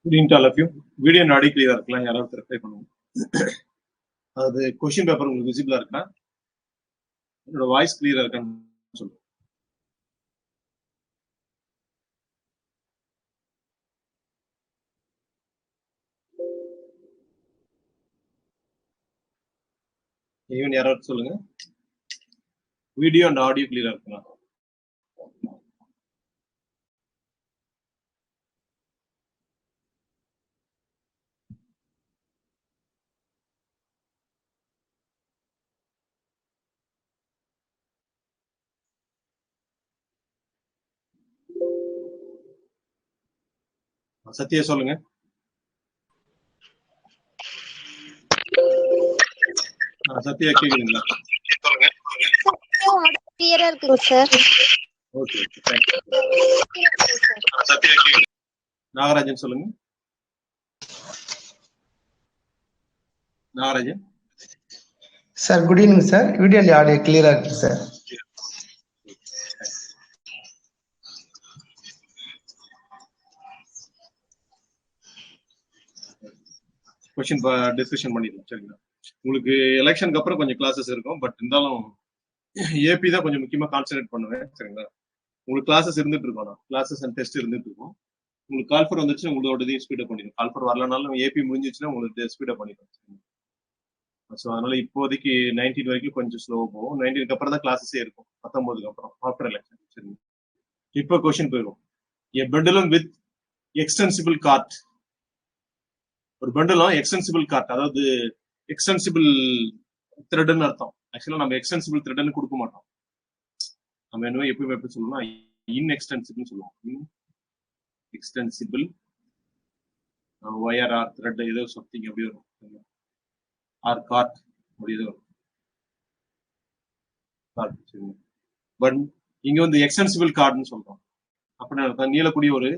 Good evening to all of you. Video and audio clear இருக்கலாம் யாராவது try பண்ணுங்க. அது क्वेश्चन பேப்பர் உங்களுக்கு விசிபிளா இருக்கா? என்னோட வாய்ஸ் கிளியரா இருக்கான்னு சொல்லுங்க. ஈவன் யாராவது சொல்லுங்க. வீடியோ அண்ட் ஆடியோ கிளியரா இருக்குங்களா? சத்யா சொல்லுங்க. சத்யா கேக்குதுங்களா? கிளியரா இருக்குங்க sir. Okay okay thank you. Sathya கேக்குது. நாகராஜன் சொல்லுங்க. Nagarajan sir good evening sir. Video and audio கிளியரா இருக்கு சார். क्वेश्चन டிஸ்கஷன் பண்ணிடுவோம் சரிங்களா? உங்களுக்கு எலெக்ஷனுக்கு அப்புறம் கொஞ்சம் கிளாஸஸ் இருக்கும், பட் இருந்தாலும் ஏபி தான் கொஞ்சம் முக்கியமா கான்சென்ட்ரேட் பண்ணுவேன் சரிங்களா? உங்களுக்கு கிளாஸஸ் இருந்துட்டு இருக்கோம், கிளாஸஸ் அண்ட் டெஸ்ட் இருந்துட்டு இருக்கும். உங்களுக்கு கால்ஃபர் வந்துச்சு உங்களோட இதையும் ஸ்பீடப் பண்ணிடும். கால்ஃபர் வரலனாலும் ஏபி முடிஞ்சிச்சுன்னா உங்களுக்கு ஸ்பீடப் பண்ணிடும். ஸோ அதனால இப்போதைக்கு 19 வரைக்கும் கொஞ்சம் ஸ்லோவா போகும். 19க்கு அப்புறம் தான் கிளாஸஸே இருக்கும். 19க்கு அப்புறம் ஆஃப்டர் எலெக்ஷன் சரிங்க. இப்போ கொஸ்டின் போயிடும். A bundle with extensible cart. ஒரு பண்டலும் எக்ஸ்டென்சிபிள் கார்ட், அதாவது எக்ஸ்டென்சிபிள் த்ரெட்னு அர்த்தம். ஆக்சுவலா நம்ம எக்ஸ்டென்சிபிள் த்ரெட்னு கொடுக்க மாட்டோம். நம்ம என்ன எப்பவுமே எப்படி சொல்லணும்னா இன்எக்ஸ்டென்சிபிள் சொல்லுவோம். எக்ஸ்டென்சிபிள் ஒயர் ஆர் த்ரெட் ஏதோ சம்திங் அப்படி வரும். ஆர் கார்ட் அப்படி ஏதோ வரும். பட் இங்க வந்து எக்ஸ்டென்சிபிள் கார்டுன்னு சொல்றோம். அப்படின்னா நீளக்கூடிய ஒரு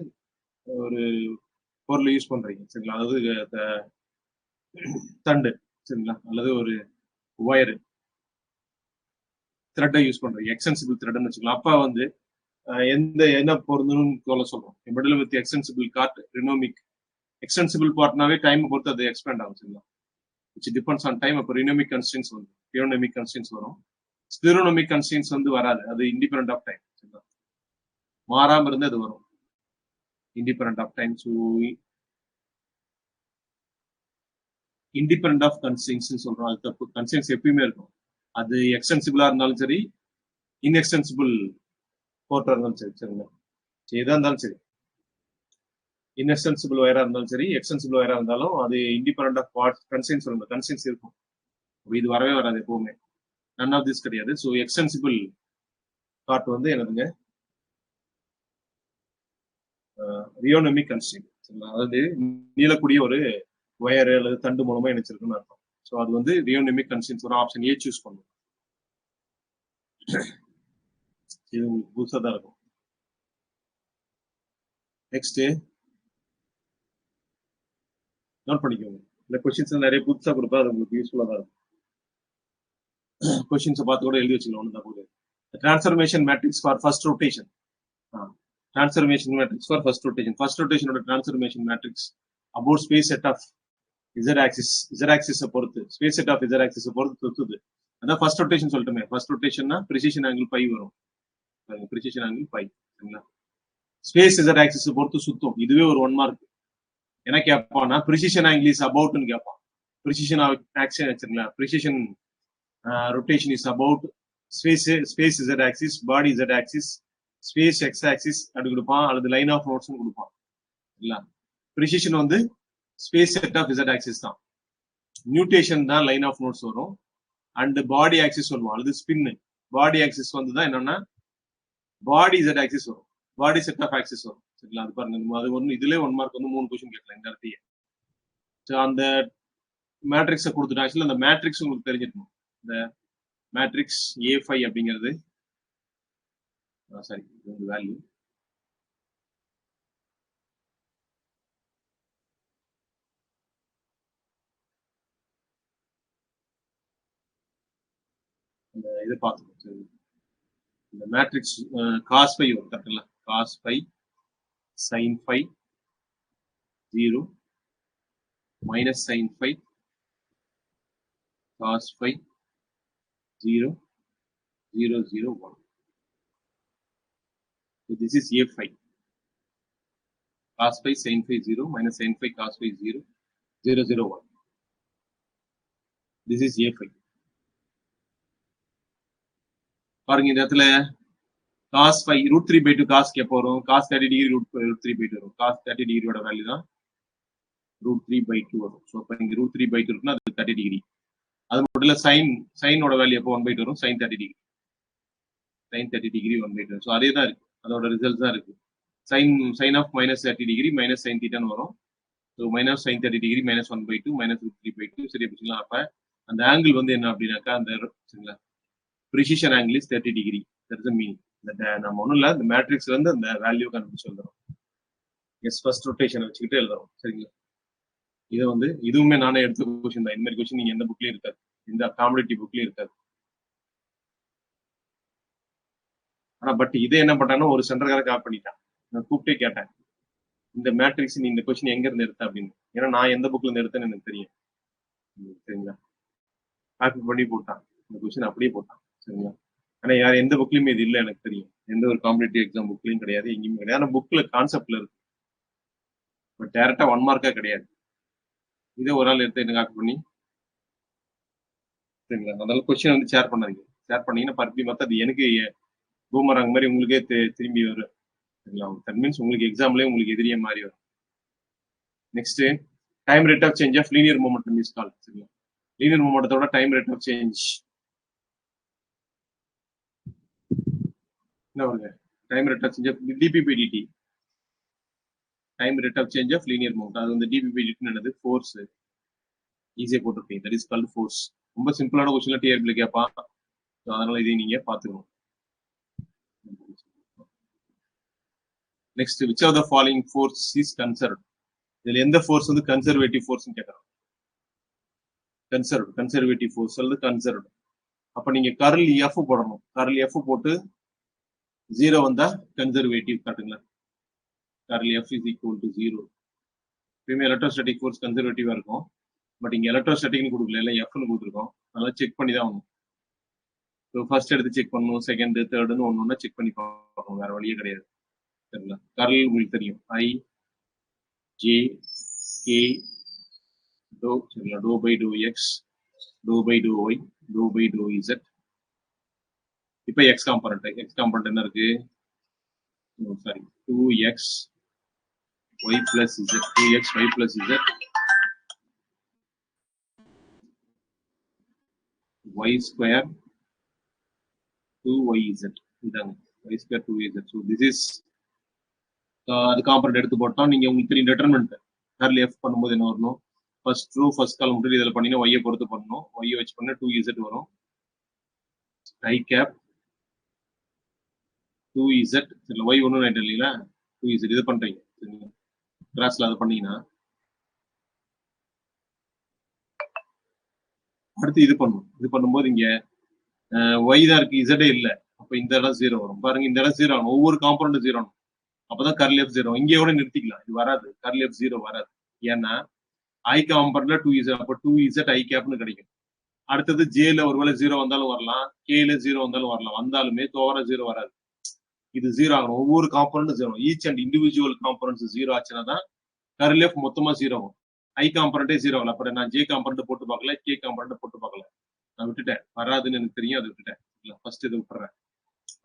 பொருளை யூஸ் பண்றீங்க சரிங்களா? அதாவது தண்டு சரிங்களா, அல்லது ஒரு ஒயரு த்ரெட்டை யூஸ் பண்றீங்க, எக்ஸ்டென்சிபிள் த்ரெட்னு வச்சுக்கலாம். அப்ப வந்து என்ன பொருந்தணும்னு சொல்ல சொல்றோம். Middle with extensible cord rheonomic. Extensible பார்ட்னாவே டைம் பொறுத்து அது எக்ஸ்பேண்ட் ஆகும் சரிங்களா? Which depends on time. அப்போ ரினோமிக் கன்ஸ்டன்ஸ் வரும், தியோனமிக் கன்ஸ்டன்ஸ் வரும். ஸ்பிரோனமிக் கன்ஸ்டன்ஸ் வந்து வராது, அது இண்டிபெண்டன்ட் ஆஃப் டைம் சரிங்களா? மாறாம இருந்து அது வரும் independent of time. So independent of constraints சொல்றோம். அது தப்பு. கன்ஸ்ட்ரெயின்ட்ஸ் எப்பயுமே இருக்கும். அது எக்ஸ்டென்சிபிளா இருந்தாலும் சரி, இன்எக்ஸ்டென்சிபிள் போர்ட்டா இருந்தாலும் சரி சரிங்களா? எதா இருந்தாலும் சரி, இன்எக்ஸ்டென்சிபிள் ஒயரா இருந்தாலும் சரி, எக்ஸ்டென்சிபிள் ஒயரா இருந்தாலும் அது இண்டிபெண்டன்ட் ஆஃப் கன்ஸ்ட்ரெயின்ட்ஸ் சொல்லுங்க. கன்ஸ்ட்ரெயின்ட்ஸ் இருக்கும். இது வரவே வராது எப்பவுமே. நன் ஆஃப் திஸ் கிடையாது. ஸோ எக்ஸ்டென்சிபிள் கார்ட் வந்து என்னதுங்க? ரியோனமிக் கன்ஸ்ட்ரெயின்ட் சரிங்களா? அதாவது நீளக்கூடிய ஒரு ஒயர் அல்லது தண்டு மூலமா இணைச்சிருக்குன்னு அர்த்தம். ஸோ அது வந்து ரியோனமிக் கன்ஸ்ட்ரெயின்ட்ஸ் ஒரு ஆப்ஷன் ஏ சூஸ் பண்ணும். இது உங்களுக்கு புதுசாக தான் இருக்கும். நெக்ஸ்ட் நோட் பண்ணிக்கோங்க. இந்த கொஸ்டின்ஸ் நிறைய புதுசாக கொடுப்பா, அது உங்களுக்கு யூஸ்ஃபுல்லாக தான் இருக்கும். கொஸ்டின்ஸை பார்த்து கூட எழுதி வச்சுக்கலாம், ஒன்று தான் போகுது. Transformation matrix for first rotation. Transformation matrix for first rotation. First ரொட்டேஷனோட transformation matrix about space set of Z ஆக்சிஸை பொறுத்து, ஸ்பேஸ் செட் ஆஃப் இசட் ஆக்சிஸை பொறுத்து சுத்துது. அதான் ஃபர்ஸ்ட் ரொட்டேஷன் சொல்லிட்டுமே. ஃபர்ஸ்ட் ரொட்டேஷன்னா ப்ரிசிஷன் ஆங்கிள் பை வரும். ப்ரிசிஷன் ஆங்கிள் பை சரிங்களா? ஸ்பேஸ் இசட் ஆக்சிஸை பொறுத்து சுத்தும். இதுவே ஒரு 1 மார்க். என்ன கேட்பான்னா ப்ரிசிஷன் ஆங்கிள் இஸ் அபவுட்னு கேட்பான். ப்ரிசிஷன் ஆக்ஷன் வச்சிருங்களா? Precession rotation is about space Z axis, body Z axis, space X axis அப்படி கொடுப்பான், அல்லது லைன் ஆஃப் நோட்ஸ் கொடுப்பான் இல்ல? ப்ரிசிஷன் வந்து space set of Z axis தான். நியூட்டேஷன் தான் லைன் ஆஃப் நோட்ஸ் வரும். அண்ட் பாடி ஆக்சிஸ் சொல்லுவோம், அல்லது ஸ்பின். பாடி ஆக்சிஸ் வந்து தான் என்னன்னா பாடி இசட் ஆக்சிஸ் வரும், பாடி செட் ஆஃப் ஆக்சிஸ் வரும் சரிங்களா? அது பாருங்க, அது ஒன்று. இதுல 1 மார்க் வந்து 3 கொஸ்டின் கேட்கலாம் இந்த இடத்தையே. ஸோ அந்த மேட்ரிக்ஸை கொடுத்துட்டு ஆக்சுவலி அந்த மேட்ரிக்ஸ் உங்களுக்கு தெரிஞ்சிருக்கும். இந்த மேட்ரிக்ஸ் A5 அப்படிங்கிறது சாரி வேல்யூ இதை பார்த்துக்கோங்க. இந்த மேட்ரிக்ஸ் காஸ் பை வரும் கரெக்டுங்களா? Cos pi, sine pi, 0 minus sin phi cos phi 0 0 0 1. So this is a phi. Cos phi sin phi 0 minus sin phi cos phi 0 0 0 1. This is a phi. பாருங்க இந்த இடத்துல cos phi root 3 by 2 cos க்கு எப்போ வரும் cos 30 degree root 3 by 2 வரும் cos 30 degree ஓட value தான் root 3 by 2 வரும் சோ அப்ப இங்க root 3 by 2 இருக்குன்னா அது 30 degree அது மட்டும் இல்ல sin ஓட வேல்யூ எப்போ 1 by 2 வரும் sin 30 degree sin 30 degree 1 by 2 so அதே தான் இருக்கு அதோட ரிசல்ட் தான் இருக்கு sin of minus 30 degree minus sin theta ன்னு வரும் so minus sin 30 degree minus 1 by 2 minus root 3 by 2 சரியா புரியுங்களா அப்ப அந்த ஆங்கிள் வந்து என்ன அப்படினாக்கா அந்த சரிங்களா precision angle is 30 degree that is the meaning நம்ம ஒண்ணும் இல்ல இந்த மேட்ரிக்ஸ்ல இருந்து அந்த வேல்யூ கண்டுபிடிச்சு எழுதுறோம் எஸ் ஃபர்ஸ்ட் ரொட்டேஷன் வச்சுக்கிட்டு எழுதுறோம் சரிங்களா இது வந்து இதுவுமே நானே எடுத்த क्वेश्चन தான் இந்த மாதிரி क्वेश्चन நீங்க எந்த புக்லயும் இருக்காது இந்த காம்படிட்டிவ் புக்லயும் இருக்காது ஆனா பட் இதே என்ன பண்ணானோ ஒரு சென்டர்கார கால் பண்ணிட்டான் நான் கூப்பிட்டே கேட்டேன் இந்த மேட்ரிக்ஸ் நீ இந்த क्वेश्चन எங்க இருந்து எடுத்த அப்படின்னு ஏன்னா நான் எந்த புக்ல இருந்து எடுத்தேன்னு எனக்கு தெரியும் சரிங்களா காப்பி பண்ணி போட்டான் இந்த क्वेश्चन அப்படியே போட்டான் சரிங்களா ஆனா யார் எந்த புக்லயுமே இது இல்லை எனக்கு தெரியும் எந்த ஒரு காம்படிட்டிவ் எக்ஸாம் புக்லயும் கிடையாது எங்கேயுமே கிடையாது ஆனா புக்ல கான்செப்ட்ல இருக்கு பட் டேரக்டா 1 மார்க்கா கிடையாது இதே ஒரு ஆள் எடுத்து என்ன காப்பி பண்ணி சரிங்களா அதனால கொஸ்டின் வந்து ஷேர் பண்ணாதீங்க ஷேர் பண்ணீங்கன்னா பர்பி மத்த அது எனக்கு பூமராங் மாதிரி உங்களுக்கே திரும்பி வரும் சரிங்களா தட் மீன்ஸ் உங்களுக்கு எக்ஸாம்லயே உங்களுக்கு எதிரியே மாறி வரும் next time rate of change of linear momentum is called சரிங்களா லீனியர் மொமெண்டத்தோட டைம் ரேட் ஆஃப் சேஞ்ச் என்ன வருங்க time rate of change of dp by dt time rate of change of linear moment அது வந்து dp by dt என்னது force ஈஸியா போட்டுருப்பீங்க that is called force ரொம்ப சிம்பிளான क्वेश्चनல டிஆர்பில கேட்பான் அதனால இதை நீங்க பாத்துக்கணும் next which of the following force is conserved இதுல எந்த ஃபோர்ஸ் வந்து கன்சர்வேட்டிவ் ஃபோர்ஸ்னு கேக்குறாங்க கன்சர்வேட்டிவ் ஃபோர்ஸ் அல்லது கன்சர்வ்ட் அப்ப நீங்க கர்ல் f போடணும் கர்ல் f போட்டு 0 வந்தா கன்சர்வேட்டிவ் காட்டுங்களா curl f is equal to 0 எப்பவுமே எலக்ட்ரோஸ்டாட்டிக் ஃபோர்ஸ் கன்சர்வேட்டிவா இருக்கும் பட் இங்க எலக்ட்ரோஸ்டாட்டிக்னு கொடுக்கல இல்ல f னு கொடுத்துருக்கோம் அதனால செக் பண்ணி தான் ஆகணும் ஸோ ஃபர்ஸ்ட் எடுத்து செக் பண்ணணும் செகண்ட் தேர்டுன்னு ஒன்னொன்னா செக் பண்ணி பார்க்கணும் வேற வழியே கிடையாது சரிங்களா கர்ல் உங்களுக்கு தெரியும் i j k டோ சரிங்களா do by to x do by do y do by do z இப்போ எக்ஸ் காம்பனண்ட் என்ன இருக்கு sorry 2x y plus z 2x y plus z y square 2yz இதாங்க y square 2yz so this is அது component எடுத்து போட்டோம் நீங்க உங்களுக்கு தெரியும் டிட்டர்மினன்ட் கர்ல் f பண்ணும்போது என்ன வரணும் ஃபர்ஸ்ட் ரோ ஃபர்ஸ்ட் காலம் மட்டும் இதெல்லாம் பண்ணீங்க y பொறுத்து பண்ணனும் y வச்சு பண்ணா 2z வரும் i cap 2z இல்ல y ஒண்ணும் ரைட் இல்லையா 2z இது பண்றீங்க சரிங்களா கிராஸ்ல அது பண்ணீங்கன்னா அடுத்து இது பண்ணணும் இது பண்ணும்போது இங்க y தான் இருக்கு z இல்ல அப்ப இந்த இடம் 0 வரும் பாருங்க இந்த இடம் 0 ஆகும் ஒவ்வொரு காம்பனண்ட் 0 ஆகும் அப்பதான் கர்ல் f 0 இங்கயோட நிறுத்திக்கலாம் இது வராது கர்ல் f 0 வராது ஏன்னா i காம்பனண்ட்ல 2z அப்ப 2z i கேப்னு கிடைக்கும் அடுத்தது j ல ஒருவேளை 0 வந்தாலும் வரலாம் k ல 0 வந்தாலும் வரலாம் வந்தாலுமே தோர 0 வராது இது 0 ஆகும் ஒவ்வொரு component 0 each and individual components 0 ஆச்சுனா தான் கர்ல் f மொத்தமா 0 ஆகும் i காம்பனண்டே 0 ஆகல அப்ப நான் j காம்பனண்ட் போட்டு பார்க்கல k காம்பனண்ட் போட்டு பார்க்கல நான் விட்டுட்டேன் வராதுன்னு எனக்கு தெரியும் அது விட்டுட்டேன் ஃபர்ஸ்ட் இது விட்டுறேன்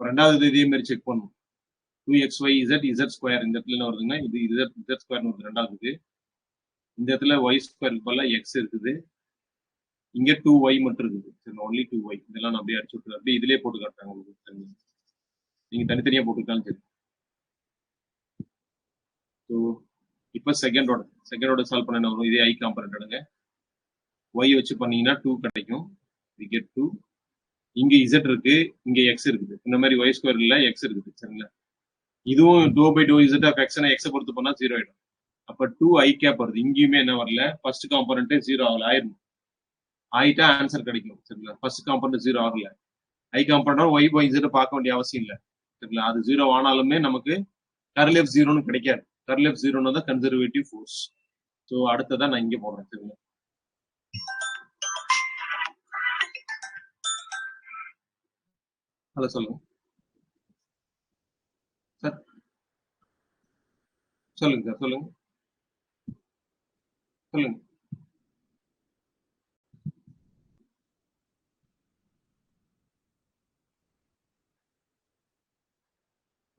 ரெண்டாவது இதே மாதிரி செக் பண்ணும் 2xy z ஸ்கொயர் இந்த இடத்துல என்ன வருதுன்னா இது z ஸ்கொயர்னு வருது ரெண்டாவதுக்கு இந்த இடத்துல y ஸ்கொயருக்கு பதிலா x இருக்குது இங்க 2y மட்டும் இருக்குது சரி only 2y இதெல்லாம் நான் அப்படியே அடிச்சு விட்டுறேன் அப்படியே இதுலயே போட்டு காட்டுறாங்க உங்களுக்கு நீங்க தனித்தனியா போட்டுக்கலாம் சரி ஸோ இப்போ செகண்டோட சால்வ் பண்ண என்ன வரும் இதே i காம்பனண்ட் எடுங்க y வச்சு பண்ணீங்கன்னா 2 கிடைக்கும் we get 2 இங்க z இருக்கு இங்க x இருக்குது இந்த மாதிரி y ஸ்கொயர் இல்ல x இருக்குது சரிங்களா இதுவும் do by do z of x னா x பொறுத்து பண்ணா 0 ஆயிடும் அப்ப 2 i கேப் வருது இங்கேயுமே என்ன வரல ஃபர்ஸ்ட் காம்பனண்டே 0 ஆகல ஆயிடும் ஆயிட்டா ஆன்சர் கிடைக்கும் சரிங்களா ஃபர்ஸ்ட் காம்பனண்ட் 0 ஆகல i component y by z பார்க்க வேண்டிய அவசியம் இல்ல சரிங்களா அது 0 ஆனாலுமே நமக்கு கர்ல் f 0 னு கிடைக்காது கர்ல் f 0 னா தான் கன்சர்வேட்டிவ் ஃபோர்ஸ் ஸோ அடுத்ததான் நான் இங்க போடுறேன். சரிங்களா? ஹலோ சொல்லுங்க சார். சொல்லுங்க சார். சொல்லுங்க சொல்லுங்க.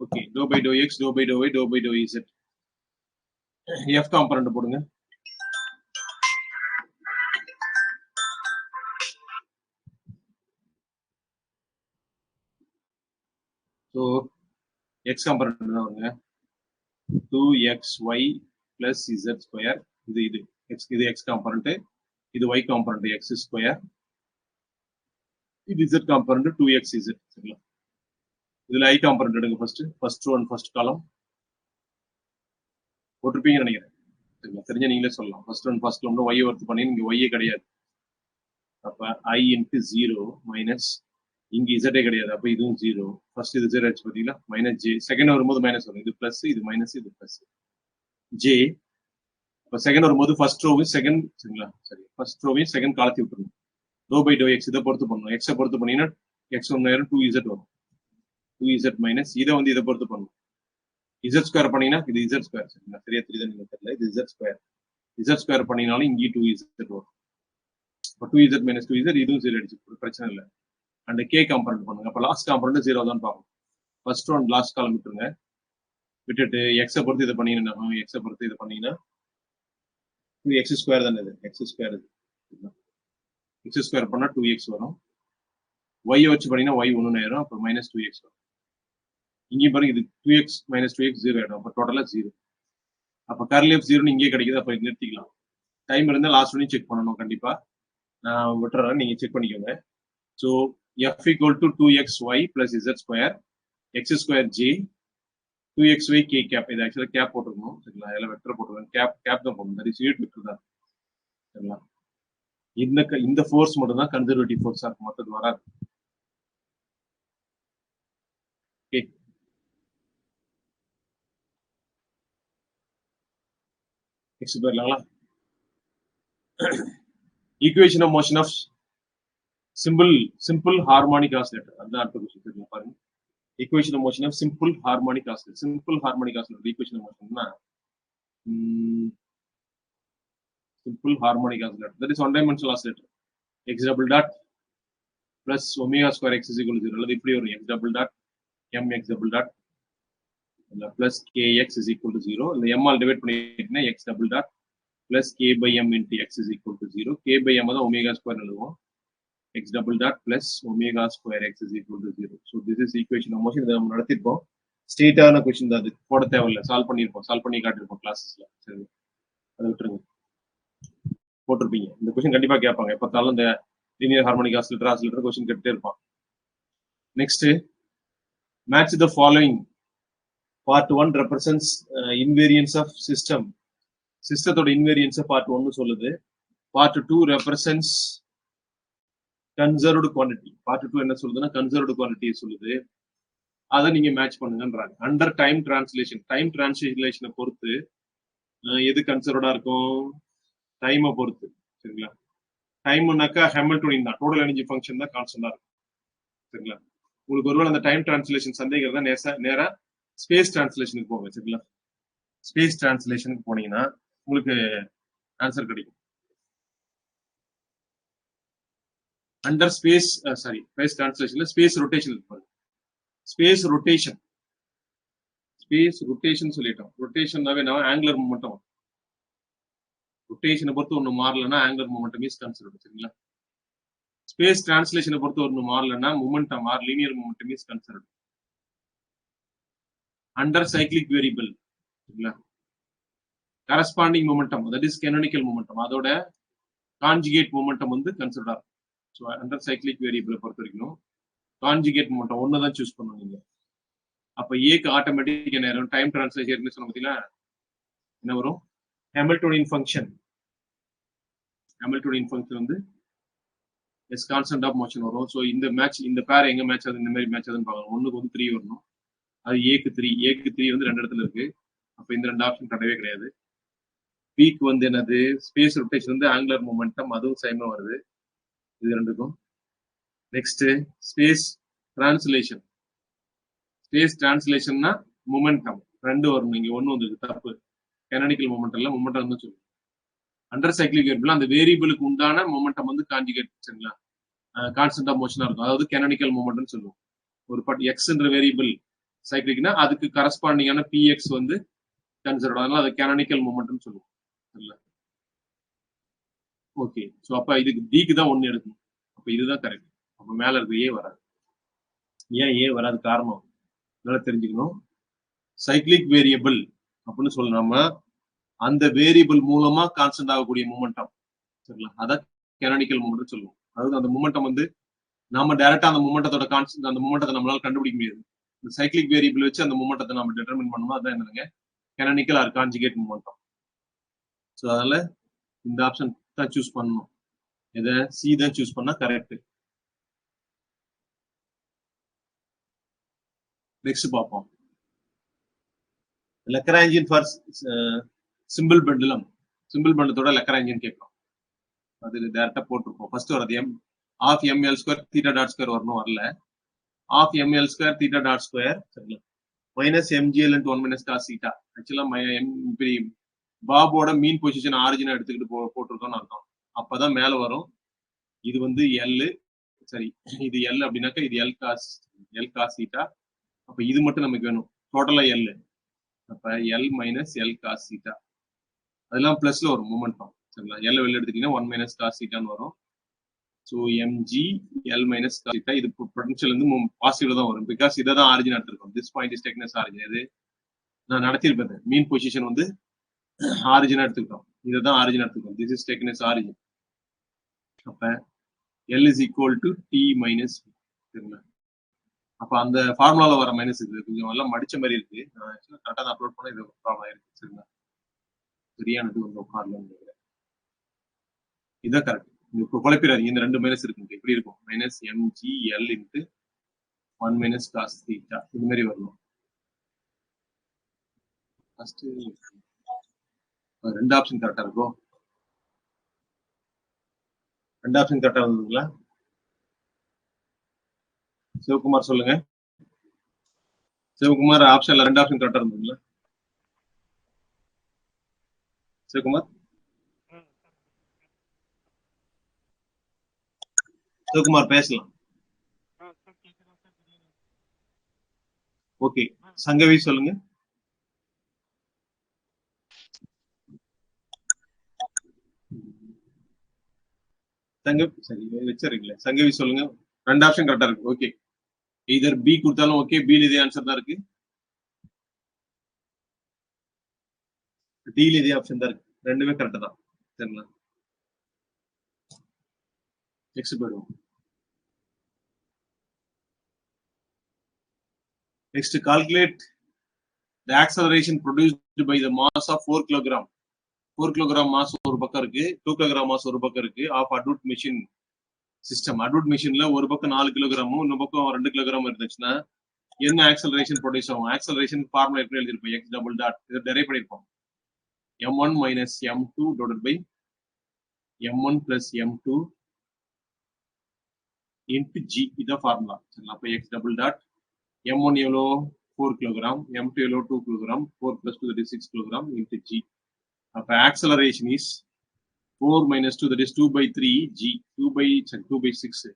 Okay. Do by to x, do by do y, do by do z. F component போடுங்க. ஸோ எக்ஸ் காம்பனண்ட் தான் வருங்க. 2xy plus z square. இது இது எக்ஸ் காம்பனண்ட், இது y காம்பனண்ட் எக்ஸ் ஸ்கொயர், இது z காம்பனண்ட் 2xz. சரிங்களா? இதுல i component எடுங்க. ஃபர்ஸ்ட் ஒன் ஃபர்ஸ்ட் காலம் போட்டிருப்பீங்கன்னு நினைக்கிறேன். சரிங்களா? தெரிஞ்ச நீங்களே சொல்லலாம். First one first column y ஒர்த்து பண்ணி இங்க y கிடையாது. அப்ப i இன்ட்டு 0 மைனஸ் இங்க z கிடையாது. அப்ப இதுவும் 0. ஃபர்ஸ்ட் இது 0 ஆச்சு பாத்தீங்களா? Minus j. செகண்ட் வரும்போது மைனஸ் வரும். இது பிளஸ், இது மைனஸ், இது பிளஸ். j. இப்போ செகண்ட் வரும்போது ஃபர்ஸ்ட் ரோவையும் செகண்ட், சரிங்களா? சரி, ஃபர்ஸ்ட் ரோவையும் செகண்ட் காலத்தி விட்டுருணும். டோ பை டோ எக்ஸ் இதை பொறுத்து பண்ணணும். எக்ஸை பொறுத்து பண்ணீங்கன்னா எக்ஸ் 1 நேரம் 2z வரும். 2z மைனஸ் இதை வந்து இதை பொறுத்து பண்ணணும். z ஸ்கொயர் பண்ணீங்கன்னா இது z ஸ்கொயர். சரிங்களா? சரியா தெரியுதா நீங்க தெரியல. இது z ஸ்கொயர். z ஸ்கொயர் பண்ணினாலும் இங்கேயும் 2z வரும். இப்போ 2z மைனஸ் 2z இதுவும் 0 அடிச்சு, பிரச்சனை இல்லை. அண்ட் கே காம்பனண்ட் பண்ணுங்க. அப்போ லாஸ்ட் காம்பனண்ட் 0 தான் பார்க்கணும். ஃபர்ஸ்ட் ஒன் லாஸ்ட் காலம் விட்டுருங்க. விட்டுட்டு எக்ஸை பொறுத்து இதை பண்ணீங்கன்னா, எக்ஸை பொறுத்து இதை பண்ணீங்கன்னா எக்ஸ் ஸ்கொயர் தானே. இது எக்ஸ் ஸ்கொயர். இது எக்ஸ் ஸ்கொயர் பண்ணா 2x வரும். y வச்சு பண்ணீங்கன்னா y 1 ஆயிரும். அப்போ மைனஸ் 2x வரும். இங்கேயும் பாருங்க, இது 2x மைனஸ் 2x 0 ஆயிடும். அப்போ டோட்டலா 0. அப்போ கர்ல் எஃப் 0 இங்கே கிடைக்குது. அப்போ நிறுத்திக்கலாம். டைம் இருந்தால் லாஸ்ட் ஒன்னையும் செக் பண்ணணும் கண்டிப்பா. நான் விட்டுறேன், நீங்க செக் பண்ணிக்கோங்க. So f equal to 2xy plus z square x square j 2xy k cap. இது ஆக்சுவலாக கேப் போட்டுருக்கணும். சரிங்களா? இதெல்லாம் வெக்டர் போட்டுருக்கேன். கேப் தான் போடணும். தட் இஸ் யூனிட் வெக்டர் தான். சரிங்களா? இந்த ஃபோர்ஸ் மட்டும் தான் கன்சர்வேட்டிவ் ஃபோர்ஸா இருக்கும், மற்றது வராது. ஓகே. நெக்ஸ்ட் போயிடலாங்களா? Equation of motion of simple harmonic oscillator. அதுதான் அடுத்த கொஸ்டின். பாருங்க, equation of motion of simple harmonic oscillator. Simple harmonic oscillator equation of மோஷன்னா simple harmonic oscillator, that is one dimensional oscillator. X double dot plus omega square x is equal to 0. அல்லது இப்படி வரும், x double dot mx double dot plus kx is equal to 0. இந்த m all divide பண்ணிட்டீங்கன்னா x double dot plus k by m into x is equal to 0. k by m தான் omega square எழுதுவோம். x double dot plus omega square x is equal to 0. So this is equation of motion. இதை நம்ம நடத்திருப்போம். ஸ்ட்ரெயிட்டான question தான், அது போட தேவையில்லை. Solve பண்ணி காட்டிருப்போம் கிளாஸஸ்ல. சரி, அதை விட்டுருங்க. போட்டிருப்பீங்க. இந்த கொஸ்டின் கண்டிப்பா கேட்பாங்க. எப்பத்தாலும் இந்த லீனியர் ஹார்மோனிக் ஆசிலேட்டர் கொஸ்டின் கேட்டுட்டே இருப்பான். Next, match the following. Part 1 represents invariance of system. சிஸ்டத்தோட இன்வேரியன்ஸ் பார்ட் 1 சொல்லுது. Part 2 represents conserved quantity. Part 2 என்ன சொல்லுதுன்னா கன்சர்வ்டு குவான்டிட்டி சொல்லுது. அதை நீங்க மேட்ச் பண்ணுங்கன்றாங்க. Under time translation. டைம் டிரான்ஸ்லேஷனை பொறுத்து எது கன்சர்வ்டா இருக்கும்? டைமை பொறுத்து. சரிங்களா? டைம்னாக்கா ஹாமில்டோனியன் தான், டோட்டல் எனர்ஜி ஃபங்க்ஷன் தான் கான்ஸ்டன்டா இருக்கும். சரிங்களா? உங்களுக்கு ஒருவேளை அந்த டைம் டிரான்ஸ்லேஷன் சந்தேகம் தான் நேரா ஸ்பேஸ் டிரான்ஸ்லேஷனுக்கு போங்க. சரிங்களா? ஸ்பேஸ் டிரான்ஸ்லேஷனுக்கு போனீங்கன்னா உங்களுக்கு ஆன்சர் கிடைக்கும். அண்டர் ஸ்பேஸ் டிரான்ஸ்லேஷன்ல ஸ்பேஸ் ரொட்டேஷன் இருப்பாங்க. ஸ்பேஸ் ரொட்டேஷன் சொல்லிட்டோம். ரொட்டேஷன்னாவே நான் ஆங்குலர் மொமெண்டம். ரொட்டேஷனை பொறுத்து ஒன்று மாறலன்னா ஆங்குலர் மொமெண்டம் இஸ் கன்சிடர்ட். சரிங்களா? ஸ்பேஸ் டிரான்ஸ்லேஷனை பொறுத்து ஒன்று மாறலன்னா momentum linear momentum is considered. Under cyclic variable. சரிங்களா? Corresponding momentum, that is canonical momentum, அதோட கான்ஜுகேட் மொமெண்டம் வந்து கன்சிடர் ஆகும். ஸோ அண்டர் சைக்ளிக் வேரியபிளை பொறுத்த வரைக்கும் கான்ஜுகேட் மொமெண்டம் ஒன்று தான் சூஸ் பண்ணுவோம் நீங்க. அப்போ ஏக்கு ஆட்டோமேட்டிக் என்ன ஆயிரும்? டைம் டிரான்ஸ்லேஷன் சொன்ன பார்த்தீங்கன்னா என்ன வரும்? ஹாமில்டோனியன் ஃபங்க்ஷன் வந்து எஸ் கான்ஸ்டன்ட் ஆஃப் மோஷன் வரும். ஸோ இந்த பேர் எங்க மேட்ச் ஆகுது, இந்த மாதிரி மேட்ச் ஆகுதுன்னு பார்க்கணும். 1க்கு வந்து 3 வரணும். அது ஏக்கு 3 வந்து 2 இடத்துல இருக்கு. அப்போ இந்த 2 ஆப்ஷன் கிடையவே கிடையாது. பிக்கு வந்து என்னது ஸ்பேஸ் ரொட்டேஷன் வந்து ஆங்குலர் மொமெண்டம், அதுவும் சேமா வருது இது ரெண்டுக்கும். Next space translation. ஸ்பேஸ் டிரான்ஸ்லேஷன்னா மொமெண்டம் ரெண்டு வரும். இங்க ஒண்ணு வந்து தப்பு, கெனானிக்கல் மொமெண்டம் இல்ல, மொமெண்டம் வந்து சொல்லுவோம். அண்டர் சைக்கிளிக் வேரியபிள் அந்த வேரியபிளுக்கு உண்டான மொமெண்டம் வந்து கான்ஜுகேட், சரிங்களா, கான்ஸ்டன்ட் ஆஃப் மோஷனா இருக்கும். அதாவது கெனானிக்கல் மொமெண்ட்னு சொல்லுவோம். ஒரு எக்ஸ்ன்ற வேரியபிள் சைக்கிளிக்னா அதுக்கு கரஸ்பாண்டிங்கான பிஎக்ஸ் வந்து கன்சிடர், அதனால அது கெனானிக்கல் மொமெண்ட்னு சொல்லுவோம். ஓகே, ஸோ அப்ப இதுக்கு டிக்கு தான் ஒன்னு எடுக்கணும். அப்ப இதுதான் கரெக்ட். அப்ப மேல இருக்கு ஏ வராது. ஏன் ஏ வராது காரணம் நல்லா தெரிஞ்சுக்கணும். சைக்கிளிக் வேரியபிள் அப்படின்னு சொல்லலாமா, அந்த வேரியபிள் மூலமா கான்ஸ்டன்ட் ஆகக்கூடிய மொமெண்டம், சரிங்களா, அதான் கெனானிக்கல் மொமெண்ட் சொல்லுவோம். அதாவது அந்த மொமெண்டம் வந்து நாம டைரக்டா அந்த மொமெண்டத்தோட கான்ஸ்டன்ட், அந்த மொமெண்டத்தை நம்மளால கண்டுபிடிக்க முடியாது. இந்த சைக்கிளிக் வேரியபிள் வச்சு அந்த மொமெண்டத்தை நம்ம டிட்டர்மின் பண்ணணும். அதான் என்னங்க canonical or conjugate momentum. So அதனால இந்த ஆப்ஷன் தான் சூஸ் பண்ணணும். இதை சி தான் சூஸ் பண்ணா கரெக்ட். நெக்ஸ்ட் பார்ப்போம். Lagrangian for simple pendulum. Simple பெண்டலத்தோட லெக்ராஞ்சியன் கேட்கும். அது டைரக்டா போட்டிருப்போம். ஃபர்ஸ்ட் வரது m half m l square theta dot square வரணும், வரல. Half m l square theta dot square, சரிங்களா, minus m g l into 1 minus cos theta. ஆக்சுவலா பாபோட மீன் பொசிஷன் ஆரிஜினா எடுத்துக்கிட்டு போட்டிருக்கோம்னு அர்த்தம். அப்பதான் மேல வரும். இது வந்து எல், சரி, இது எல் அப்படின்னாக்கா இது எல் காஸ் தீட்டா. அப்ப இது மட்டும் நமக்கு வேணும், டோட்டலா எல். அப்ப L minus L cos theta, அதெல்லாம் பிளஸ்ல வரும் மொமெண்டம், சரிங்களா. எல் வெளில எடுத்துட்டீங்கன்னா 1 மைனஸ் காஸ் தீட்டான்னு வரும். So MG L minus cos theta. இது பொட்டன்ஷியல் வந்து பாசிட்டிவ்ல தான் வரும், பிகாஸ் இதை தான் ஆரிஜின் எடுத்திருக்கோம். This point is taken as origin. இது நான் நடத்திருப்பேன். மீன் பொசிஷன் வந்து ஆரிஜினா எடுத்துக்கிட்டோம், இதை தான் ஆரிஜின் எடுத்துக்கிட்டோம். This is taken as origin. அப்ப L is equal to T minus, சரிங்களா. அப்ப அந்த ஃபார்முலால வர மைனஸ் இது கொஞ்சம் எல்லாம் மடிச்ச மாதிரி இருக்கு. நான் கரெக்டா தான் அப்லோட் பண்ண இது ப்ராப்ளம் ஆயிருக்கு, சரிங்களா. சரியானது வந்து உட்காரல. இதுதான் கரெக்ட். இப்போ குழப்பிடாதீங்க, இந்த ரெண்டு மைனஸ் இருக்கு, எப்படி இருக்கும், minus MG L into 1 minus cos theta, இது மாதிரி வரணும். ஃபர்ஸ்ட் ரெண்டு ஆப்ஷன் கரெக்டா இருக்கும். ரெண்டு ஆப்ஷன் கரெக்டா இருந்ததுங்களா? சிவகுமார் சொல்லுங்க. சிவகுமார், ஆப்ஷன்ல ரெண்டு ஆப்ஷன் கரெக்டா இருந்ததுங்களா? சிவகுமார், சிவகுமார் பேசலாம். ஓகே, சங்கவி சொல்லுங்க. சங்கவி சரி வச்சிருக்கீங்களா? சங்கவி சொல்லுங்க. ரெண்டு ஆப்ஷன் கரெக்டா இருக்கு. ஓகே, இதர் பி கொடுத்தாலும் ஓகே, பில இதே ஆன்சர் தான் இருக்கு, டில இதே ஆப்ஷன் தான் இருக்கு, ரெண்டுமே கரெக்டா தான், சரிங்களா. நெக்ஸ்ட் போயிடுவோம். Next, calculate the acceleration produced by the mass of 4 kg. 4 kg mass ஒரு பக்கம் இருக்கு, 2 kg mass ஒரு பக்கம் இருக்கு, half Atwood machine system. Atwood மிஷின்ல ஒரு பக்கம் 4 கிலோகிராமும் இன்னொரு பக்கம் 2 கிலோகிராம் இருந்துச்சுன்னா என்ன ஆக்சலரேஷன் ப்ரொடியூஸ் ஆகும்? ஆக்சலரேஷன் ஃபார்முலா எப்படி எழுதிருப்போம்? எக்ஸ் டபுள் டாட், இதை டெரைவ் பண்ணிருப்போம். m1 minus m2 divided by m1 plus m2 into g, இதான் ஃபார்முலா, சரிங்களா. அப்ப எக்ஸ் டபுள் டாட் m1 எவ்வளோ 4 கிலோகிராம், m2 எவ்வளோ 2 kilogram, 4 plus 2 that is 6 kilogram into g. அப்ப acceleration is 4 minus 2 that is 2 by 3 g, 2 by 6.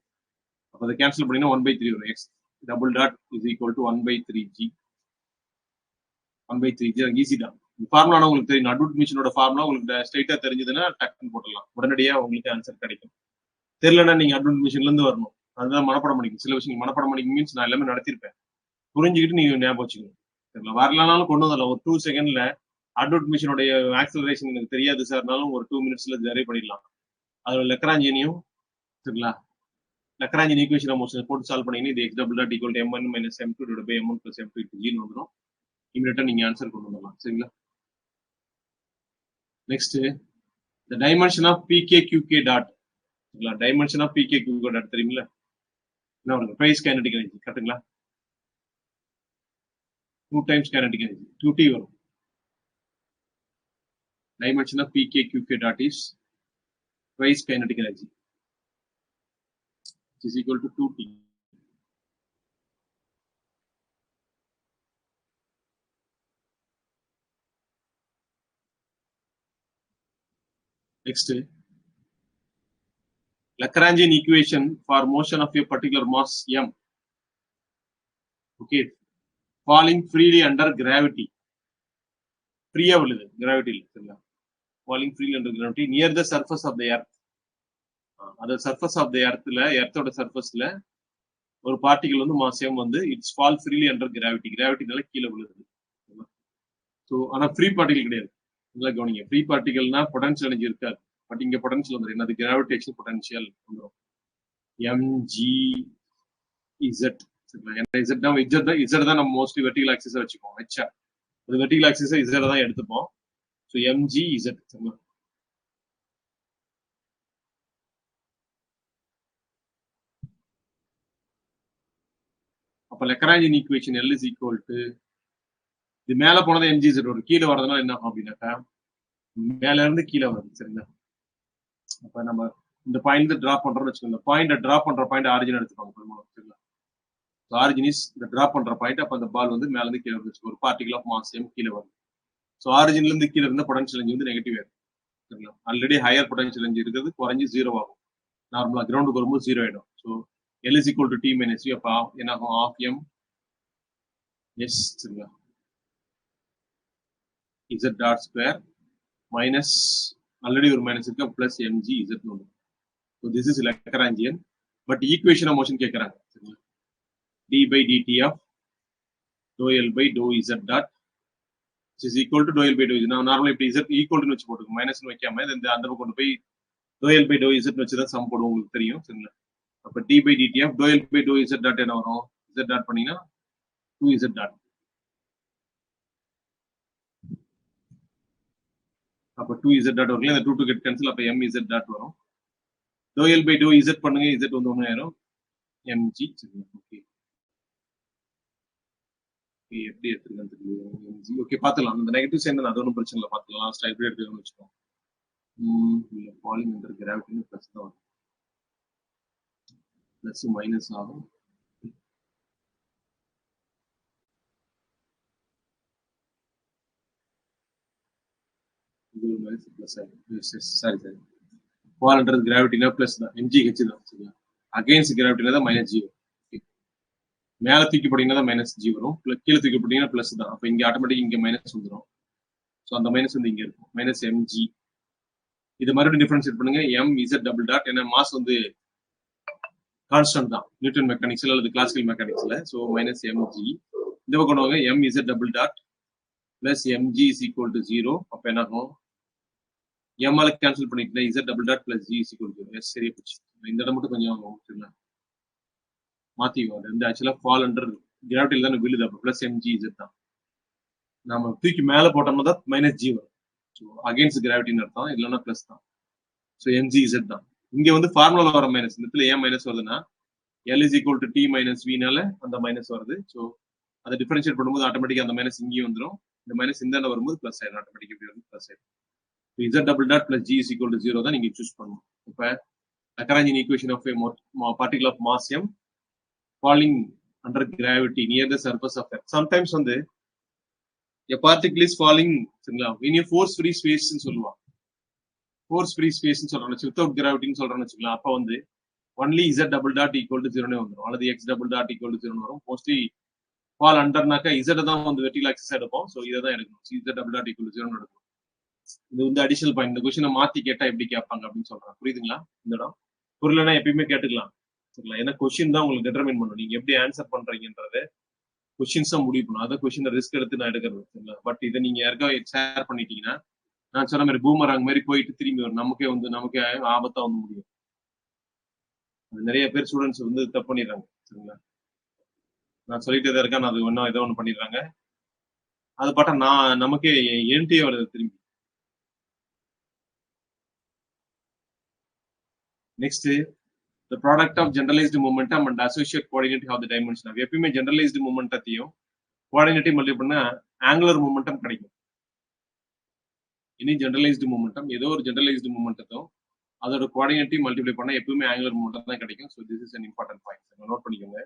அப்ப அதை cancel பண்ணீங்கன்னா 1 by 3 வரும். x double dot is equal to 1 by 3 g. 1 by 3 g easy தான். Formula உங்களுக்கு தெரியும், Atwood மிஷினோட ஃபார்முலா உங்களுக்கு ஸ்ட்ரைட்டா தெரிஞ்சதுன்னா டக்குன்னு போடலாம், உடனடியா உங்களுக்கு ஆன்சர் கிடைக்கும். தெரியலன்னா நீங்க அட்வுட் மிஷின்ல இருந்து வரணும், அதுதான் மனப்படம் பண்ணிக்கும். சில விஷயம் மனப்படம் பண்ணிக்கும் மீன்ஸ் நான் எல்லாமே நடத்திருப்பேன், புரிஞ்சுக்கிட்டு நீங்க ஞாபகம் வச்சுக்கணும், சரிங்களா. வரலனாலும் கொண்டு வரல, ஒரு 2 செகண்ட்ல அட்வுட் மிஷினுடைய ஆக்சலரேஷன் எனக்கு தெரியாது சார்னாலும் ஒரு 2 மினிட்ஸ்ல டெரைவ் பண்ணிடலாம். அதோட லெக்ராஞ்சியனையும், சரிங்களா, லெக்ராஞ்சியன் ஈக்குவேஷன் மோஷன் போட்டு சால்வ் பண்ணீங்கன்னா இது x double dot equal to m1 minus m2 divided by m1 plus m2 into g ன்னு வந்துடும். இமிடியேட்டா நீங்க ஆன்சர் கொண்டு வரலாம், சரிங்களா. Next, the dimension of pk qk dot, சரிங்களா. dimension of pk qk dot தெரியுங்களா? என்ன வருது? பிரைஸ் கைனடிக் எனர்ஜி, கரெக்ட்டுங்களா. 2 times kinetic energy, 2t வரும். dimension of pk qk dot is twice kinetic energy, which is equal to 2t. Next, Lagrangian equation for motion of a particular mass m. Okay, falling freely under gravity. Free gravity. Falling freely under gravity near the surface of the earth. The surface of the earth, earth surface, ஒரு particle வந்து mass m வந்து it's fall freely under gravity. கிராவிட்டினால கீழே விழுது. So ஆனால் free particle கிடையாது. நல்லா கவனிங்க, ஃப்ரீ பார்ட்டிகல்னா பொட்டன்ஷியல் எனர்ஜி இருக்காது. பட் இங்க பொட்டன்ஷியல் வந்துடும். என்னது? கிராவிடேஷன் பொட்டன்ஷியல் வந்துடும். mgz. இசட் தான் நம்ம மோஸ்ட்லி வெர்டிகல் ஆக்சிஸை வச்சுப்போம். ஹெச்ஆர் அது வெர்டிகல் ஆக்சிஸை இசட் தான் எடுத்துப்போம். So mgz. அப்ப Lagrangian equation L is equal to இது மேல போனது mgz வரும். கீழே வரதுனால என்ன ஆகும் அப்படின்னாக்கா மேல இருந்து கீழே வருது. சரிங்களா? அப்ப நம்ம இந்த பாயிண்ட் டிராப் பண்றோம்னு வச்சுக்கோங்க. பாயிண்ட் டிராப் பண்ற பாயிண்ட் ஆரிஜின் எடுத்துப்பாங்க. சரிங்களா? ஆரிஜின் இஸ் இந்த டிராப் பண்ற பாயிண்ட். அப்ப அந்த பால் வந்து மேல இருந்து கீழே வந்து ஒரு பார்ட்டிகல் ஆஃப் மாஸ் m கீழே வருது. ஸோ ஆரிஜின்ல இருந்து கீழே இருந்த பொட்டன்ஷியல் எனர்ஜி வந்து நெகட்டிவ் ஆயிடும். சரிங்களா? ஆல்ரெடி ஹையர் பொட்டன்ஷியல் எனர்ஜி இருக்கிறது குறைஞ்சி 0 ஆகும். நார்மலா கிரவுண்டுக்கு வரும்போது 0 ஆயிடும். So L is equal to t minus u. அப்ப என்ன ஆகும்? Half m s. சரிங்களா? z dot square minus already ஒரு மைனஸ் இருக்கு பிளஸ் mg z நோடு. So this is Lagrangian. But equation of motion கேக்குறாங்க. சரிங்களா? d by dt of dou L by dou z dot which is equal to dou L by dou z. நான் நார்மலா இப்படி z equal to வச்சு போட்டுக்கோங்க. Minus வைக்காம இந்த அந்த பக்கம் கொண்டு போய் dou L by dou z வச்சு தான் சம் போடுவோம். உங்களுக்கு தெரியும். சரிங்களா? அப்ப d by dt of dou L by dou z dot என்ன வரும்? z dot பண்ணீங்கன்னா 2z dot. அப்ப 2z dot வரும். இந்த 2 get cancel. அப்ப mz dot வரும். dou L by dou z பண்ணுங்க. z வந்து 1 ஆயிரும். mg. ஓகே எப்படி எடுத்துக்கலாம் தெரியும். mg ஓகே பாத்துக்கலாம். அந்த நெகட்டிவ் சைன் அது ஒன்றும் பிரச்சனை இல்லை. பாத்துக்கலாம். லாஸ்ட் டைப் எடுத்துக்கணும்னு வச்சுக்கோங்க. ஃபாலிங் அண்டர் கிராவிட்டி பிளஸ் தான் வரும். பிளஸ் மைனஸ் ஆகும். சாரி ஃபால் அண்டர் கிராவிட்டினா பிளஸ் தான். mg h தான். சரியா? அகைன்ஸ்ட் கிராவிட்டினா தான் மைனஸ் ஜி வரும். மேல தூக்கி போட்டீங்கன்னா தான் மைனஸ் ஜி வரும். கீழே தூக்கி போட்டீங்கன்னா பிளஸ் தான். அப்ப இங்க ஆட்டோமேட்டிக் இங்க மைனஸ் வந்துடும். ஸோ அந்த மைனஸ் வந்து இங்க இருக்கும். Minus mg. இது மறுபடியும் டிஃபரன்ஷியேட் பண்ணுங்க. mz double dot. ஏன்னா மாஸ் வந்து கான்ஸ்டன்ட் தான் நியூட்டன் மெக்கானிக்ஸ்ல அல்லது கிளாசிக்கல் மெக்கானிக்ஸ்ல. So minus mg. இந்த பக்கம் கொண்டு வாங்க. mz double dot plus mg is equal to 0. அப்ப என்ன ஆகும்? m ஆல கேன்சல் பண்ணிட்டேன். z double dot plus g is equal to 0. Yes சரியா போச்சு. இந்த இடம் மட்டும் கொஞ்சம் மாத்தி வந்து ஆக்சுவலா ஃபால் அண்டர் கிராவிட்டில தான் விழுது. அப்ப பிளஸ் mg z தான். நம்ம தூக்கி மேல போட்டோம்னா தான் மைனஸ் ஜி வரும். ஸோ அகைன்ஸ்ட் கிராவிட்டின்னு அர்த்தம். இல்லைன்னா பிளஸ் தான். ஸோ mg z தான். இங்க வந்து ஃபார்முலா வர மைனஸ். இந்த இடத்துல ஏன் மைனஸ் வருதுன்னா L is equal to t minus v னால அந்த மைனஸ் வருது. ஸோ அதை டிஃபரன்ஷியேட் பண்ணும்போது ஆட்டோமேட்டிக்கா அந்த மைனஸ் இங்கேயும் வந்துடும். இந்த மைனஸ் இந்த வரும்போது பிளஸ் ஆயிடும். ஆட்டோமேட்டிக் இப்படி வந்து பிளஸ் ஆயிடும். z double dot plus g is equal to 0 தான் நீங்க சூஸ் பண்ணணும். இப்ப Lagrangian equation of a particle of mass m falling under gravity near the surface of earth. Sometimes வந்து a particle is falling in a force free space ன்னு சொல்லுவாங்க. force free space ன்னு சொல்றோம். without gravity ன்னு சொல்றோம்னு வச்சுக்கலாம். அப்ப வந்து only z double dot equal to 0 னே வந்துரும். அல்லது x double dot equal to 0 வரும். mostly fall underனாக்க z தான் வந்து vertical axis எடுப்போம். சோ இத தான் எடுக்கணும். z double dot equal to 0 னு எடுக்கணும். இது வந்து அடிஷனல் பாயிண்ட். இந்த क्वेश्चन மாத்தி கேட்டா எப்படி கேட்பாங்க அப்படின்னு சொல்றாங்க. புரியுதுங்களா? இந்த இடம் புரியலன்னா எப்பயுமே கேட்டுக்கலாம். சரிங்களா? ஏன்னா क्वेश्चन தான் உங்களுக்கு டிட்டர்மைன் பண்ணும். நீங்க எப்படி ஆன்சர் பண்றீங்கன்றத क्वेश्चंस தான் முடிவு பண்ணும். அத क्वेश्चन ரிஸ்க் எடுத்து நான் எடுக்கிறது. சரிங்களா? பட் இதை நீங்க யாருக்காவது ஷேர் பண்ணிட்டீங்கன்னா நான் சொன்ன மாதிரி பூமராங் மாதிரி போயிட்டு திரும்பி வரும். நமக்கே ஆபத்தா வந்து முடியும். நிறைய பேர் ஸ்டூடெண்ட்ஸ் வந்து தப்பு பண்ணிடுறாங்க. சரிங்களா? நான் சொல்லிட்டே தான் இருக்கேன். அது ஒன்னும் ஏதோ ஒண்ணு பண்ணிடுறாங்க. அது பார்த்தா நமக்கே என்டிஏ வருது திரும்பி. Next, the product of generalized momentum and associated coordinate of the dimension. எப்பயுமே generalized momentum கோஆர்டினேட்டையும் மல்டிப்ளை பண்ணா angular momentum கிடைக்கும். எனி ஜெனரலைஸ்டு மொமெண்டம், ஏதோ ஒரு ஜெனரலைஸ்டு மொமெண்டத்தும் அதோட கோஆர்டினேட்டையும் மல்டிப்ளை பண்ணா எப்பவுமே ஆங்குலர் மொமெண்டம் தான் கிடைக்கும். So this is an important point. Note பண்ணிக்கோங்க.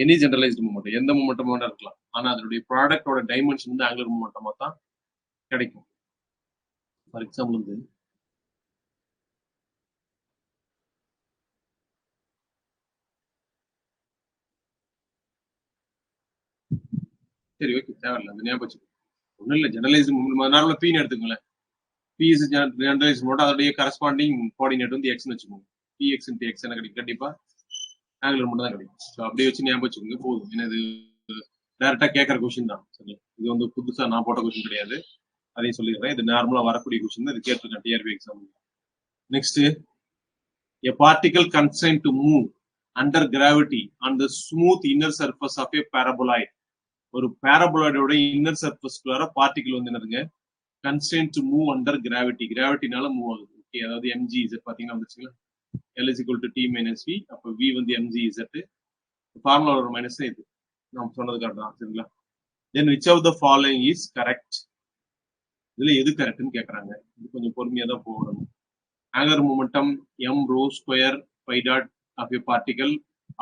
எனி ஜெனரலைஸ்டு மொமெண்டம், எந்த மொமெண்டமா இருக்கலாம், ஆனா அதனுடைய ப்ராடக்டோட டைமென்ஷன் வந்து ஆங்குலர் மொமெண்டமா தான் கிடைக்கும். ஃபார் எக்ஸாம்பிள் வந்து சரி ஓகே, தேவையில்லை, அந்த ஞாபகம் வச்சுக்கோ. ஒன்றும் இல்லை, ஜெனரலைஸ்டு மொமெண்ட் நார்மலாக பீன்னு எடுத்துக்கோங்களேன். பி இஸ் ஜெனரலைஸ்டு மொமெண்ட், அதோடைய கரஸ்பாண்டிங் கோஆர்டினேட் வந்து எக்ஸ்னு வச்சுக்கோங்க. பி எக்ஸ் இன்ட்டு எக்ஸ் என்ன கிடைக்கும்? கண்டிப்பா ஆங்குலர் மட்டும் தான் கிடைக்கும். ஸோ அப்படியே வச்சு ஞாபகம் வச்சுக்கோங்க போதும். ஏன்னா இது டேரக்டா கேட்கற கொஸ்டின் தான். சரி, இது வந்து புதுசா நான் போட்ட கொஸ்டின் கிடையாது, அதையும் சொல்லிடுறேன். இது நார்மலா வரக்கூடிய கொஸ்டின் தான், இது கேட்டிருக்கேன் TRP exam. Next, a particle constrained to move under gravity on the smooth inner surface of a paraboloid. ஒரு paraboloid இன்னர் சர்ஃபேஸ்க்குள்ளார பார்ட்டிகல் வந்து என்னதுங்க, constrained to move under gravity. கிராவிட்டினால மூவ் ஆகுது. ஓகே, அதாவது mg z பாத்தீங்கன்னா வந்துச்சுங்களா, L is equal to t minus v. அப்போ v வந்து mg z, ஃபார்முலா ஒரு மைனஸ் இது நாம் சொன்னது கரெக்ட் தான். சரிங்களா? then which of the following is correct? இதுல எது கரெக்ட்னு கேக்குறாங்க. இது கொஞ்சம் பொறுமையா தான் போகணும். angular momentum m rho square pi dot of a particle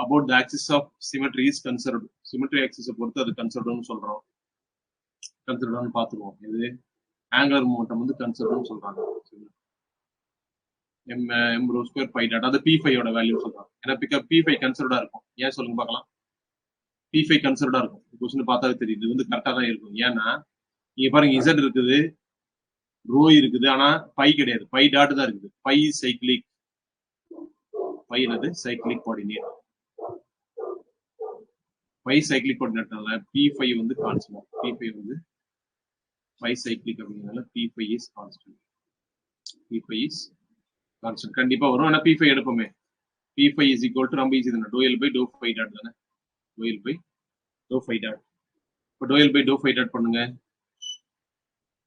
about the axis of symmetry is conserved. symmetry axis பொறுத்து அது கன்சர்வ்ட்னு சொல்றோம். கன்சர்வ்ட்னு பாத்துருவோம். இது angular momentum வந்து கன்சர்வ்ட்னு சொல்றாங்க. m rho square pi dot, அது p5 ஓட வேல்யூ சொல்றாங்க. ஏன்னா p5 கன்சர்வ்டா இருக்கும். ஏன் சொல்லுங்க பார்க்கலாம். p5 கன்சர்வ்டா இருக்கும். क्वेश्चन பார்த்தாலே தெரியுது, இது வந்து கரெக்டா தான் இருக்கும். ஏன்னா இங்க பாருங்க, z இருக்குது, ரோ இருக்குது, ஆனா பை கிடையாது, பை டாட் தான் இருக்குது. பை சைக்கிளிக், பை என்னது சைக்கிளிக் கோஆர்டினேட், பை சைக்கிளிக் கோஆர்டினேட்னால p5 வந்து கான்ஸ்டன்ட். p5 வந்து பை சைக்கிளிக் அப்படிங்கிறதுனால p5 is constant. p5 is constant கண்டிப்பா வரும். ஆனா p5 எடுப்போமே, p5 இஸ் ஈக்குவல் டு ரொம்ப ஈஸி தானே, டோ எல் பை டோ ஃபை டாட் தானே, டோ எல் பை டோ ஃபை டாட். இப்போ டோ எல் பை டோ ஃபை டாட் பண்ணுங்க,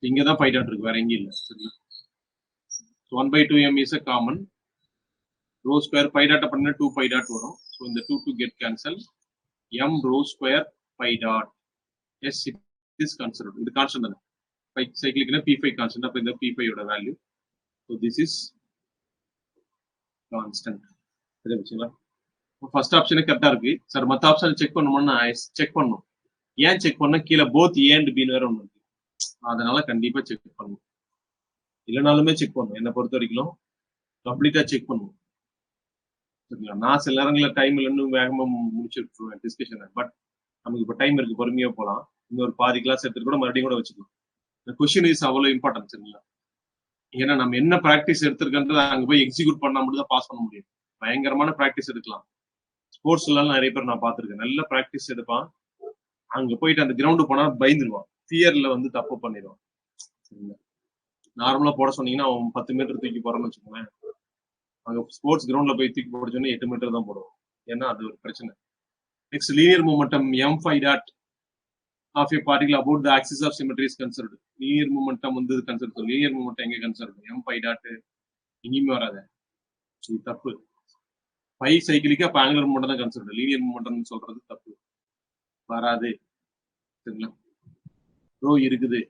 இங்கதான் பை டாட் இருக்கு, வேற எங்கேயும் இல்லை. சரிங்களா? 1/2m is a common. Rho square pi dot பண்ணா 2 pi dot வரும். So இந்த 2 get cancel. m rho square pi dot. Yes, it is conserved. இது கான்ஸ்டன்ட் தானே, பை சைக்கிளிக்னா p5 கான்ஸ்டன்ட். அப்ப இந்த p5 ஓட value, so this is constant. சரி வச்சுங்களா? First ஆப்ஷனே கரெக்டா இருக்கு சார். மற்ற ஆப்ஷன் செக் பண்ணணும்னா செக் பண்ணணும். ஏன் செக் பண்ணா, கீழே போத் ஏ அண்ட் பின்னு வேற ஒன்று இருக்கு, அதனால கண்டிப்பா செக் பண்ணணும். இல்லைனாலுமே செக் பண்ணணும். என்னை பொறுத்த வரைக்கும் கம்ப்ளீட்டா செக் பண்ணணும். சரிங்களா? நான் சில நேரங்களில் டைம் இல்லைன்னு வேகமா முடிச்சிருக்கேன் டிஸ்கஷனை. பட் நமக்கு இப்போ டைம் இருக்கு, பொறுமையா போகலாம். இன்னொரு பாதி கிளாஸ் எடுத்துட்டு கூட மறுபடியும் கூட வச்சுக்கலாம். இந்த கொஸ்டின் இஸ் அவ்வளவு இம்பார்ட்டன்ட். சரிங்களா? ஏன்னா நம்ம என்ன ப்ராக்டிஸ் எடுத்திருக்கன்றது அங்கே போய் எக்ஸிக்யூட் பண்ணா மட்டும் தான் பாஸ் பண்ண முடியும். பயங்கரமான ப்ராக்டிஸ் எடுக்கலாம். ஸ்போர்ட்ஸ்ல நிறைய பேர் நான் பார்த்திருக்கேன், நல்ல ப்ராக்டிஸ் எடுப்பான், அங்க போயிட்டு அந்த கிரவுண்டு போனா பயந்துருவான், ஃபியர்ல வந்து தப்பு பண்ணிடுவான். சரிங்களா? நார்மலா போட சொன்னீங்கன்னா அவன் 10 மீட்டர் தூக்கி போறான்னு வச்சுக்கோங்களேன், அங்க ஸ்போர்ட்ஸ் கிரவுண்ட்ல போய் தூக்கி போட சொன்னா 8 மீட்டர் தான் போடுவோம். ஏன்னா அது ஒரு பிரச்சனை. Next, linear momentum m5 dot of a particle about the axis of symmetry is conserved. Linear momentum வந்து கன்சர்வ். லீனியர் மொமெண்டம் எங்க கன்சர்வ்? m5 டாட் எங்கேயுமே வராது, இது தப்பு. பை சைக்கிளிக்கு அப்ப ஆங்குலர் மொமெண்டம் தான் கன்சர்வ். லீனியர் மொமெண்டம் சொல்றது தப்பு, வராது. சரிங்களா? ரோ இருக்குது,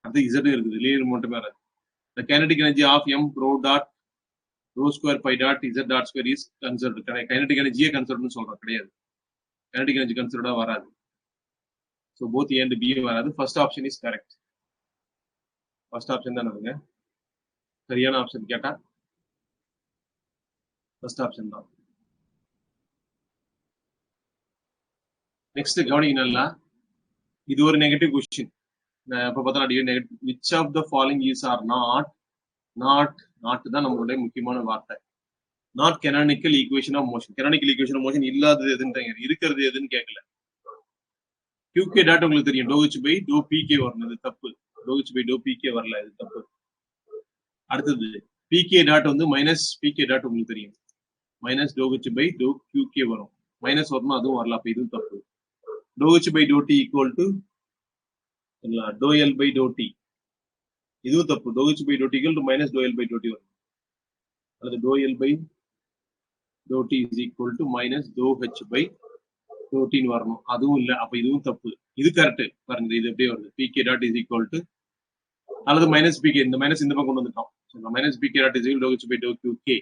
அது z இருக்குது, லீனியர் மொமெண்டம் வராது. The kinetic energy of m rho dot rho square pi dot z dot square is conserved. kinetic energy conserved னு சொல்றோம், கிடையாது. kinetic energy conserved வராது. So both A and B வராது. First option is correct. First option தான் நமக்கு சரியான option. கேட்டா first option தான். நெக்ஸ்ட் கவனிங்க நல்லா, இது ஒரு நெகட்டிவ் கொஸ்டின். இப்ப பார்த்தா negative. which of the following is are not தான் நம்மளுடைய முக்கியமான வார்த்தை. Not canonical equation of motion. canonical equation of motion இல்லாதது எதுன்னு இருக்கிறது எதுன்னு கேட்கல. QK டாட் உங்களுக்கு தெரியும், doe H by doe PK வரணும், இது தப்பு. Doe H by doe PK வரல, இது தப்பு. அடுத்தது பிகே டாட் வந்து மைனஸ் பிகே டாட் உங்களுக்கு தெரியும், minus to H by to QK வரும், மைனஸ் வரணும், அதுவும் வரல, அப்ப இதுவும் தப்பு. Doe H by to T equal to doe L by to T, இதுவும் தப்பு. Doe H by to T equal to minus doe L by to D வரும், அல்லது டோ L by to T is equal to minus to H by டோ டின்னு வரணும், அதுவும் இல்லை, அப்ப இதுவும் தப்பு. இது கரெக்ட் பாருங்க, இது எப்படியே வருது. PK dot is equal to அல்லது மைனஸ் பிகே, இந்த மைனஸ் இந்த பக்கம் கொண்டு வந்துட்டோம். Minus PK dot is doe H by doe Q K.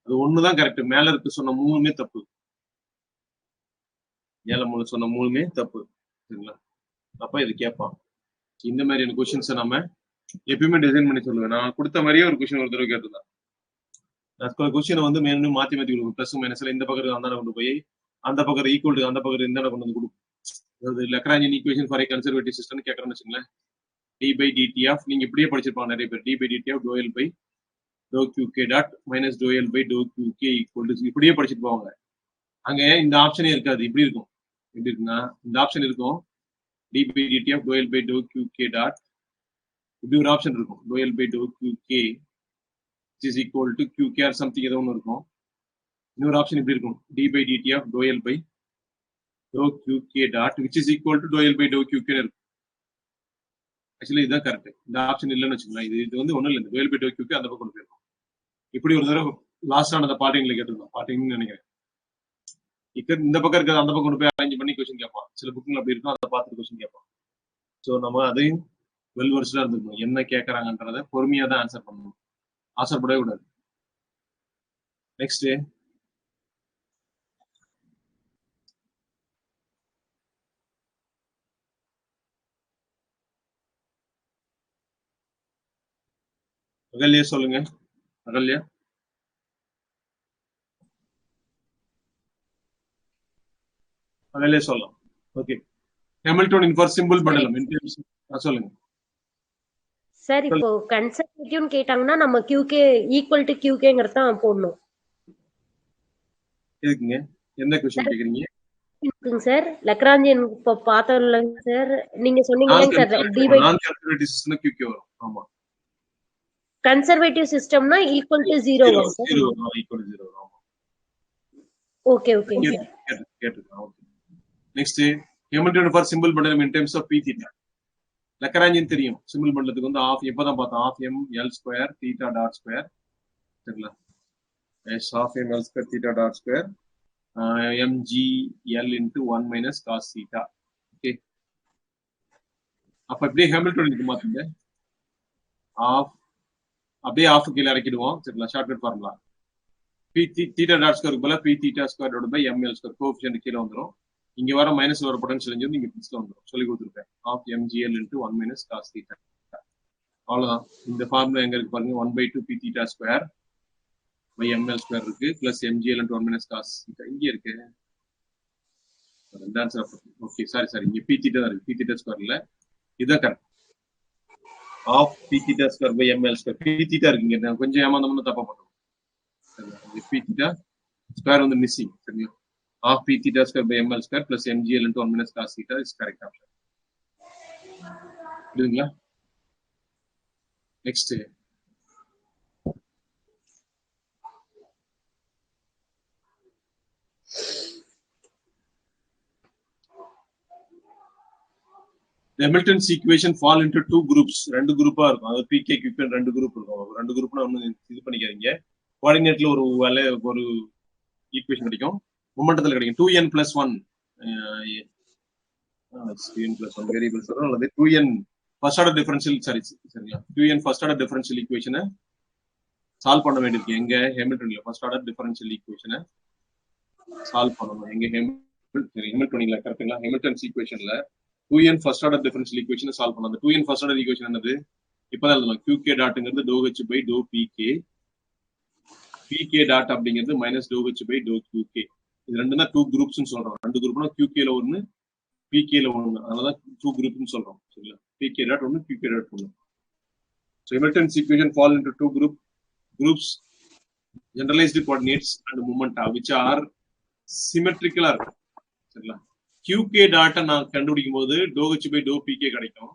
அது ஒண்ணுதான் கரெக்ட். மேல இருக்கு சொன்ன மூணுமே தப்பு. ஏழை மூணு சொன்ன மூணுமே தப்பு. சரிங்களா? அப்ப இது கேட்பான். இந்த மாதிரியான கொஸ்டின்ஸை நம்ம எப்பயுமே டிசைன் பண்ணி சொல்லுவேன். நான் கொடுத்த மாதிரியே ஒரு கொஸ்டின் ஒரு தடவை கேட்டிருந்தேன். நான் கொஸ்டினை வந்து மேலும் மாத்தி கொடுக்கும். பிளஸ் மைனஸ்ல இந்த பக்கம் அந்த கொண்டு போய் அந்த பக்கம் ஈக்குவல் டு அந்த பக்கம் இந்த கொண்டு வந்து கொடுக்கும். அதாவது Lagrangian equation for a conservative system கேட்கறேன்னு வச்சுங்களேன். டி பை டிடி ஆஃப், நீங்க இப்படியே படிச்சிருப்பாங்க நிறைய பேர். D by DT of doe L by doe Q K dot minus doe L by doe Q K equal to இப்படியே படிச்சுட்டு போவாங்க. அங்க இந்த ஆப்ஷனே இருக்காது. இப்படி இருக்கும். எப்படி இருக்குன்னா இந்த ஆப்ஷன் இருக்கும். D by DT of doe L by doe Q K dot இப்படி ஒரு ஆப்ஷன் இருக்கும். Doe L by doe Q K is equal to Q K or something ஏதோ ஒன்று இருக்கும். இன்னொரு ஆப்ஷன் இப்படி இருக்கும். D by DT of doe L by doe Q K dot which is equal to doe L by doe Q K இருக்கும். Actually இதுதான் correct. இந்த option இல்லைன்னு வச்சுக்கலாம். இது வந்து ஒன்றும் இல்லை. இந்த doe L by doe Q K அந்த பக்கம் போயிருக்கும். இப்படி ஒரு தடவை லாஸ்ட் ஆன பார்ட்டிங்ல கேட்டிருந்தோம். பார்ட்டிங்னு நினைக்கிறேன். இந்த பக்கம் இருக்கிறது அந்த பக்கம் கொண்டு போய் அரேஞ்ச் பண்ணி கொஸ்டின் கேட்பான். சில புக்கில் அப்படி இருக்கும். அதை பார்த்துட்டு கொஸ்டின் கேட்பான். ஸோ நம்ம அதையும் வெல் வெர்ஸ்டா இருந்துக்கணும். என்ன கேட்கறாங்கன்றத பொறுமையா தான் ஆன்சர் பண்ணணும். ஆசைப்படவே கூடாது. நெக்ஸ்ட் அகல்யா சொல்லுங்க. அகல்யா சொல்லலாம். ஓகே. ஹாமில்டோனியன் ஃபார் சிம்பிள் பண்ணலாம். சொல்லுங்க சார். இப்போ கன்சர்வேட்டிவ்னு கேட்டாங்கன்னா நம்ம QK ஈக்குவல் டு QKங்கறத தான் போடணும். எதுக்குங்க? என்ன क्वेश्चन கேக்குறீங்க? இருக்குங்க சார். லக்ராஞ்சியன் இப்ப பார்த்தோம்ல சார். நீங்க சொன்னீங்கல சார் டி பை நான் கன்சர்வேட்டிவ் சிஸ்டம்னா QK வரும். ஆமா. கன்சர்வேட்டிவ் சிஸ்டம்னா ஈக்குவல் டு 0 வரும் சார். 0 ஈக்குவல் டு 0 ஆமா. Okay okay sir. கேட்டுக்கலாம். Okay. Next Hamiltonian for simple பண்ணலாம் in terms of p theta. Lagrangian தெரியும். சிம்பிள் பண்ணதுக்கு வந்து ஆஃப் எப்பதான் பார்த்தோம். Half m l square theta dot square. சரிங்களா? s half m l square theta dot square mg l into 1 minus cos theta. Okay. அப்ப இப்படியே ஹாமில்டோனியனுக்கு மாத்துங்க. ஆஃப் அப்படியே ஆஃப் கீழ இறக்கிடுவோம். சரிங்களா? Shortcut formula p theta dot square பதிலா p theta square divided by ml square coefficient கீழ வந்துரும். இங்க வர மைனஸ் வர பொட்டன்ஷியல் வந்து இங்க பிளஸ்ல வந்துரும். சொல்லி கொடுத்துருப்பேன். Half mgl into 1 minus cos theta. அவ்வளவுதான். இந்த ஃபார்முலா எங்க இருக்கு பாருங்க. 1/2 p theta square by ml square இருக்கு plus mgl into 1 minus cos theta இங்க இருக்கு. ரெண்டு ஆன்சர். ஓகே சாரி இங்க p theta தான் இருக்கு. p theta square இல்ல. இதுதான் correct. Half p theta square by ml square. p theta இருக்குங்க. கொஞ்சம் ஏமாந்தோம்னா தப்பா பண்ணுவோம். சரிங்களா? p theta square வந்து மிஸ்ஸிங். சரிங்களா? Half p theta square by ml square plus mgl into 1 minus cos theta is correct option. புரியுதுங்களா? Next the Hamilton's equation fall into two groups. ரெண்டு குரூப்பா இருக்கும். அது pk qk ரெண்டு குரூப் இருக்கும். ரெண்டு குரூப்னா ஒண்ணு இது பண்ணிக்காதீங்க. கோஆர்டினேட்ல ஒரு ஈக்குவேஷன் கிடைக்கும். மொமெண்டத்துல கிடைக்கும். 2n plus 1 2n plus 1 variables வரும். அல்லது 2n ஃபர்ஸ்ட் ஆர்டர் டிஃபரன்ஷியல் சரிங்களா? 2n ஃபர்ஸ்ட் ஆர்டர் டிஃபரன்ஷியல் ஈக்குவேஷனை சால்வ் பண்ண வேண்டியிருக்கு. எங்க ஹாமில்டோனியன்ல ஃபர்ஸ்ட் ஆர்டர் டிஃபரன்ஷியல் ஈக்குவேஷனை சால்வ் பண்ணணும். எங்க ஹாமில்டோனியன்ல கரெக்ட்டுங்களா? ஹாமில்டன்ஸ் ஈக்குவேஷன்ல 2n ஃபர்ஸ்ட் ஆர்டர் டிஃபரன்ஷியல் ஈக்குவேஷனை சால்வ் பண்ணணும். அந்த 2n ஃபர்ஸ்ட் ஆர்டர் ஈக்குவேஷன் என்னது? இப்பதான் எழுதலாம். qk டாட்ங்கிறது டோ h by to pk. pk டாட் அப்படிங்கிறது மைனஸ் டோ h பை டோ qk. இது ரெண்டு தான் டூ குரூப்ஸ்னு சொல்றோம். ரெண்டு குரூப்னா qk ல ஒன்னு pk ல ஒன்னு. அதனாலதான் டூ குரூப்னு சொல்றோம். சரிங்களா? pk டாட் ஒன்னு qk டாட் ஒன்னு. So Hamilton's equation fall into two groups generalized coordinates and momenta which are symmetrical. சரிங்களா? qk டாட்டை நான் கண்டுபிடிக்கும் போது doe h by to pk கிடைக்கும்.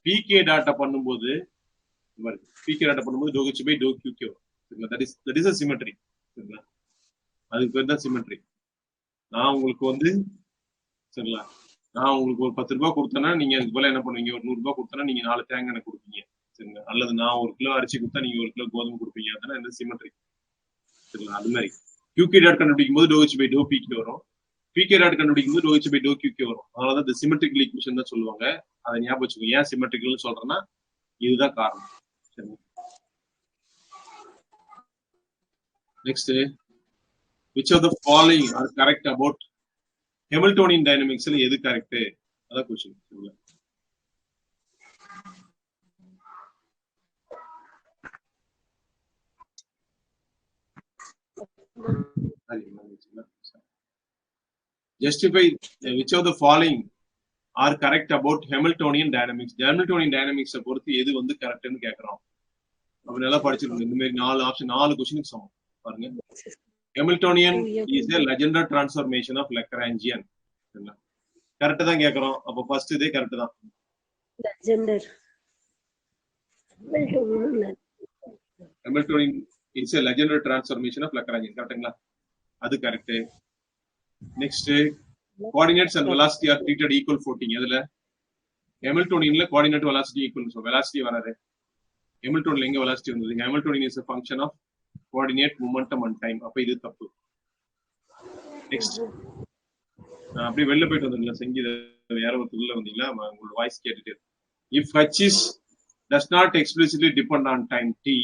pk டாட்டை பண்ணும்போது pk டாட்டை பண்ணும்போது doe h by to qk வரும். சரிங்களா? that is a symmetry. சரிங்களா? அதுக்கு பேர் தான் சிமெட்ரி. நான் உங்களுக்கு வந்து சரிங்களா, நான் உங்களுக்கு ஒரு 10 ரூபாய் கொடுத்தேன்னா நீங்க அதுக்கு போல என்ன பண்ணுவீங்க? ஒரு 100 ரூபாய் கொடுத்தனா நீங்க 4 தேங்காய் எனக்கு கொடுப்பீங்க. சரிங்களா? அல்லது நான் 1 கிலோ அரிசி கொடுத்தா நீங்க 1 கிலோ கோதுமை கொடுப்பீங்க. அதனால என்ன சிமெட்ரி. சரிங்களா? அது மாதிரி qk டாட் கண்டுபிடிக்கும் போது doe h by to pk வரும். pk டாட் கண்டுபிடிக்கும் போது doe h by to qk வரும். அதனால தான் சிமெட்ரிக்கல் ஈக்குவேஷன் தான் சொல்லுவாங்க. அதை ஞாபகம் வச்சுக்கோங்க. ஏன் சிமெட்ரிக்கல்னு சொல்றேன்னா இதுதான் காரணம். சரி, next, which of the following are correct about Hamiltonian dynamics ல எது கரெக்ட்? அதான் question. Justify which of the following are correct about Hamiltonian dynamics. Hamiltonian dynamics பொறுத்து எது வந்து கரெக்ட்னு கேக்குறோம். அப்ப நல்லா படிச்சிருக்கீங்க. இந்த மாதிரி 4 ஆப்ஷன் 4 क्वेश्चनக்கு சமம். பாருங்க. Hamiltonian is a Legendre transformation of Lagrangian. Correct தான் கேக்குறோம். அப்ப ஃபர்ஸ்ட் இதே கரெக்ட் தான். Legendre. Hamiltonian is a Legendre transformation of Lagrangian. கரெக்ட்டுங்களா? அது correct. Next, coordinates and velocity are treated equal footing. எதுல? Hamiltonianல coordinate velocity equal. So velocity வராது. Hamiltonianல எங்க velocity வந்தது? Hamiltonian is a function of coordinate, momentum and time. அப்ப இது தப்பு. Next, அப்படி வெளில போயிட்டு வந்தீங்களா? சங்கீத வேற ஒருத்தருக்குள்ள வந்தீங்களா? உங்களோட வாய்ஸ் கேட்டுட்டு. If h is does not explicitly depend on time t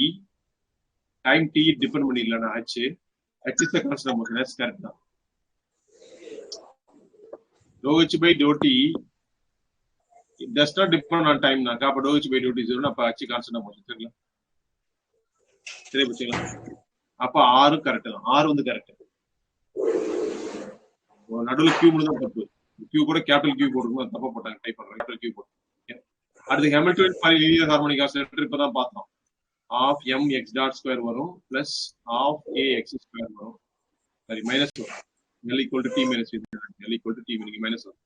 depend பண்ணிடலனா h is the constant motion. That's correct தான். Dou h by dou t it does not depend on time நாக்கா அப்ப dou h by dou t 0 அப்ப h constant motion. சரிங்களா? சரி புரியுங்களா? அப்ப r correct தான். r வந்து correct. நடுவுல q மட்டும் தான் தப்பு. q கூட கேபிட்டல் q போட்டுருக்கோம், தப்பா போட்டாங்க. டைப் பண்றேன் கேபிட்டல் q போட்டு. அடுத்து Hamilton for linear harmonic oscillator இப்பதான் பார்த்தோம். half mx dot square வரும் plus half ax square வரும். சரி, மைனஸ் வரும். L equal to t minus L equal to t minus வரும்.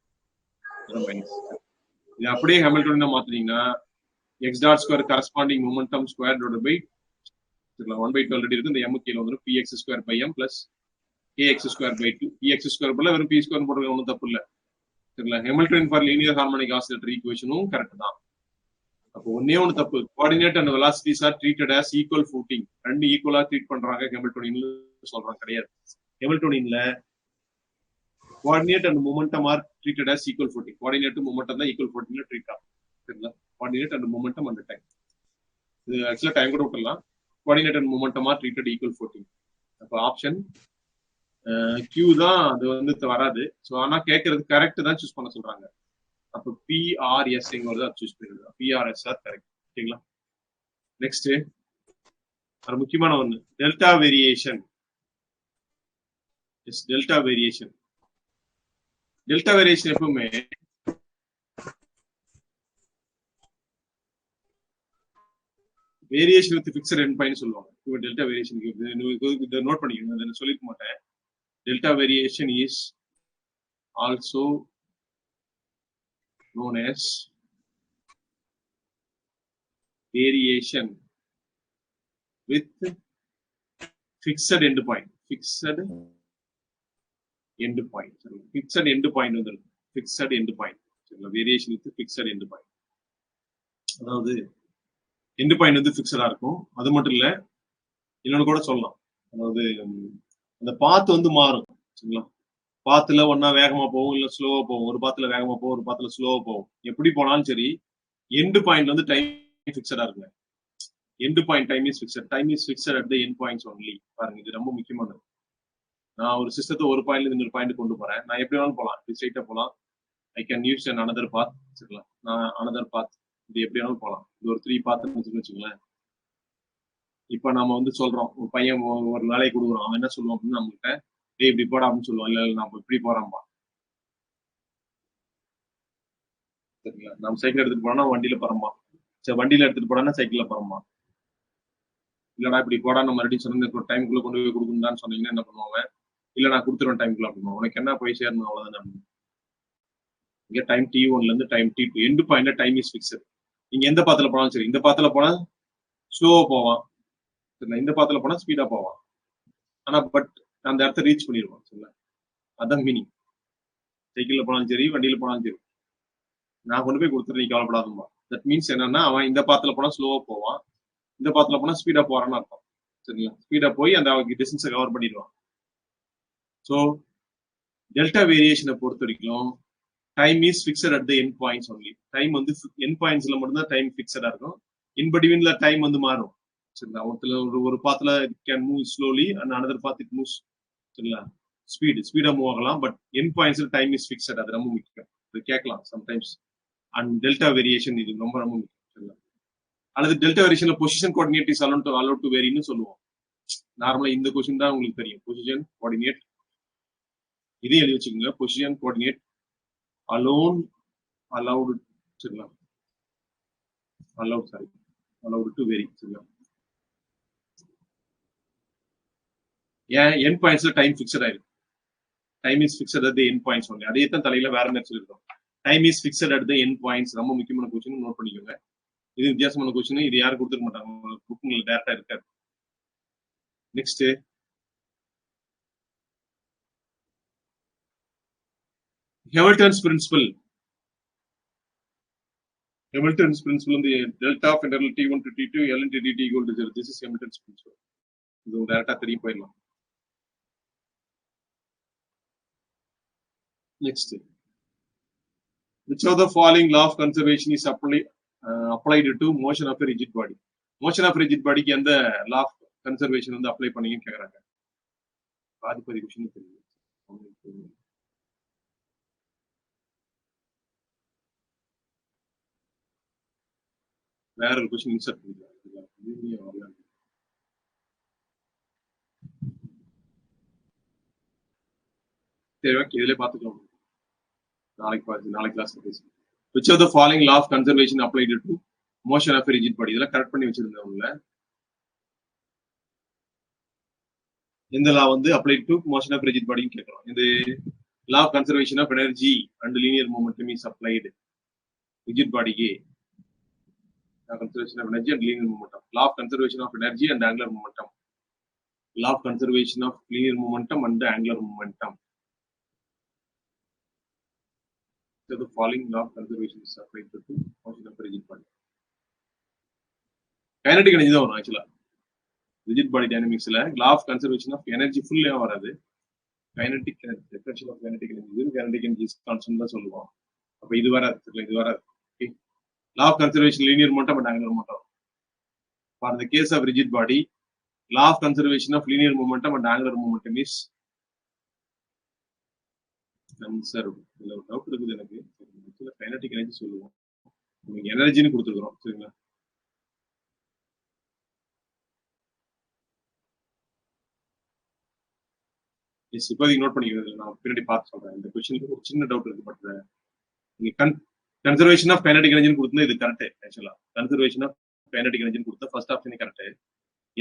மைனஸ். இது அப்படியே ஹாமில்டன் மாத்தினீங்கன்னா x dot square corresponding momentum square divided by 1/2 already இருக்கு. இந்த m கீழ வந்துரும் px square by m plus ax square by 2. px square போல வெறும் p square போடுறது ஒன்றும் தப்பு இல்லை. சரிங்களா? Hamilton for linear harmonic oscillator ஈக்குவேஷனும் கரெக்ட் தான். அப்போ ஒன்னே ஒன்று தப்பு. Coordinate and velocities are treated as equal footing. ரெண்டு ஈக்குவலா ட்ரீட் பண்றாங்க ஹாமில்டோனியன்ல சொல்றாங்க. கிடையாது. ஹாமில்டோனியன்ல coordinate and momentum are treated as equal footing. Coordinate momentum தான் ஈக்குவல் ஃபூட்டிங்ல ட்ரீட் ஆகும். சரிங்களா? Coordinate and momentum and time. இது ஆக்சுவலா டைம் கூட விட்டுலாம். Coordinate and momentum are treated equal footing. அப்போ ஆப்ஷன் Q தான் அது வந்து வராது. ஸோ ஆனா கேட்கறது கரெக்ட் தான் சூஸ் பண்ண சொல்றாங்க. அப்போ PRS எங்க வருது அது சூஸ் பண்ணிடுங்க. PRS are correct. ஓகேங்களா? நெக்ஸ்ட், ஒரு முக்கியமான ஒண்ணு, delta variation. Yes, delta variation. Delta variation எப்பவுமே variation with fixed end point சொல்லுவாங்க. இப்போ டெல்டா வேரியேஷனுக்கு இதை நோட் பண்ணிக்கணும். அதை சொல்லிக்க மாட்டேன். Delta variation is also known as variation with fixed end point. Fixed end point. Fixed end point வந்து fixed end point. Variation with fixed end point. அதாவது end point வந்து ஃபிக்ஸடா இருக்கும். அது மட்டும் இல்ல, இன்னொன்னு கூட சொல்லலாம். அதாவது அந்த பாத் வந்து மாறும். சரிங்களா? பாத்துல ஒன்னா வேகமா போகும், இல்ல ஸ்லோவா போகும். ஒரு பாத்துல வேகமா போகும், ஒரு பாத்துல ஸ்லோவா போகும். எப்படி போனாலும் சரி, எண்ட் பாயிண்ட் வந்து டைம் ஃபிக்ஸடா இருக்குங்க. End point time is fixed. Time is fixed at the end points only. பாருங்க, இது ரொம்ப முக்கியமானது. நான் ஒரு சிஸ்டத்தை ஒரு பாயிண்ட்ல இன்னொரு பாயிண்ட் கொண்டு போறேன். நான் எப்படி வேணாலும் போகலாம். இப்படி ஸ்ட்ரைட்டா போகலாம். I can use an another path. சரிங்களா? நான் அனதர் பாத் இது எப்படி வேணாலும் போகலாம். இது ஒரு 3 பாத் வச்சுங்களேன். இப்ப நம்ம வந்து சொல்றோம், ஒரு பையன் ஒரு வேலையை கொடுக்குறோம். அவன் என்ன சொல்லுவான் அப்படின்னு நம்மகிட்ட, டேய் இப்படி போடா அப்படின்னு சொல்லுவான். இல்ல நம்ம இப்படி போறோம்பா. சரிங்களா? நம்ம சைக்கிள் எடுத்துட்டு போனா வண்டியில போறோம்பா. சரி, வண்டியில எடுத்துட்டு போனா சைக்கிள்ல போறோம்பா. இல்லடா இப்படி போடா, நம்ம மறுபடியும் சொன்ன ஒரு டைமுக்குள்ள கொண்டு போய் கொடுக்கணும்னு சொன்னீங்கன்னா என்ன பண்ணுவாங்க? இல்ல நான் கொடுத்துருவேன் டைமுக்குள்ள அப்படின்னு. உனக்கு என்ன போய் சேரணும் அவ்வளவுதான். இங்க டைம் T1ல இருந்து டைம் T2. எண்ட் பாயிண்ட்ல டைம் இஸ் ஃபிக்ஸட். நீங்க எந்த பாத்துல போனாலும் சரி, இந்த பாத்துல போனா ஸ்லோவா போவான். சரிங்களா? இந்த பாத்துல போனா ஸ்பீடா போவான். ஆனா பட் அந்த இடத்த ரீச் பண்ணிடுவான். சரிங்களா? அதான் மீனிங். சைக்கிள்ல போனாலும் சரி, வண்டியில போனாலும் சரி, நான் கொண்டு போய் கொடுத்துட்டு நீ கவலைப்படாதுமா. தட் மீன்ஸ் என்னன்னா, அவன் இந்த பாத்துல போனா ஸ்லோவா போவான், இந்த பாத்துல போனா ஸ்பீடா போறான்னு அர்த்தம். சரிங்களா? ஸ்பீடா போய் அந்த டிஸ்டன்ஸை கவர் பண்ணிடுவான். ஸோ டெல்டா வேரியேஷனை பொறுத்த வரைக்கும் time is fixed at the end points only. Time வந்து எண்ட் பாயிண்ட்ஸ்ல மட்டும்தான் டைம் ஃபிக்ஸடா இருக்கும். இன் பிட்வீன்ல டைம் வந்து மாறும். சரிங்களா? ஒரு பாத்துல it can move slowly and another path it moves சரிங்களா ஸ்பீடா மூவ் ஆகலாம். பட் என் பாயிண்ட்ஸ்ல டைம் இஸ் ஃபிக்ஸட். அது ரொம்ப முக்கியம். இது கேட்கலாம் சம்டைம்ஸ். அண்ட் டெல்டா வேரியேஷன் இது ரொம்ப ரொம்ப முக்கியம். சரிங்களா? அல்லது டெல்டா வேரியேஷன்ல position coordinate is allowed to வேரின்னு சொல்லுவோம். நார்மலா இந்த கொஸ்டின் தான் உங்களுக்கு தெரியும். பொசிஷன் கோஆர்டினேட் இதையும் எழுதி வச்சுக்கோங்க. பொசிஷன் கோஆர்டினேட் அலோன் அலௌடு சரிங்களா அலௌடு டு வேரி சரிங்களா. ஏன் என் பாயிண்ட்ஸ்ல டைம் ஃபிக்ஸட் ஆயிருக்கு. Time is fixed at the end points only. அதே தான் தலையில வேற மாதிரி சொல்லிருக்கோம். Time is fixed at the end points ரொம்ப முக்கியமான கொஸ்டின் நோட் பண்ணிக்கோங்க. இது வித்தியாசமான கொஸ்டின். இது யாரும் கொடுத்துக்க மாட்டாங்க. புக்குங்க டேரக்டா இருக்காது. Next Hamilton's principle. Hamilton's principle on the delta of interval T1 to T2 L into dt equal to 0. This is Hamilton's principle. இது டைரக்டா தெரியும் போயிடலாம். Next, which of the following law of conservation is applied to motion of a rigid body? Motion of a rigid body க்கு எந்த law of conservation வந்து apply பண்ணீங்கன்னு கேக்குறாங்க. பாதி கொஸ்டின் தெரியும். வேற ஒரு கொஸ்டின் இன்சர்ட் பண்ணிக்கலாம். சரி ஓகே, இதுல பாத்துக்கலாம். நாளைக்கு கிளாஸ் பேசுவோம். Which of the following law of conservation applied to motion of a rigid body? இதெல்லாம் கரெக்ட் பண்ணி வச்சிருந்தவங்கள இந்த லா வந்து applied to motion of a rigid body கேட்கலாம். இது law of conservation of energy and linear momentum is applied rigid body க்கு. Conservation of energy and linear momentum. Law of conservation of energy and angular momentum. Law of conservation of linear momentum and angular momentum. So the following law of conservation is applied to motion of a rigid body. Kinetic energy தான் வரும் ஆக்சுவலா. Rigid body dynamics ல law of conservation of energy ஃபுல்லா வராது. Kinetic energy, differential of kinetic energy, kinetic energy is constant தான் சொல்லுவோம். அப்ப இது வராது. இது வராது. Okay. Law of conservation linear momentum and angular momentum. For the case of rigid body, law of conservation of linear momentum and angular momentum is conserved. இதுல ஒரு doubt இருக்குது எனக்கு. kinetic energy சொல்லுவோம். உங்களுக்கு எனர்ஜின்னு கொடுத்துருக்கோம். சரிங்களா? இப்போதைக்கு நோட் பண்ணிக்கிறது. நான் பின்னாடி பார்த்து சொல்றேன். இந்த கொஸ்டினுக்கு ஒரு சின்ன டவுட் இருக்கு. பட் நீங்க கன்சர்வேஷன் ஆஃப் கைனடிக் எனர்ஜின்னு கொடுத்தா இது கரெக்ட். ஆக்சுவலா கன்சர்வேஷன் ஆஃப் கைனடிக் எனர்ஜின்னு கொடுத்தா ஃபர்ஸ்ட் ஆப்ஷன் கரெக்ட்.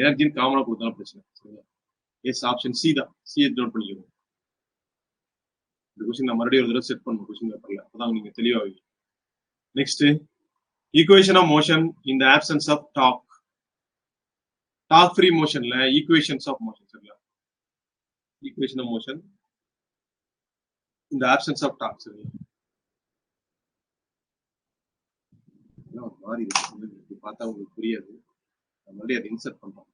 எனர்ஜின்னு காமனா கொடுத்தாலும் பிரச்சனை. சரிங்களா? எஸ் ஆப்ஷன் சி தான். சி நோட் பண்ணிக்கணும். இந்த கொஸ்டின் நான் மறுபடியும் ஒரு தடவை செட் பண்ணணும் கொஸ்டின் பேப்பர்ல. அப்பதான் நீங்க தெளிவாகுங்க. Next, equation of motion in the absence of torque. Torque free மோஷன்ல ஈக்குவேஷன்ஸ் ஆஃப் மோஷன். சரிங்களா? equation of motion in the absence of torque. மாறி பார்த்தா உங்களுக்கு புரியாது. மறுபடியும் அதை இன்சர்ட் பண்றோம்.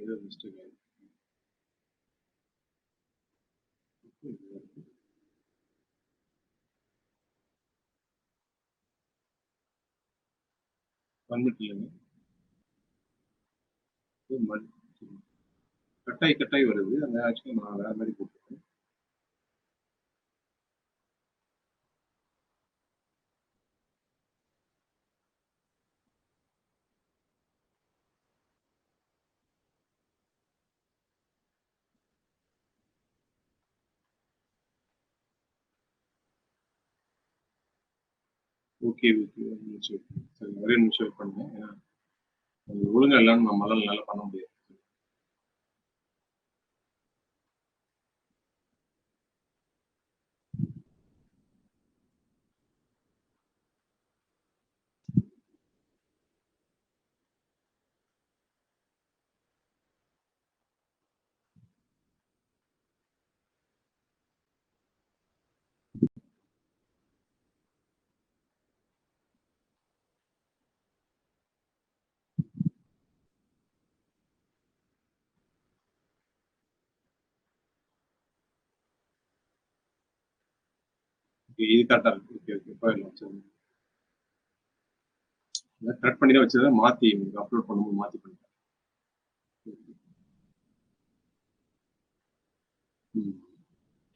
ஏதோ மிஸ்டேக் ஆயிடுச்சு. கட்டாய் வருது. அந்த ஆக்சுவலி நான் வேற மாதிரி போட்டுருக்கேன். ஓகே சரி, ஒரே நிமிஷம் வெயிட் பண்ணுங்க. ஏன்னா ஒழுங்கா இல்லைன்னு நம்மளால பண்ண முடியாது. இது கரெக்டா இருக்கு. ஓகே ஓகே போயிடலாம். சரி கரெக்ட் பண்ணி தான் வச்சதை மாத்தி உங்களுக்கு அப்லோட் பண்ணும்போது மாத்தி பண்ணிட்டேன்.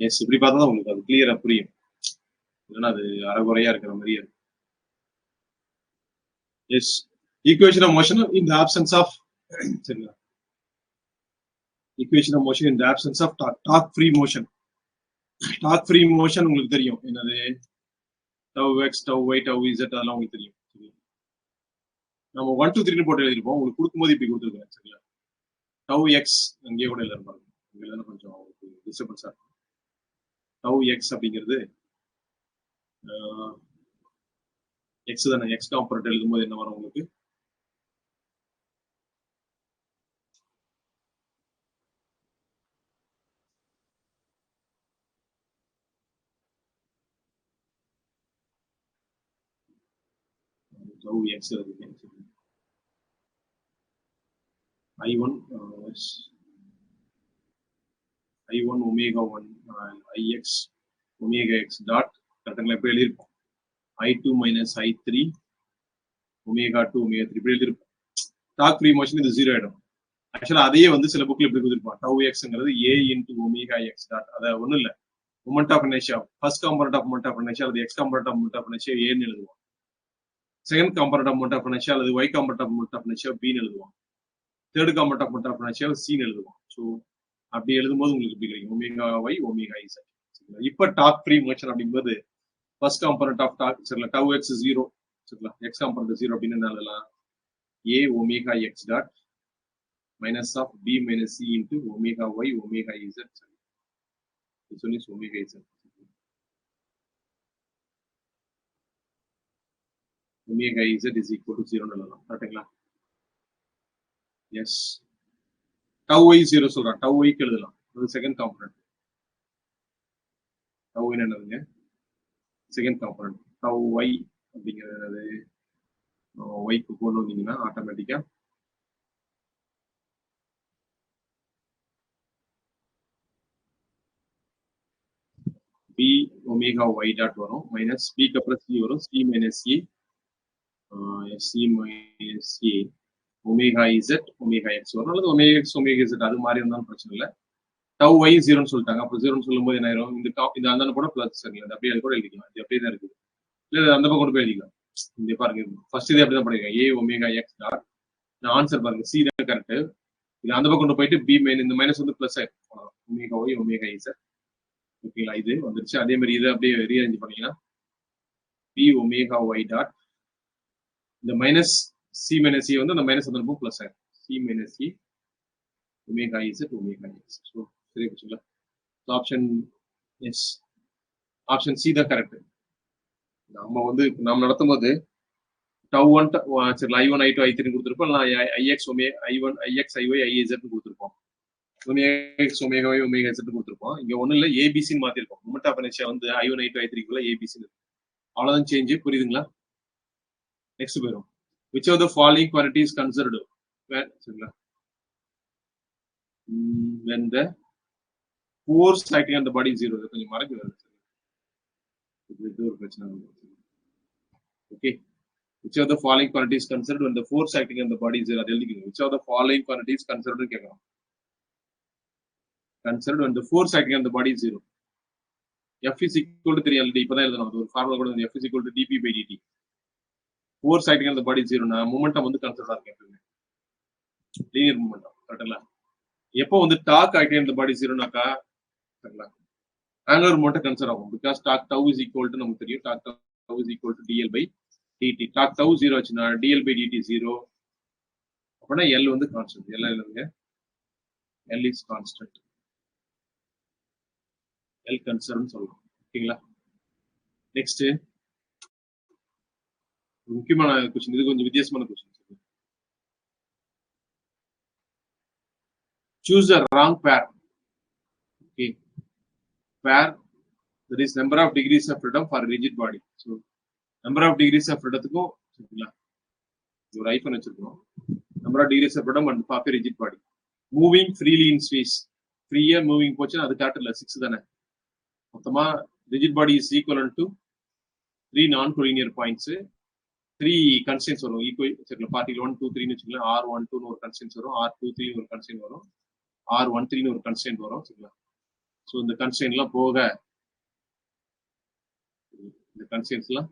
எஸ் இப்படி பார்த்தா தான் உங்களுக்கு அது கிளியரா புரியும். இல்லைன்னா அது அறகுறையா இருக்கிற மாதிரியே இருக்கும். Yes equation of motion in the absence of சரிங்களா equation of motion in the absence of torque free motion. Torque free motion உங்களுக்கு தெரியும் என்னது tau x tau y tau z அதெல்லாம் உங்களுக்கு தெரியும். நம்ம 1 2 3 போட்டு எழுதிருப்போம். உங்களுக்கு கொடுக்கும்போது இப்படி கொடுத்துருக்கேன். சரிங்களா டவ் எக்ஸ் அங்கேயே கூட எழுத பாருங்க. இங்கே கொஞ்சம் டிஸ்டர்பன்ஸா இருக்கும். டவ் எக்ஸ் அப்படிங்கிறது எக்ஸ் தானே. எக்ஸ் காம்பனன்ட் எழுதும்போது என்ன வரும் உங்களுக்கு? டவ் எக்ஸ் எழுதுங்க. I1 omega 1 ix omega x dot கரெக்டாங்களா? இப்போ எழுதிருப்போம். I2 minus I3 omega 2 omega 3 இப்படி எழுதிருப்போம். டார்க் ஃப்ரீ மோஷன் இது 0 ஆயிடும். ஆக்சுவலா அதையே வந்து சில புக்ல இப்படி கொடுத்துருப்பான். டவ் எக்ஸ்ங்கிறது a into omega x dot. அதை ஒன்றும் இல்லை moment of inertia first component of moment of inertia அல்லது x component of moment of inertia ஏன்னு எழுதுவோம். Second component of moment of inertia அல்லது y component of moment of inertia பின்னு எழுதுவோம். Third component of moment of inertia சின்னு எழுதுவோம். So அப்படி எழுதும்போது உங்களுக்கு எப்படி கிடைக்கும்? Omega Y omega z. இப்போ டார்க் ஃப்ரீ மோஷன் அப்படிங்கும்போது ஃபர்ஸ்ட் காம்பனன்ட் ஆஃப் டார்க் சரிங்களா டவ் எக்ஸ் 0 சரிங்களா எக்ஸ் காம்பனன்ட் 0 அப்படின்னு எழுதலாம். A omega x dot minus of B minus C into omega Y omega z. சொல்லி omega z omega z is equal to 0 எழுதலாம். கரெக்டுங்களா? S tau Y 0 சொல்றான். Tau ஒய்க்கு எழுதலாம். அது செகண்ட் காம்பனன்ட். டவ் ஒய் என்னதுங்க? Second component. டவ் ஒய் அப்படிங்கிறது ஒய்க்கு கொண்டு வந்தீங்கன்னா ஆட்டோமேட்டிக்கா பி ஒமேகா ஒய் டாட் வரும். மைனஸ் பிக்கு அப்புறம் சி வரும். C minus A C minus A omega z omega X வரும். அல்லது ஒமேகா எக்ஸ் ஒமேகா இசட் அது மாதிரி இருந்தாலும் பிரச்சனை இல்லை. டவ் ஒய் 0ன்னு சொல்லிட்டாங்க. அப்போ 0ன்னு சொல்லும்போது என்ன ஆயிரும்? இந்த அந்த கூட பிளஸ் சரிங்களா அப்படியே அது கூட எழுதிக்கலாம். இது அப்படியே தான் இருக்குது. இல்லை அந்த பக்கம் கூட போய் எழுதிக்கலாம். இங்க பாருங்க ஃபர்ஸ்ட் இது அப்படிதான் படிக்கிறேன். ஏ ஒமேகா எக்ஸ் டாட் ஆன்சர் பாருங்க சி தான் கரெக்ட். இது அந்த பக்கம் கொண்டு போயிட்டு பி மைனஸ் இந்த மைனஸ் வந்து பிளஸ் ஆயிடும். ஒமேகா ஒய் ஒமேகா இசட் ஓகேங்களா? இது வந்துருச்சு. அதே மாதிரி இதை அப்படியே ரீஅரேஞ்ச் பண்ணீங்கன்னா பி ஒமேகா ஒய் டாட் இந்த மைனஸ் சி மைனஸ் சி வந்து அந்த மைனஸ் வந்து பிளஸ் ஆயிடும். C minus C omega z omega X. So சரி வச்சுங்களா? ஆப்ஷன் எஸ் ஆப்ஷன் சி தான் கரெக்ட். நம்ம வந்து நம்ம நடத்தும் போது டவ் ஒன் சரி I1 I2 I3 கொடுத்துருப்போம். இல்லை IX I1 IX IY IZ கொடுத்துருப்போம். Omega omega Y omega Z கொடுத்துருப்போம். இங்க ஒன்றும் இல்லை ஏபிசின்னு மாத்திருப்போம். மொமெண்ட் ஆஃப் இனர்ஷியா வந்து I1 I2 I3 ஏபிசின்னு அவ்வளவுதான் சேஞ்ச். புரியுதுங்களா? நெக்ஸ்ட் போயிடும். which of the following quantity is considered சரிங்களா when the force acting on the body is 0. கொஞ்சம் மறக்கிறது இது ஒரு பிரச்சனை. Okay which of the following quantity is considered when the force acting on the body is 0. அது எழுதிக்கணும். which of the following quantity is considered கேட்கலாம். considered when the force acting on the body is 0. F is equal to 3 already இப்பதான் எழுதணும். அது ஒரு formula கூட F is equal to dp by dt. force acting on the body is 0 னா momentum வந்து consider ஆகும் எப்பவுமே. லீனியர் மொமெண்டம் கரெக்ட்டா? எப்போ வந்து torque acting on the body 0 னாக்கா சரிங்களா angular momentum கன்சிடர் ஆகும். because torque tau is equal to நமக்கு தெரியும். torque tau is equal to dl by dt. torque tau 0 ஆச்சுன்னா dl by dt 0. அப்படின்னா L வந்து கான்ஸ்டன்ட். L இல்லைங்க L is constant. L கன்சர்வ்னு சொல்லலாம். ஓகேங்களா? நெக்ஸ்ட் முக்கியமான क्वेश्चन. இது கொஞ்சம் வித்தியாசமான question. choose a wrong pair. Okay, pair that is number of degrees of freedom for a rigid body. So number of degrees of freedom க்கு சரிங்களா ஒரு ஐபன் வச்சிருக்கோம். number of degrees of freedom and for a rigid body moving freely in space. ஃப்ரீயா moving போச்சுன்னா அது கேட்டல 6 தானே. மொத்தமா rigid body is equivalent to 3 non-collinear points, 3 constraints வரும் ஈக்குவல் பார்ட்டிகல் 1 2 3 னு வச்சுக்கலாம். R12 னு ஒரு கன்ஸ்ட்ரெயின்ட் வரும், R23 னு ஒரு கன்ஸ்ட்ரெயின்ட் வரும், R13 னு ஒரு கன்ஸ்ட்ரெயின்ட் வரும் சரிங்களா. சோ இந்த கன்ஸ்ட்ரெயின்ட்லாம் போக இந்த கன்ஸ்ட்ரெயின்ட்ஸ்லாம்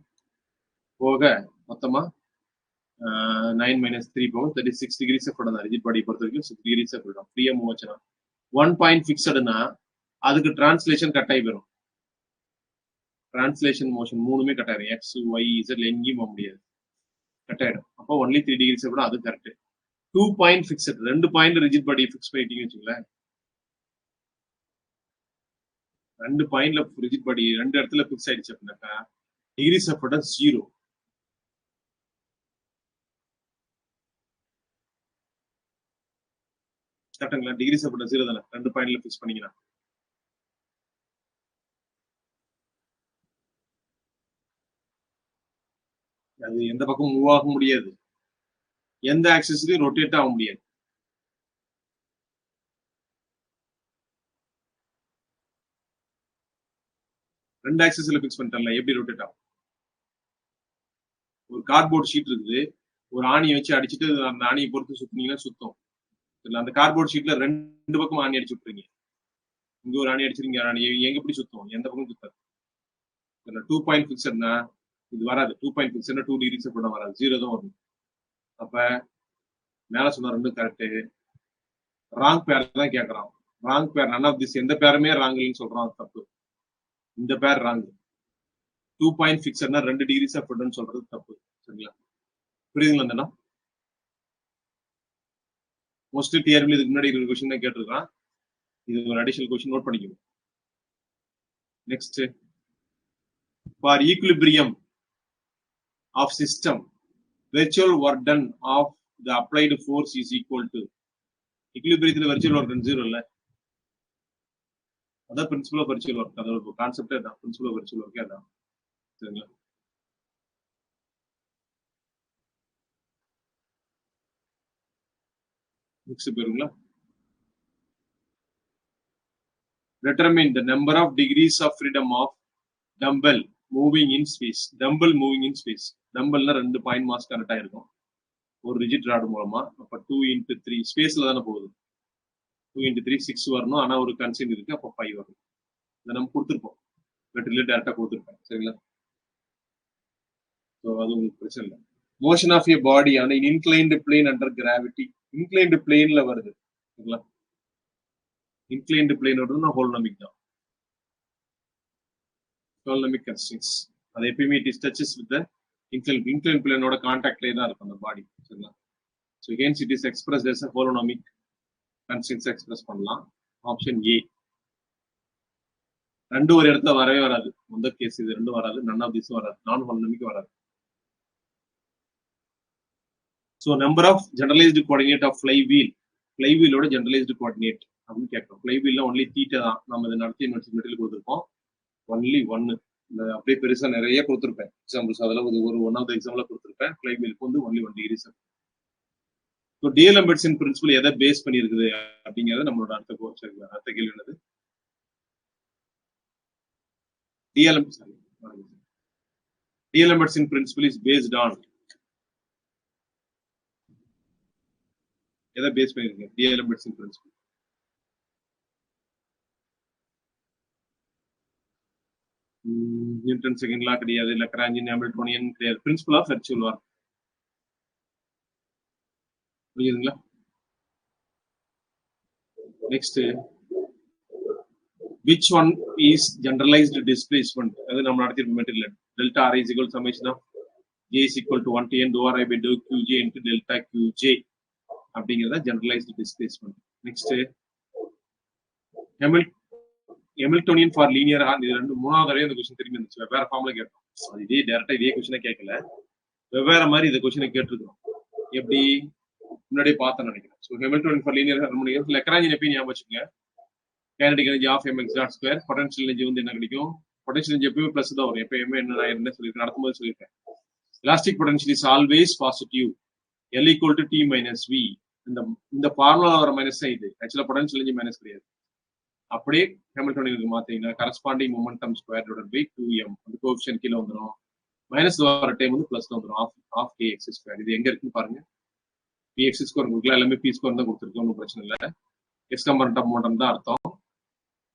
போக மொத்தமா 9 minus 3 போக 36 degrees of freedom. rigid body பொறுத்த வரைக்கும் 6 degrees of freedom. ஃப்ரீயா மூவ் ஆச்சுனா 1 point fixedனா அதுக்கு டிரான்ஸ்லேஷன் கட் ஆகி வரும். டிரான்ஸ்லேஷன் மோஷன் மூணுமே கட் ஆயிடும். x y z எங்கேயும் போக முடியாது, கட் ஆயிடும். அப்போ ஒன்லி 3 degrees of freedom, அது கரெக்ட். 2 point fixed, 2 point rigid body fix பண்ணிட்டீங்கன்னு வச்சுங்களேன். 2 பாயிண்ட்ல rigid body 2 இடத்துல ஃபிக்ஸ் ஆயிடுச்சு அப்படின்னாக்கா degrees of freedom 0. கரெக்ட்டுங்களா? டிகிரிஸ் ஆஃப் ஃப்ரீடம் 0 தானே 2 பாயிண்ட்ல ஃபிக்ஸ் பண்ணீங்கன்னா. அது எந்த பக்கம் மூவ் ஆக முடியாது, எந்த ஆக்சிஸ்லயும் ரொட்டேட் ஆக முடியாது. ரெண்டு ஆக்சிஸ்ல ஃபிக்ஸ் பண்ணிட்டல, எப்படி ரொட்டேட் ஆகும்? ஒரு கார்ட்போர்ட் ஷீட் இருக்குது, ஒரு ஆணியை வச்சு அடிச்சுட்டு அந்த ஆணியை பொறுத்து சுத்தினீங்கன்னா சுத்தம். அந்த கார்ட்போர்ட் ஷீட்ல 2 பக்கம் ஆணி அடிச்சு விட்டுறீங்க, இங்க ஒரு ஆணி அடிச்சிருங்க, ஆணி எங்க எப்படி சுத்தம்? எந்த பக்கம் சுத்தாது. 2 பாயிண்ட் ஃபிக்ஸ்னா இது வராது. 2 பாயிண்ட் ஃபிக்ஸ்னா 2 டிகிரிஸ் கூட வராது, 0 தான் வரும். அப்ப மேல சொன்ன ரெண்டும் கரெக்ட். ராங் பேர் தான் கேட்கறான். ராங் பேர் நன் ஆஃப் திஸ், எந்த பேருமே ராங்னு சொல்றான், தப்பு. இந்த பேர் ராங். 2 பாயிண்ட் ஃபிக்ஸ்னா 2 டிகிரிஸ் ஆஃப் ஃப்ரீடம் சொல்றது தப்பு சரிங்களா. புரியுதுங்களா? மோஸ்ட்லி டிஆர்பி இதுக்கு முன்னாடி ஒரு क्वेश्चन தான் கேட்டிருக்கான். இது ஒரு அடிஷனல் क्वेश्चन நோட் பண்ணிக்கோங்க. Next, for equilibrium of system virtual work done of the applied force is equal to, ஈக்விலிபிரியத்துல virtual work done 0 இல்ல, அதான் பிரின்சிபல் ஆஃப் virtual work. அதோட கான்செப்டே அதான், பிரின்சிபல் ஆஃப் virtual work அதான் சரிங்களா. நெக்ஸ்ட் பாருங்களா, determine the number of degrees of freedom of dumbbell moving in space. dumbbell moving in space, dumbbellனா 2 point mass connect ஆயிருக்கும் ஒரு ரிஜிட் ராட் மூலமா. அப்ப 2 into 3 ஸ்பேஸ்ல தானே போகுது. 2 into 3 6 வரணும், ஆனா ஒரு கன்ஸ்ட்ரெயின்ட் இருக்கு, அப்ப 5 வரும். இதை நம்ம கொடுத்துருப்போம், லெட்டர்ல டைரக்டா கொடுத்துருப்போம் சரிங்களா. ஸோ அது உங்களுக்கு பிரச்சனை இல்லை. Motion of a body on inclined plane under gravity, inclined பிளேன்ல வருது சரிங்களா. இன்க்ளைன்டு பிளேன் வருதுன்னா ஹோலோனாமிக் தான், ஹோலோனாமிக் கன்ஸ்ட்ரெயின்ட்ஸ். அது எப்பயுமே it is touches with the inclined பிளேனோட கான்டாக்ட்லயே தான் இருக்கும் அந்த பாடி சரிங்களா. So hence it is expressed as a holonomic constraints express பண்ணலாம். Option A. ரெண்டு ஒரு இடத்துல வரவே வராது, முதல் கேஸ் இது ரெண்டும் வராது, நன் ஆஃப் திஸ் வராது, நான் ஹோலோனாமிக் வராது. So number of generalized coordinate of ஃப்ளைவீலோட ஜெனரலைஸ்டு கோஆர்டினேட் அப்படின்னு கேட்கறோம். ஃப்ளைவீல்ல ஒன்லி தீட்டா தான், நம்ம இதை நடத்தி மெட்டீரியல் கொடுத்துருப்போம். ஒன்லி 1 இந்த அப்படியே பெருசா நிறைய கொடுத்துருப்பேன் எக்ஸாம்பிள்ஸ், அதில் ஒரு 1 ஆஃப் த எக்ஸாம்பிளா கொடுத்துருப்பேன். ஃப்ளைவீலுக்கு வந்து ஒன்லி 1 டிகிரி. ஸோ டிஎல்எம்பெட்ஸின் பிரின்சிபல் எதை பேஸ் பண்ணியிருக்குது அப்படிங்கிறது நம்மளோட அடுத்த கேள்வி என்னது. டிஎல்எம்பெட்ஸின் பிரின்சிபல் இஸ் பேஸ்ட் ஆன், எதை பேஸ் பண்ணிருக்கு டிஎல்எம்பெட்ஸின் பிரின்சிபல்? நியூட்டன் செகண்ட் லா கிடையாது, லக்ராஞ்சியன் ஹாமில்டோனியன் கிடையாது, பிரின்சிபல் ஆஃப் விர்ச்சுவல் ஒர்க். புரியுதுங்களா? Next, which one is generalized displacement? அது நம்ம நடத்திருக்க material. Delta r is equal to summation of j is equal to 1 to n dou ri by dou qj into delta qj அப்படிங்கிறத generalised displacement. Next, Hamiltonian for linear horn. இது மூணாவது தடவை இந்த question திரும்பி இருந்துச்சு, வெவ்வேறு ஃபார்ம்ல கேட்டோம். அது இதே டைரக்டா இதே கொஸ்டினை கேட்கல, வெவ்வேறு மாதிரி இந்த கொஸ்டினை கேட்டிருக்கிறோம். எப்படி முன்னாடியே பார்த்தேன்னு நினைக்கிறேன். So Hamiltonian for linear harmonium, Lagrangian எப்பயும் ஞாபகம் வச்சுக்கோங்க. kinetic energy of mx dot square, potential energy வந்து என்ன கிடைக்கும்? potential energy எப்பவுமே பிளஸ் தான் வரும். எப்பயுமே என்ன சொல்லியிருக்கேன், நடத்தும்போது சொல்லியிருக்கேன். elastic potential is always positive. L equal to T minus V. இந்த ஃபார்முலா வர மைனஸ் தான் இது. ஆக்சுவலா பொட்டன்ஷியல் எனர்ஜி மைனஸ் கிடையாது. அப்படியே ஹாமில்டோனியனுக்கு மாத்தீங்கன்னா corresponding momentum square divided by 2m அந்த கோஎஃபிஷியன்ட் கீழே வந்துடும். மைனஸ் வர டைம் வந்து பிளஸ் வந்துடும். Half kx square. இது எங்க இருக்குன்னு பாருங்க. px ஸ்கொயர் கொடுக்கலாம், எல்லாமே p ஸ்கொயர் தான் கொடுத்துருக்கோம், ஒன்றும் பிரச்சனை இல்லை. x கம்பனண்ட் ஆஃப் மொமெண்டம் தான் அர்த்தம்.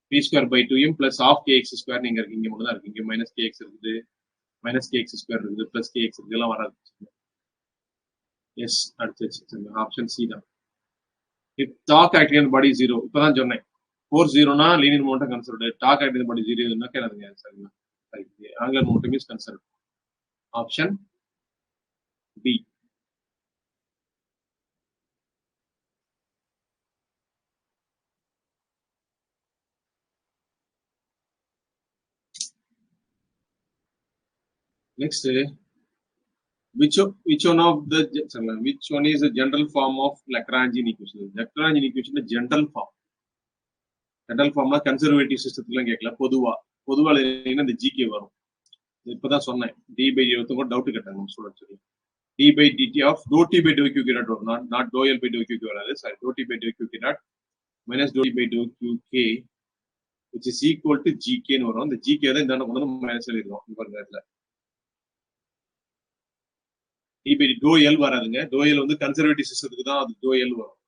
p square by 2m plus half kx square நீங்க இருக்கு, இங்க மட்டும் தான் இருக்கு. இங்க மைனஸ் kx இருக்குது, மைனஸ் kx ஸ்கொயர் இருக்குது, பிளஸ் kx இருக்கு, எல்லாம் வராது. எஸ், அடுத்து ஆப்ஷன் சி தான். If torque acting on body 0, இப்பதான் சொன்னேன். Force 0 linear momentum considered. Torque acting on body 0 னா கேக்குறீங்க சரிங்களா? Angular momentum is considered. Option B. Next, which one is the general form of Lagrangian equation? Lagrangian equation is general form. General form conservative system பொதுவா இந்த GK வரும். இப்பதான் சொன்னேன், d by dt doubt கேட்டாங்க நம்ம students. d by dt of dou t by dou q k dot வரும், not dou l by dou q k வராது. Sorry, dou t by dou q k dot minus dou t by dou q k which is equal to gk ன்னு வரும். இந்த gk தான் இந்த கொண்டு வந்து minus எழுதிரும். இந்த பாருங்க, இதுல d by dou l வராதுங்க. dou l வந்து கன்சர்வேட்டிவ் சிஸ்டத்துக்கு தான் அது dou l வரும்.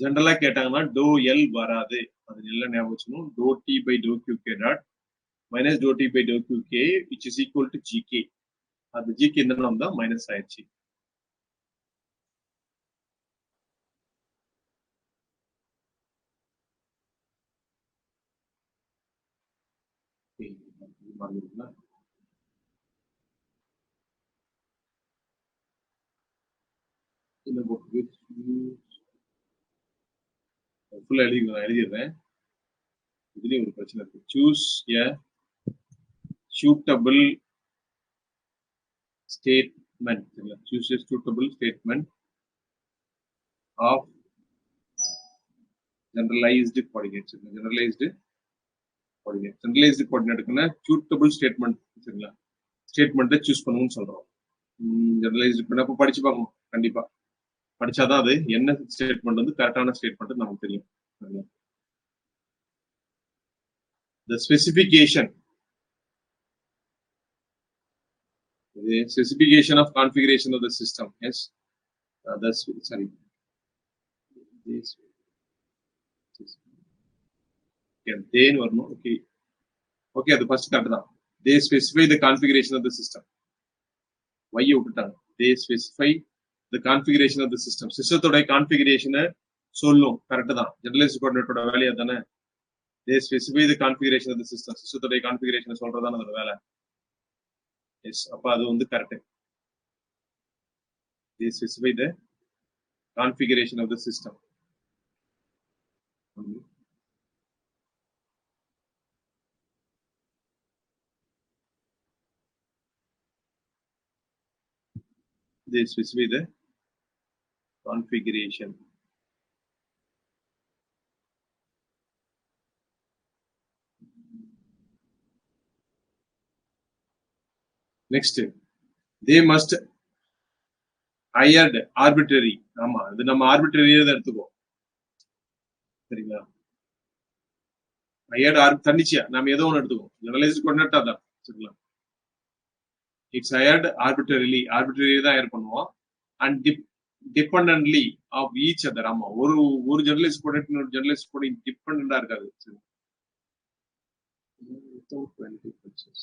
ஜெனரலா கேட்டாங்கன்னா dou l வராது. அது எல்லாம் ஞாபகம் வச்சுக்கணும். dou t by dou q k dot minus dou t by dou q k which is equal to gk. அது gk என்னன்னா தான் மைனஸ் ஆயிடுச்சு. ஃபுல்லா எழுதிடுறேன். இதுலயும் ஒரு பிரச்சனை இருக்கு. Choose a suitable statement. Choose a suitable statement of generalized coordinates. Generalized coordinate suitable statement statement choose பண்ணணும்னு சொல்றோம். ஜெனரலைஸ்டு பண்ண படிச்சு பார்க்கணும். கண்டிப்பா படிச்சாதான் அது என்ன ஸ்டேட்மெண்ட் வந்து கரெக்டான ஸ்டேட்மெண்ட் நமக்கு தெரியும். The specification of configuration of the system. Yes, that's sorry. This then or no? Okay. The first cut down. They specify the configuration of the system. Why you put down? They specify the configuration of the system. System today configuration solum correct da. Generalized coordinate oda value adana. They specify the configuration of the system. System today configuration solradana adha vela. Yes, அப்ப அது வந்து correct. They specify the configuration of the system. They specify the configuration. Next, they must hired arbitrary. ஆமா, இது நம்ம arbitrary தான் எடுத்துக்கோ. சரிங்களா? hired தன்னிச்சையா நாம ஏதோ ஒன்று எடுத்துக்கோம். ஜெனரலைஸ்டு கோஆர்டினேட் அதான். சரிங்களா? It's hired arbitrarily தான் ஹையர் பண்ணுவோம். And dependently of each other. ஆமா, ஒரு ஜெனரலைஸ்டு கோஆர்டினேட் இன்னொரு ஜெனரலைஸ்டு கோஆர்டினேட் டிபெண்டன்டா இருக்காது. Without value differences.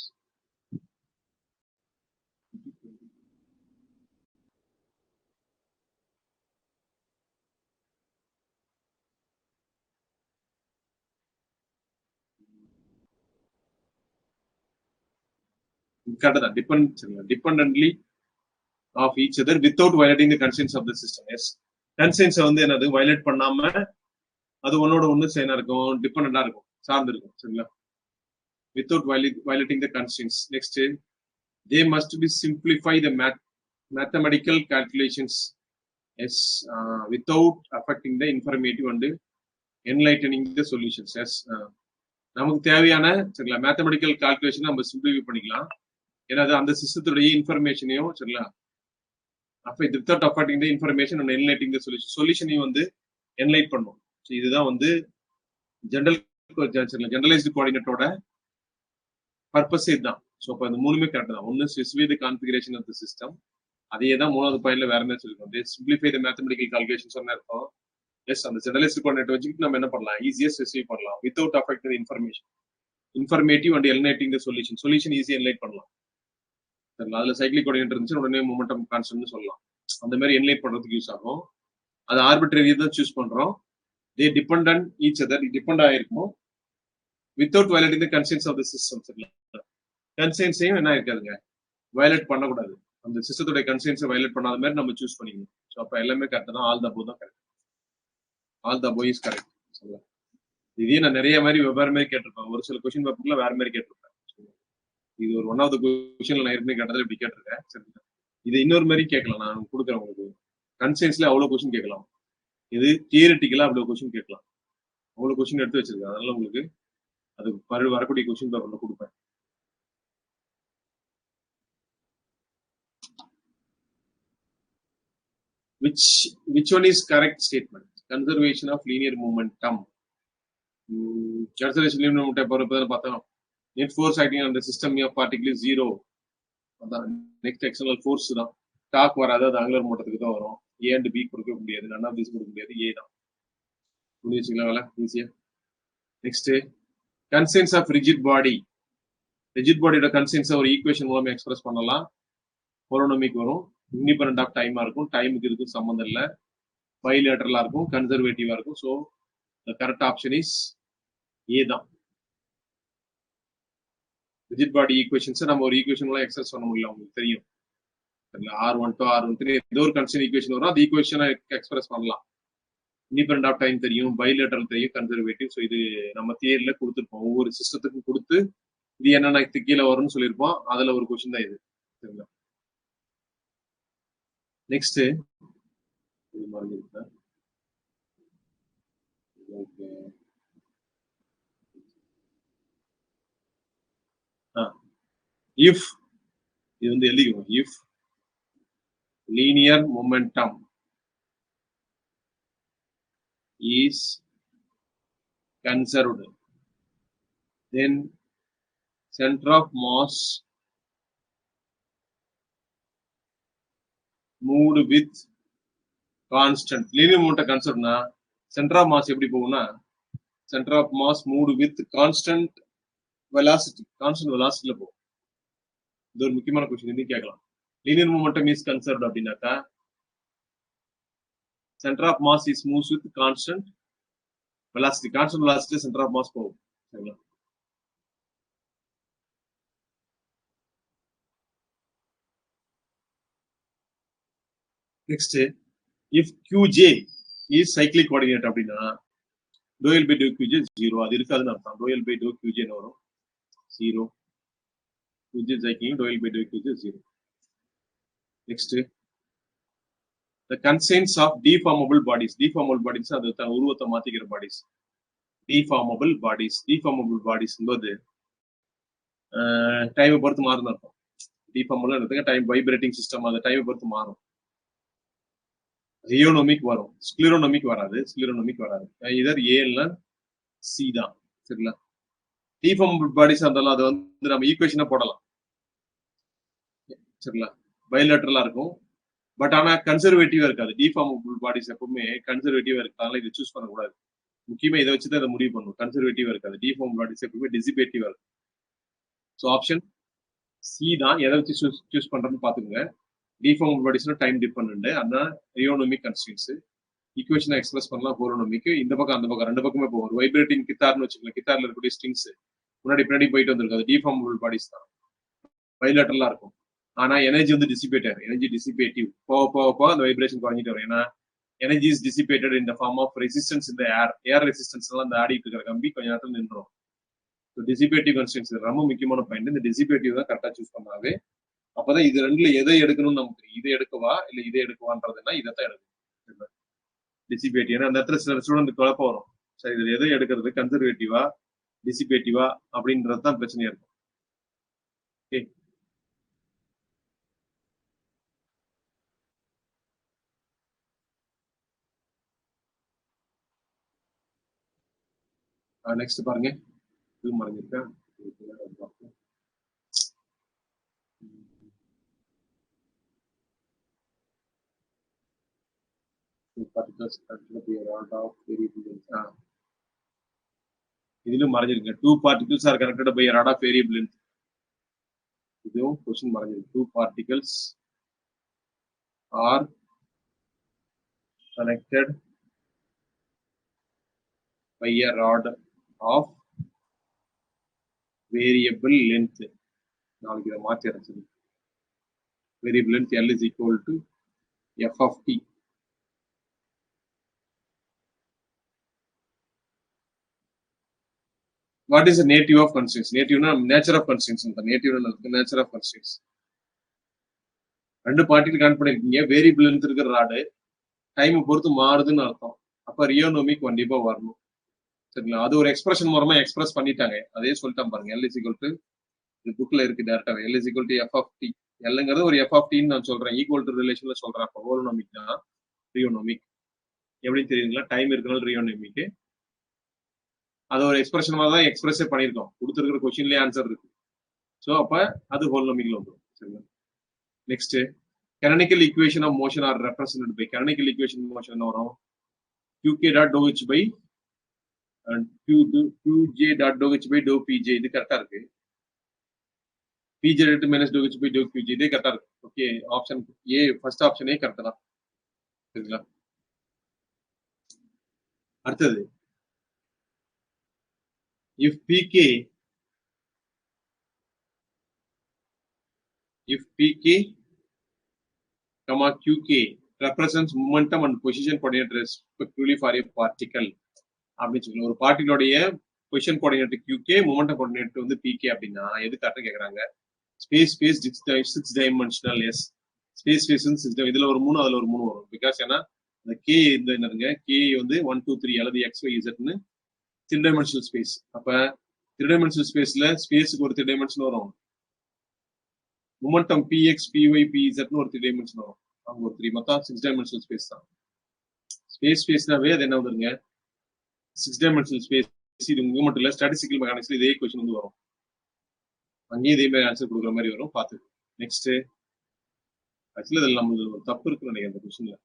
Dependently of each other without violating the constraints of the system. Yes, constraints வந்து என்னது violate பண்ணாம அது ஒன்னோட ஒன்னு சேனா இருக்கும், டிபெண்டன்டா இருக்கும், சார்ந்து இருக்கும். சரிங்களா? Without violating the constraints. Next, they must be simplify the mathematical calculations. Yes, without affecting the informative and enlightening the solutions. Yes, நமக்கு தேவையான சரிங்களா மேத்தமெட்டிக்கல் கால்குலேஷன் நம்ம சிம்பிளிஃபை பண்ணிக்கலாம். ஏன்னா அந்த சிஸ்டத்துடைய இன்ஃபர்மேஷனையும் சரிங்களா அப்ப without affecting the information and enlightening the சொல்யூஷனையும் வந்து என்லைட் பண்ணும். இதுதான் வந்து ஜெனரல் ஜெனரலைஸ்டு கோஆர்டினேட்டோட பர்பஸ் இதுதான். ஸோ அப்போ அந்த மூணுமே கரெக்ட் தான். ஒன்று specify the configuration of the system, அதே தான் மூணாவது பாயிண்ட்ல வேற என்ன சொல்லிருக்கோம், they simplify the mathematical calculation சொன்ன இருக்கும். எஸ், அந்த ஜெனரலைஸ்டு கோஆர்டினேட் வச்சுக்கிட்டு நம்ம என்ன பண்ணலாம், ஈஸியா ஸ்பெசிஃபை பண்ணலாம் without affecting information, informative and eliminating the solution ஈஸியா என்லைட் பண்ணலாம். அதுல சைக்கிளிக் கோஆர்டினேட் இருந்துச்சு, உடனே மொமெண்டம் கான்ஸ்டன்ட்னு சொல்லலாம். அந்த மாதிரி என்லைட் பண்றதுக்கு யூஸ் ஆகும். அது ஆர்பிட்ரரி தான் சூஸ் பண்றோம். They depend on each other, depend ஆயிருக்கும் without violating the constraints of the system. சரிங்களா, கன்ஸ்ட்ரெயின்ட்ஸையும் என்ன இருக்காதுங்க, வயலேட் பண்ணக்கூடாது. அந்த சிஸ்டத்தோட கன்ஸ்ட்ரெயின்ட்ஸை வயலேட் பண்ணாத மாதிரி நம்ம சூஸ் பண்ணிக்கணும். ஸோ அப்போ எல்லாமே கரெக்ட் தான். ஆல் த அபோவ் தான் correct. All the above is correct. சரிங்களா, இதே நான் நிறைய மாதிரி வெவ்வேறு மாதிரி கேட்டிருப்பேன். ஒரு சில கொஸ்டின் பேப்பர்ல வேற மாதிரி கேட்டிருப்பேன். இது ஒரு ஒன் ஆஃப் த கொஸ்டின்ல நான் ஏற்கனவே கேட்டதில் இப்படி கேட்டிருக்கேன். சரிங்களா, இது இன்னொரு மாதிரி கேட்கலாம். நான் கொடுக்குறேன் உங்களுக்கு. கன்ஸ்ட்ரெயின்ஸ்ல அவ்வளோ கொஸ்டின் கேட்கலாம், இது தியரிட்டிக்கலா அவ்வளோ கொஸ்டின் கேட்கலாம். அவ்வளோ கொஸ்டின் எடுத்து வச்சிருக்கேன். அதனால உங்களுக்கு அது வரக்கூடிய கொஸ்டின் பேப்பர்ல கொடுப்பேன். Which one is correct statement? Conservation of linear momentum. Conservation of linear momentum பார்த்தோம். Net force acting on the system of particle is 0. அதான் நெக்ஸ்ட் எக்ஸ்டர்னல் ஃபோர்ஸ் தான். டாக் வராது, அது ஆங்குலர் மோட்டத்துக்கு தான் வரும். ஏ அண்ட் பி கொடுக்க முடியாது, நன் ஆஃப் திஸ் கொடுக்க முடியாது, ஏ தான். புரிஞ்சு வச்சுக்கலாம் வேலை ஈஸியா. Next constraints of rigid body. Rigid பாடியோட கன்ஸ்ட்ரெயின்ட்ஸை ஒரு ஈக்குவேஷன் மூலமா எக்ஸ்பிரஸ் பண்ணலாம். ஹோலோனோமிக் வரும், இண்டிபெண்டன்ட் ஆஃப் டைமா இருக்கும், டைமுக்கு இதுக்கும் சம்மந்தம் இல்லை, பைலேட்டரலா இருக்கும், கன்சர்வேட்டிவா இருக்கும். So the correct option is A தான். ரிஜிட் பாடி ஈக்குவேஷன்ஸை நம்ம ஒரு ஈக்குவேஷன் மூலம் எக்ஸ்பிரஸ் பண்ண முடியல, உங்களுக்கு தெரியும். R1 to R13 ஏதோ ஒரு கன்ஸ்டன்ட் ஈக்குவேஷன் வரும், அது ஈக்குவேஷனை எக்ஸ்பிரஸ் பண்ணலாம். இண்டிபெண்டன்ட் ஆஃப் டைம் தெரியும், பைலேட்டரல் தெரியும், கன்சர்வேட்டிவ். ஸோ இது நம்ம தியரியில கொடுத்துருப்போம். ஒவ்வொரு சிஸ்டத்துக்கும் கொடுத்து இது என்னென்ன கீழே வரும்னு சொல்லியிருப்போம். அதுல ஒரு கொஸ்டின் தான் இது. சரிங்களா, நெக்ஸ்ட் இஃப் இது வந்து எழுதிக்கணும். If linear momentum is conserved, then center of mass moved with constant. Linear momentum conserved na center of mass எப்படி போகும்னா, center of mass moved with constant velocity. Constant velocity ல போகும். இது ஒரு முக்கியமான கொஸ்டின், இது கேட்கலாம். linear momentum is conserved அப்படின்னாக்கா center of mass is moves with constant velocity. Constant velocity center of mass போகும். சரிங்களா, next if qj is cyclic coordinate அப்படின்னா dou L by dou qj 0. அது இருக்காதுன்னு அர்த்தம். dou L by dou qj ன்னு வரும் 0. qj cycling, dou L by dou qj 0. next the constraints of deformable bodies. Deformable bodies அது உருவத்தை மாத்திக்கிற bodies. deformable bodies என்பது டைமை பொறுத்து மாறும் அர்த்தம். deformable டைம் வைப்ரேட்டிங் சிஸ்டம், அது டைமை பொறுத்து மாறும். ரியோனோமிக் வரும், ஸ்க்ளிரோனோமிக் வராது. இதர் ஏ இல்ல சி தான். சரிங்களா, டிஃபார்மபிள் பாடிஸ் இருந்தாலும் அது வந்து நம்ம ஈக்குவேஷனா போடலாம். சரிங்களா, பைலேட்டரலா இருக்கும், பட் ஆனா கன்சர்வேட்டிவா இருக்காது. டிஃபார்மபிள் பாடிஸ் எப்பவுமே கன்சர்வேட்டிவா இருக்கிறதால இதை சூஸ் பண்ணக்கூடாது. முக்கியமா இதை வச்சுதான் இதை முடிவு பண்ணும். கன்சர்வேட்டிவா இருக்காது. டிஃபார்மபிள் பாடிஸ் எப்பவுமே டிசிபேட்டிவா இருக்கும். ஸோ ஆப்ஷன் சி தான். எதை வச்சு சூஸ் பண்றதுன்னு பாத்துக்கோங்க. டிஃபார்மபிள் பாடிஸ்னா டைம் டிபெண்டன்ட், அதான் ரியோனோமிக் கன்ஸ்ட்ரெயின்ட்ஸ். ஈக்குவேஷனை எக்ஸ்பிரஸ் பண்ணலாம் ஹோலோனோமிக். இந்த பக்கம் அந்த பக்கம் ரெண்டு பக்கமே போகும். வைப்ரேட்டிங் கிட்டார்னு வச்சுக்கலாம், கிட்டார்ல இருக்கக்கூடிய ஸ்ட்ரிங்ஸ் முன்னாடி போயிட்டு வந்திருக்காது. டிஃபார்மபிள் பாடிஸ் தான், பைலேட்டரலா இருக்கும். ஆனா எனர்ஜி வந்து டிசிபேட் ஆகும். எனர்ஜி டிசிபேட்டிவ், போக அந்த வைப்ரேஷன் குறைஞ்சிட்டு வரும். ஏன்னா energy is dissipated in the form of resistance இந்த ஏர் ரெசிஸ்டன்ஸ் எல்லாம் அந்த ஆடிட்டு இருக்கிற கம்பி கொஞ்ச நேரத்தில் நின்றும். டிசிபேட்டிவ் கன்ஸ்ட்ரெயின்ட்ஸ் ரொம்ப முக்கியமான பாயிண்ட். இந்த டிசிபேட்டிவ் தான் கரெக்டா சூஸ் பண்ணாவே. அப்பதான் இது ரெண்டுல எதை எடுக்கணும்னு நமக்கு தெரியும். இதை எடுக்கவா இல்ல இதை எடுக்கவான்றதுன்னா இதைத்தான் எடுக்கணும். டிசிபேட்டிவ், ஏன்னா அந்த இடத்துல சில ஸ்டூடெண்ட் குழப்பம் வரும். சரி, இதுல எதை எடுக்கிறது, கன்சர்வேட்டிவா டிசிபேட்டிவா அப்படின்றது தான் பிரச்சனையா இருக்கும். ஓகே, நெக்ஸ்ட் பாருங்க, இது மறைஞ்சிருக்கா? இதிலும் மறைஞ்சிருக்கு. 2 particles are connected by a rod of variable length. இதுவும் question மறைஞ்சிருக்கு. 2 particles are connected by a rod of variable length. நாளைக்கு இதை மாற்றி அரைச்சது. Variable length L is equal to F of T. What is the native of constraints? Native na nature of constraints. Native na nature of constraints. ரெண்டு பார்ட்டிகள் connect பண்ணிருக்கீங்க, variable length இருக்கிற rod time பொறுத்து மாறுதுன்னு அர்த்தம். அப்ப ரியோனோமிக் கண்டிப்பா வரணும். சரிங்களா? அது ஒரு எக்ஸ்பிரஷன் மூலமா எக்ஸ்பிரஸ் பண்ணிட்டாங்க. அதே சொல்லிட்டான் பாருங்க. L is equal to புக்ல இருக்கு டேரக்டாவே. L is equal to F of T. Lங்கிறது ஒரு F of T ன்னு நான் சொல்றேன். ஈக்குவல் டு ரிலேஷன்ல சொல்றேன். அப்ப ஹோலோனோமிக் தான் ரியோனோமிக். எப்படி தெரியுதுங்களா? டைம் இருக்கனால ரியோனோமிக். அது ஒரு எக்ஸ்பிரஷன் மாதிரி தான் எக்ஸ்பிரஸே பண்ணியிருக்கோம். கொடுத்துருக்கிற கொஸ்டின்லேயே ஆன்சர் இருக்கு. ஸோ அப்ப அது ஹோலோனோமிக்ல வந்துடும். சரிங்களா? Next, canonical equation of motion are represented by canonical equation of motion வரும் qk dot dou h by qj dot dou h by dou pj. இது கரெக்டா இருக்கு. pj dot minus dou h by dou qj இது கரெக்டா இருக்கு. Okay, option A, first ஆப்ஷனே correct தான். சரிங்களா? அடுத்தது, if pk comma qk represents momentum and position coordinate respectively for a particle அப்படின்னு சொல்லி, ஒரு பார்ட்டிகளோடைய position coordinate qk, momentum coordinate வந்து pk அப்படின்னா எது கரெக்டா கேக்குறாங்க? Space 6 dimensional. எஸ், ஸ்பேஸ் 6 இதுல ஒரு 3, அதுல ஒரு 3 வரும். பிகாஸ் ஏன்னா இந்த k இந்த என்னதுங்க, k வந்து 1 2 3 அல்லது x y z ன்னு 3 டைமென்ஷனல் ஸ்பேஸ். அப்ப 3 டைமென்ஷனல் ஸ்பேஸ்ல ஸ்பேஸ்க்கு ஒரு 3 டைமென்ஷன் வரும். மொமெண்டம் px py pz ன்னு ஒரு 3 டைமென்ஷன் வரும். அவங்க ஒரு 3, மொத்தம் 6 டைமென்ஷனல் ஸ்பேஸ் தான். ஸ்பேஸ்னாவே அது என்ன வந்துருங்க, 6 டைமென்ஷனல் ஸ்பேஸ். இது இங்க மட்டும் இல்ல, ஸ்டாட்டிஸ்டிக்கல் மெக்கானிக்ஸ்ல இதே क्वेश्चन வந்து வரும். அங்கேயும் இதே மாதிரி ஆன்சர் கொடுக்குற மாதிரி வரும். பார்த்து நெக்ஸ்ட். ஆக்சுவலி இதுல நம்ம ஒரு தப்பு இருக்குன்னு நினைக்கிறேன் இந்த क्वेश्चनல.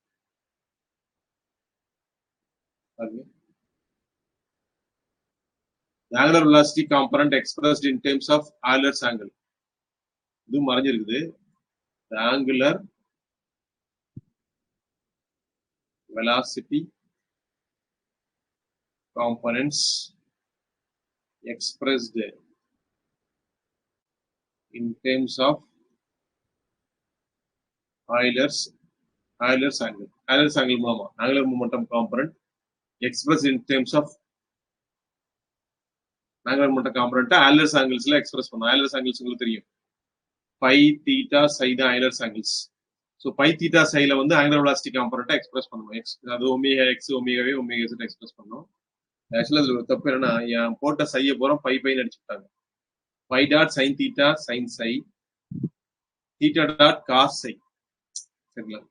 பாருங்க, the angular velocity component expressed in terms of Euler's angle. இது மறைஞ்சிருக்குது. The angular velocity components expressed in terms of Euler's angle. Euler's angle மூலமா angular momentum component expressed in terms of angular momentum component Euler's anglesல express பண்ணோம். Euler's angles உங்களுக்கு தெரியும். phi, theta, psi தான் Euler's angles. So pi, theta, psi ல வந்து angular velocity component express பண்ணுவோம். அது omega x, omega y, omega z express பண்ணோம். ஆக்சுவலா இதுல ஒரு தப்பு என்னன்னா, என் போட்ட சையை போறோம் பை அடிச்சுட்டாங்க. Phi dot sine theta sine psi, theta dot cos psi. சரிங்களா?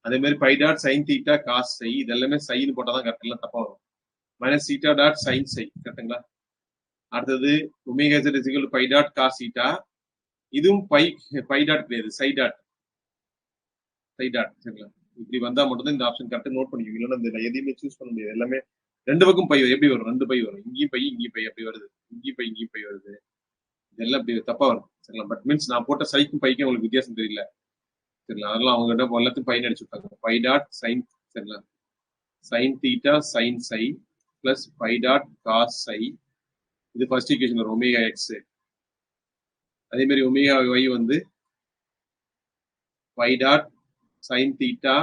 அதே மாதிரி phi dot sine theta cos psi, இது எல்லாமே சைன்னு போட்டாதான் கரெக்ட், எல்லாம் தப்பா வரும். Minus theta dot sine psi. கரெக்டுங்களா? அடுத்தது omega z is equal to phi dot cos theta. இதுவும் பை டாட் கிடையாது, சை டாட். சரிங்களா? இப்படி வந்தா மட்டும்தான் இந்த ஆப்ஷன் கரெக்டா நோட் பண்ணிக்கோங்க. இல்லைன்னா இந்த எதையுமே சூஸ் பண்ண முடியாது. எல்லாமே ரெண்டு பக்கம் பை எப்படி வரும்? 2 பை வரும். இங்கேயும் பை இங்கேயும் பை அப்படி வருது. இங்கேயும் பை வருது. இதெல்லாம் இப்படி தப்பா வரும். சரிங்களா? பட் மீன்ஸ் நான் போட்ட சைக்கும் பைக்கும் உங்களுக்கு வித்தியாசம் தெரியல. சரிங்களா? அதெல்லாம் அவங்க கிட்ட எல்லாத்தையும் பை அடிச்சுட்டாங்க. பை டாட் சைன், சரிங்களா, sine theta sine psi plus phi dot cos psi. இது ஃபர்ஸ்ட் ஈக்குவேஷன் வரும், ஒமேகா எக்ஸ். அதே மாதிரி ஒமேகா ஒய் வந்து phi dot sine theta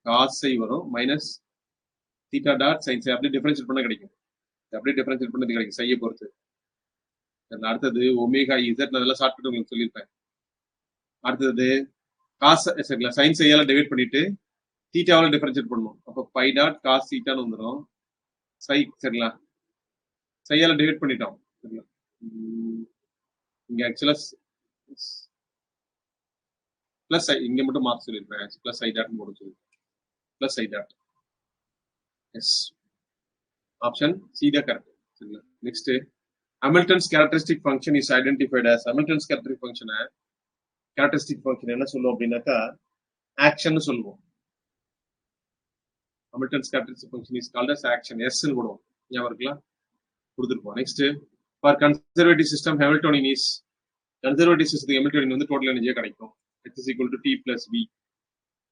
cos psi வரும், minus theta dot sine psi. அப்படியே டிஃபரன்ஷியேட் பண்ண கிடைக்கும். அப்படியே டிஃபரன்ஷியேட் பண்ணது கிடைக்கும் சையை பொறுத்து. அடுத்தது ஒமேகா இசட், அதெல்லாம் ஷார்ட்கட் உங்களுக்கு சொல்லியிருப்பேன். அடுத்தது காஸ், சரிங்களா, சைன் சையால டிவைட் பண்ணிட்டு தீட்டாவால டிஃபரன்ஷியேட் பண்ணணும். அப்போ பை டாட் காஸ் தீட்டான்னு வந்துடும். சை, சரிங்களா, சையால டிவைட் பண்ணிட்டோம். சரிங்களா? இங்க ஆக்சுவலா பிளஸ் இங்க மட்டும் மார்க் சொல்லியிருப்பேன். பிளஸ் ஐ டாட் போட சொல்லியிருப்பேன். Plus I dot. S, option C தான் correct. Next, Hamilton's characteristic function is identified as Hamilton's characteristic function என்ன சொல்லுவோம் அப்படின்னாக்கா action னு சொல்லுவோம். Hamilton's characteristic function is called as action. S னு போடுவோம். ஞாபகம் இருக்குங்களா? கொடுத்துருப்போம். Next, for conservative system Hamiltonian is conservative system Hamiltonian வந்து total energy கிடைக்கும். H is equal to T plus V.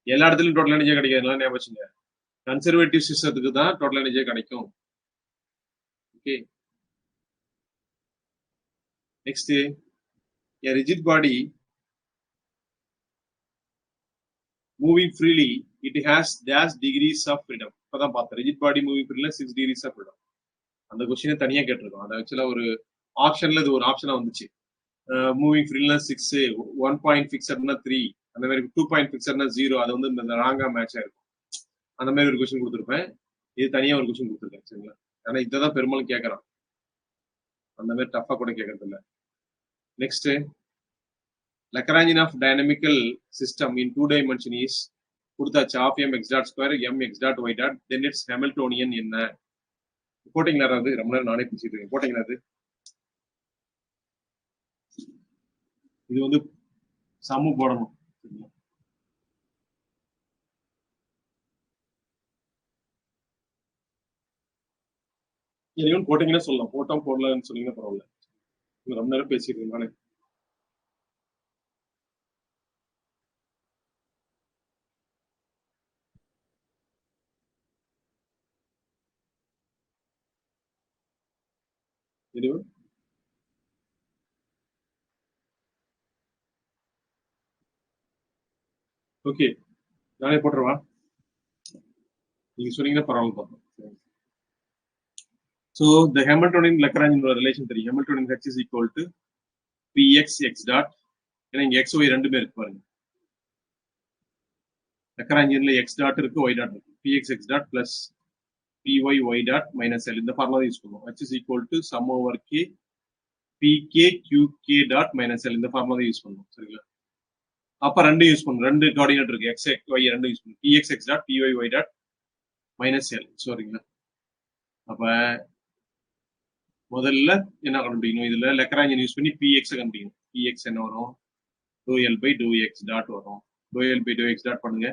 எல்லா இடத்துலயும் total energy கிடைக்காதுனால ஞாபகம் வச்சுங்க. Conservative systemத்துக்கு தான் total energy கிடைக்கும். Okay. Next, a rigid body moving freely, it has dash degrees of freedom. இப்பதான் பார்த்தோம். Rigid body moving freely 6 degrees of freedom. அந்த கொஸ்டினை தனியா கேட்டிருக்கோம். அது ஆக்சுவலா ஒரு ஆப்ஷன்ல இது ஒரு ஆப்ஷனா வந்துச்சு. மூவிங் ஃப்ரீனா 6, 1 பாயிண்ட் ஃபிக்ஸட்னா 3, அந்த மாதிரி 2 பாயிண்ட் ஃபிக்ஸட்னா 0. அது வந்து இந்த ராங்கா மேட்ச் ஆயிருக்கும். அந்த மாதிரி ஒரு கொஸ்டின் கொடுத்துருப்பேன். இது தனியா ஒரு கொஸ்டின் கொடுத்துருக்கேன். சரிங்களா? ஆனா இதான் பெரும்பாலும் கேட்கறான். அந்த மாதிரி டஃபா கூட கேட்கறது இல்லை. Next, Lagrangian of dynamical system in 2 dimension is கொடுத்தாச்சு. Half m x dot square m x dot y dot, then its Hamiltonian என்ன? போட்டிங்களா? அது ரொம்ப நேரம் நானே பேசிட்டு இருக்கேன். போட்டிங்களா? அது இது வந்து சமு போடணும். எதையும் போட்டீங்கன்னா சொல்லலாம். போட்டோம் போடலன்னு சொன்னீங்கன்னா பரவாயில்ல. ரொம்ப நேரம் பேசிட்டு இருக்கேன் நானே. ஓகே, நானே போட்டுருவா. நீங்க சொன்னீங்கன்னா பரவாயில்ல பார்ப்போம். So the Hamiltonian Lagrangian relation தெரியும். Hamiltonian H is equal to Px x dot. ஏன்னா இங்க x y ரெண்டுமே இருக்கு பாருங்க. Lagrangianல x dot இருக்கு, y dot இருக்கு. Px x dot plus Py y dot minus L. இந்த ஃபார்முலா யூஸ் பண்ணுவோம். H is equal to sum over k Pk Qk dot minus L. இந்த ஃபார்முலா யூஸ் பண்ணுவோம். சரிங்களா? அப்ப ரெண்டு யூஸ் பண்ணுவோம். ரெண்டு கோஆர்டினேட் இருக்கு. x y ரெண்டு யூஸ் பண்ணுவோம். Px x dot Py y dot minus L. சரிங்களா? அப்ப முதல்ல என்ன கண்டுபிடிக்கணும்? இதுல லெக்ராஞ்சியன் யூஸ் பண்ணி Px கண்டுபிடிக்கணும். Px என்ன வரும்? ∂L by ∂x dot வரும். ∂L by ∂x dot பண்ணுங்க.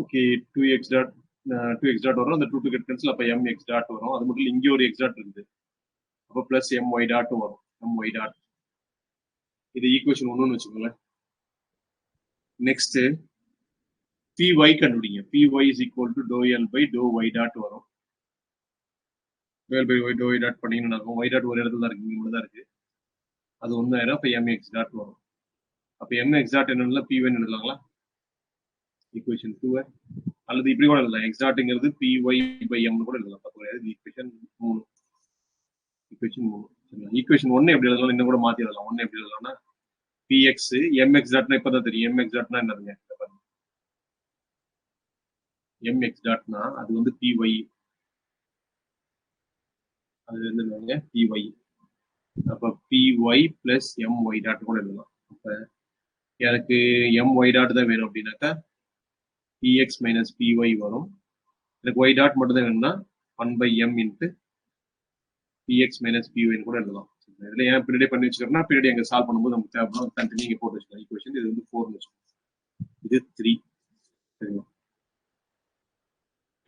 ஓகே, 2x dot வரும். அந்த 2 get cancel. அப்ப mx dot வரும். அது மட்டும் இங்க ஒரு x dot இருக்குது. அப்ப பிளஸ் my dot வரும். my dot. இது ஈக்குவேஷன் 1ன்னு வச்சுக்கோங்களேன். நெக்ஸ்ட் Py கண்டுபிடிங்க. Py is equal to ∂L by ∂y dot வரும். ∂L by ∂y dot பண்ணீங்கன்னா y dot ஒரு இடத்துல தான் இருக்கு, இங்க மட்டும் தான் இருக்கு. அது 1 ஆயிரம். அப்ப mx dot வரும். அப்ப mx dot என்னன்னா Py எழுதலாங்களா? ஈக்குவேஷன் 2 அல்லது இப்படி கூட எழுதலாம். x dotங்கிறது Py by m கூட எழுதலாம். தப்பு கிடையாது. ஈக்குவேஷன் 3. ஈக்குவேஷன் 3. சரிங்களா? ஈக்குவேஷன் 1 எப்படி எழுதலாம்? இன்னும் கூட மாத்தி எழுதலாம். 1 எப்படி எழுதலாம்னா Px mx dotனா இப்பதான் தெரியும். mx dotனா என்னதுங்க? mx dotனா அது வந்து Py. அது என்னங்க? Py. அப்ப Py plus my dot கூட எழுதலாம். அப்ப எனக்கு my dot தான் வேணும் அப்படின்னாக்கா Px minus Py வரும். எனக்கு y dot மட்டும் தான் வேணும்னா 1 by m into Px minus Py கூட எழுதலாம். இதுல ஏன் பின்னாடி பண்ணி வச்சுக்கிறோம்னா பின்னாடி எங்க சால்வ் பண்ணும்போது நமக்கு தேவைப்படும். தனித்தனி இங்க போட்டு வச்சுக்கலாம். ஈக்குவேஷன் இது வந்து 4 வச்சுக்கோங்க. இது 3. சரிங்களா?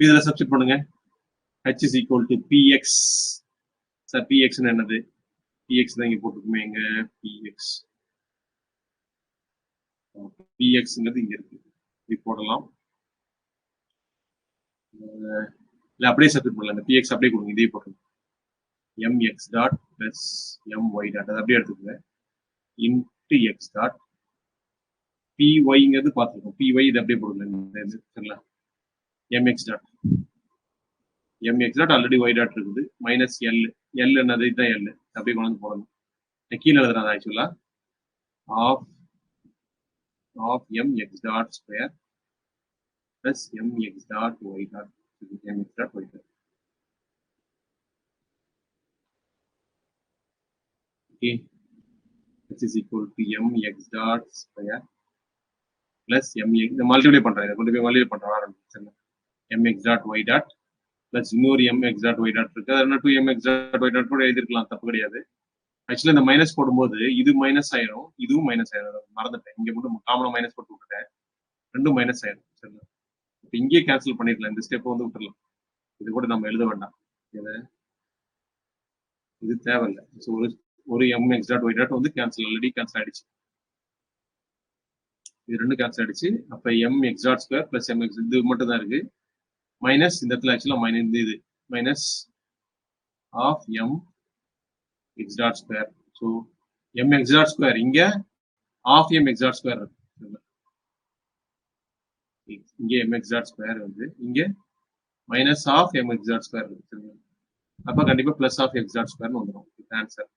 இதுல சப்ஸ்டிட் பண்ணுங்க. H is equal to Px. Sir Px என்னது? Px தான் இங்க போட்டுருக்குமே. எங்க Px? Pxங்கிறது இங்க இருக்கு. இது போடலாம். இல்ல அப்படியே சப்ஸ்டிட் பண்ணலாம். இந்த Px அப்படியே கொடுங்க. இதே போட்டுருங்க. mx dot plus my dot அது அப்படியே எடுத்துக்கோங்க. into x dot Pyங்கிறது பார்த்துருக்கோம். Py இது அப்படியே போடுங்க. சரிங்களா? mx dot already y dot இருக்குது. Minus L. எல் என்னது? இதுதான் எல். அப்படியே கொண்டு வந்து போடணும். கீழே எழுதுறாங்க ஆக்சுவலா half mx dot square plus mx dot y dot mx dot y dot. Okay, this is equal to mx dot square plus mx. இந்த மல்டிப்ளை பண்றேன். இதை கொண்டு போய் மல்டிப்ளை பண்றேன். mx dot y dot plus இன்னொரு m X dot Y dot இருக்கு. அதனால 2m X dot Y dot கூட எழுதிருக்கலாம், தப்பு கிடையாது. ஆக்சுவலா இந்த மைனஸ் போடும்போது இது மைனஸ் ஆயிரும், இதுவும் மைனஸ் ஆயிரும். மறந்துட்டேன், இங்க மட்டும் காமனா மைனஸ் போட்டு விட்டுட்டேன், ரெண்டும் மைனஸ் ஆயிரும். சரிங்களா? இப்போ இங்கேயே கேன்சல் பண்ணிடலாம், இந்த ஸ்டெப் வந்து விட்டுறலாம், இது கூட நம்ம எழுத வேண்டாம், இது தேவையில்லை. ஸோ ஒரு M X dot Y dot வந்து கேன்சல், ஆல்ரெடி கேன்சல் ஆயிடுச்சு, இது ரெண்டு கேன்சல் ஆயிடுச்சு. அப்ப M X dot square plus M X இது மட்டும் தான் இருக்கு. மைனஸ் இந்த இடத்துல ஆக்சுவலா மைனஸ் இது minus half m X dot square. So m X dot square இங்க half m X dot square இருக்கு, இங்க எம் எக்ஸ் டாட் ஸ்கொயர் வந்து இங்க minus half m X dot square இருக்கு. அப்ப கண்டிப்பா பிளஸ் ஆஃப் எக்ஸ் டாட் ஸ்கொயர்னு வந்துடும் ஆன்சர்.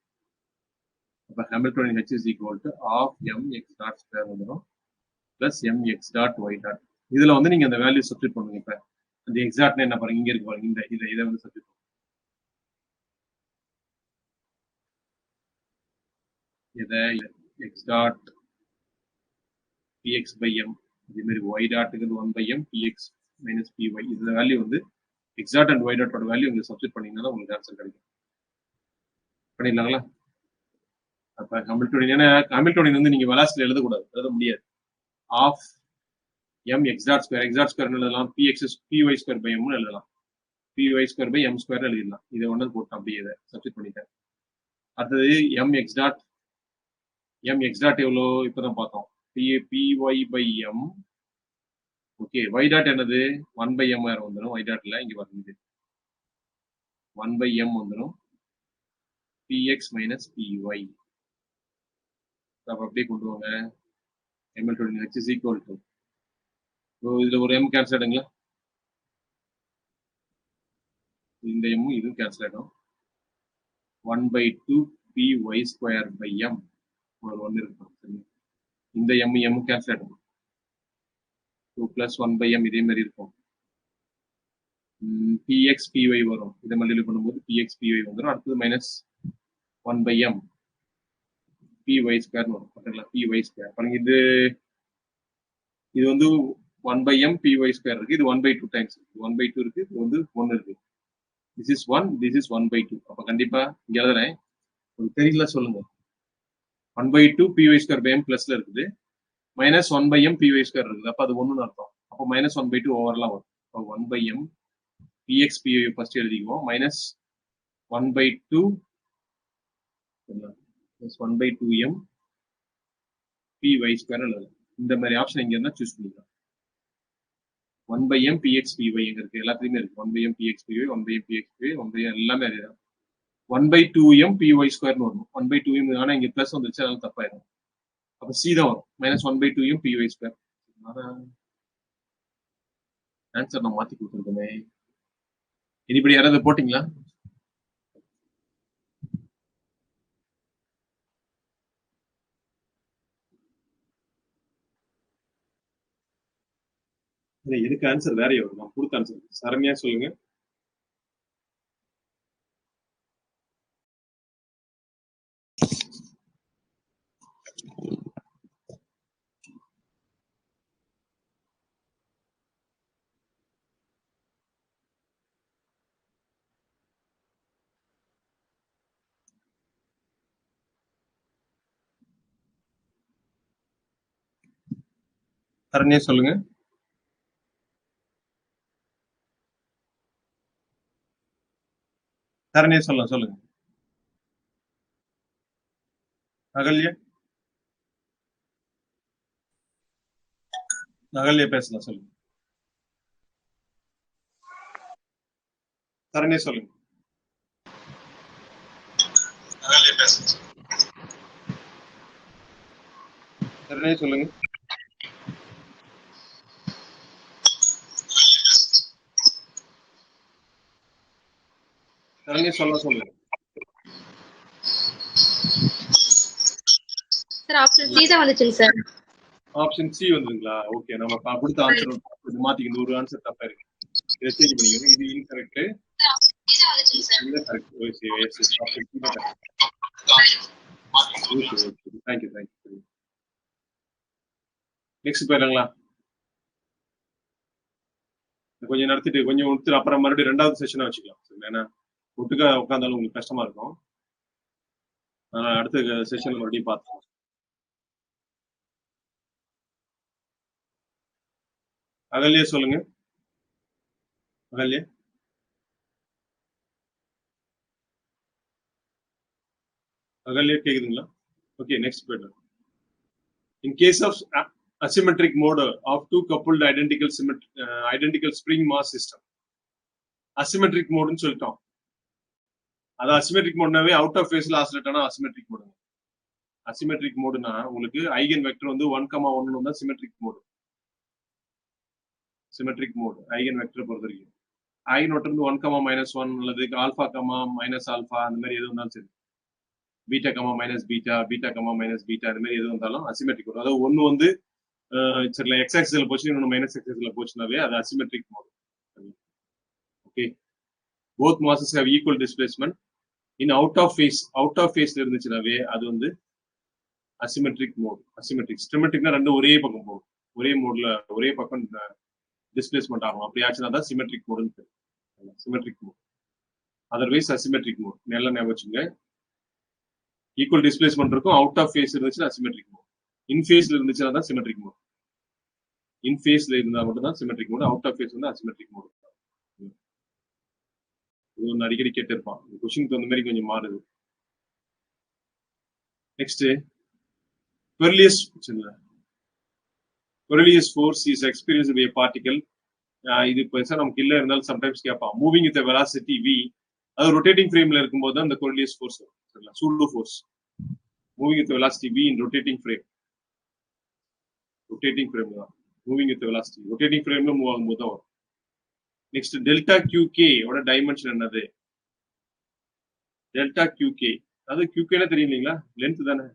அப்ப Hamiltonian h is equal to half m X dot square வந்துடும் plus M X dot Y dot. இதுல வந்து நீங்க அந்த வேல்யூ சப்ஸ்டிட் பண்ணுங்க. இப்ப அந்த எக்ஸாக்ட்னா என்ன பாருங்க, இங்க இருக்கு பாருங்க, இந்த இதை வந்து சப்ஸ்டிட் பண்ணுங்க. இதை x dot px by m, இதே மாதிரி y டாட்டுக்கு 1 by m px minus py, இந்த வேல்யூ வந்து x டாட் அண்ட் y டாட்டோட வேல்யூ இங்க சப்ஸ்டிட் பண்ணீங்கன்னா உங்களுக்கு ஆன்சர் கிடைக்கும். பண்ணிடலாங்களா? அப்ப ஹாமில்டோனியன் வந்து நீங்க வெலாசிட்டி எழுத முடியாது. Half m x dot square எழுதலாம், px py square by m எழுதலாம், py square by m square எழுதிடலாம். இதை ஒன்று போட்டோம், அப்படியே இதை சப்ஸ்டிட் பண்ணிட்டேன். அடுத்தது m x டாட் எவ்வளோ இப்பதான் பார்த்தோம், py by m. Okay, y dot என்னது 1 by m வந்துடும், y டாட்ல இங்க வருது 1 by m வந்துடும் px minus py. அப்ப அப்படியே கொண்டு வாங்க, Hamiltonian h is equal to, இதுல ஒரு m கேன்சல் ஆயிடுங்களா, இந்த m இதுவும் கேன்சல் ஆயிடும். 1 by 2 py square by m ஒரு 1 இருக்கும், இந்த m கேன்சல் ஆயிடும். 2 plus 1 by m இதே மாதிரி இருக்கும். px py வரும், இதை மல்டிப்ளை பண்ணும்போது px py வந்துடும். அடுத்தது minus 1 by m py square வரும், ஓகேங்களா? py ஸ்கொயர் பாருங்க, இது வந்து 1 by m py ஸ்கொயர் இருக்கு, இது 1 by 2 டைம்ஸ் 1 by 2 இருக்கு, இது வந்து 1 இருக்கு. this is 1, this is 1 by 2. அப்ப கண்டிப்பா இங்க எழுதுறேன், உங்களுக்கு தெரியல சொல்லுங்க. 1 by 2 py square by m பிளஸ்ல இருக்குது, minus 1 by m py square இருக்குது, அப்ப அது 1ன்னு அர்த்தம். அப்போ மைனஸ் 1 by 2 ஓவர்லாம் வரும். அப்போ 1 by m px py first எழுதிக்குவோம், minus 1 by 2 1 by 2m py square எழுதலாம். இந்த மாதிரி ஆப்ஷன் இங்க இருந்தா சூஸ் பண்ணிக்கலாம். 1 by m px py எங்க இருக்கு, எல்லாத்துலயுமே இருக்கு. 1 by m px py 1 by m px py 1 by m எல்லாமே அதுதான். 1 by 2m py ஸ்கொயர்னு வரும், 1 by 2m, ஆனா இங்க பிளஸ் வந்துருச்சு, அதனால தப்பாயிடும். அப்ப சி தான் வரும், minus 1 by 2m py square. Answer நான் மாத்தி கொடுத்துருக்கேனே, இனிப்படி யாராவது போட்டீங்களா? எதுக்கு ஆன்சர் வேறையா வரும், நான் கொடுத்த ஆன்சர் சரண்யா சொல்லுங்க. சரண்யா சொல்லுங்க. சரண்யா சொல்லலாம், சொல்லுங்க. அகல்யா பேசலாம், சொல்லுங்க. சரண்யா சொல்லுங்க. சரண்யா சொல்லுங்க. சரண்யா சொல்லலாம், சொல்லுங்க. சார் ஆப்ஷன் சி தான் வந்துச்சுங்க சார். ஆப்ஷன் சி வந்துங்களா? ஓகே, நம்ம கொடுத்த ஆன்சர் இது மாத்திக்கணும், ஒரு ஆன்சர் தப்பா இருக்கு, இதை சேஞ்ச் பண்ணிக்கணும். இது இன்கரெக்ட், இது கரெக்ட். ஓகே, ஆப்ஷன் சி தான் கரெக்ட். Okay, thank you. நெக்ஸ்ட் போயிடலாங்களா? கொஞ்சம் நடத்திட்டு கொஞ்சம் கொடுத்துட்டு அப்புறம் மறுபடியும் 2வது செஷனா வச்சுக்கலாம். ஏன்னா ஒட்டுக்கா உட்காந்தாலும் உங்களுக்கு கஷ்டமா இருக்கும். அதனால அடுத்த செஷன்ல மறுபடியும் பார்த்துக்கலாம். அகல்யா சொல்லுங்க. அகல்யா அகல்யா கேக்குதுங்களா? ஓகே, நெக்ஸ்ட் போய்ட்டு. In case of asymmetric mode of two coupled identical spring mass system, asymmetric mode னு சொல்லிட்டோம். அது asymmetric modeனாவே அவுட் ஆஃப் ஃபேஸ்ல ஆசிலேட் ஆனா asymmetric mode. asymmetric modeனா உங்களுக்கு ஐகன் வெக்டர் வந்து 1,1 வந்தா symmetric mode. symmetric mode eigen vector பொறுத்தவரைக்கும் ஐகன் வெக்டர் வந்து 1,-1 அல்லது ஆல்பா, -ஆல்பா அந்த மாதிரி எது வந்தாலும் சரி, பீட்டா, -பீட்டா, பீட்டா, -பீட்டா அந்த மாதிரி எது வந்தாலும் அசிமெட்ரிக் மோட். அதாவது ஒன்னு வந்து சரில எக்ஸ் ஆக்சிஸ்ல போச்சு, இன்னொன்னு மைனஸ் ஆக்சிஸ்ல போச்சுனாவே அது asymmetric mode. Okay, both masses have equal displacement in out of phase இருந்துச்சுனாவே அது வந்து அசிமெட்ரிக் மோட். அசிமெட்ரிக் சிமெட்ரிக்னா ரெண்டு ஒரே பக்கம் போகும், ஒரே மோட்ல ஒரே பக்கம் டிஸ்பிளேஸ்மெண்ட் ஆகும். அப்படி ஆச்சுன்னா தான் சிமெட்ரிக் மோட்னு பேரு. Symmetric mode. Otherwise asymmetric mode. நல்லா ஞாபகம் வச்சுங்க. ஈக்குவல் டிஸ்பிளேஸ்மெண்ட் இருக்கும், அவுட் ஆஃப் ஃபேஸ் இருந்துச்சுன்னா அசிமெட்ரிக் மோட். இன் ஃபேஸ்ல இருந்துச்சுன்னா தான் சிமெட்ரிக் மோட். இன் ஃபேஸ்ல இருந்தா மட்டும் தான் symmetric mode, out of phase வந்து அசிமெட்ரிக் மோட். இது ஒன்று அடிக்கடி கேட்டிருப்பான். கொஸ்டின் தகுந்த மாதிரி கொஞ்சம் மாறுது. Next, Coriolis force is experienced by a particle. இது பெருசா நமக்கு இல்ல இருந்தாலும் சம்டைம்ஸ் கேட்பான். மூவிங் வித் வெலாசிட்டி v, அது ரொட்டேட்டிங் ஃப்ரேம்ல இருக்கும்போது தான் இந்த Coriolis force வரும். சரிங்களா? Pseudo force moving with velocity v in rotating frame. Rotating frame தான் மூவிங் வித் வெலாசிட்டி. ரொட்டேட்டிங் ஃப்ரேம்ல மூவ் ஆகும்போது தான் வரும். நெக்ஸ்ட், டெல்டா QK ஓட டைமென்ஷன் என்னது? டெல்டா QK, அது QK தெரியும் இல்லைங்களா? லென்த் தானே.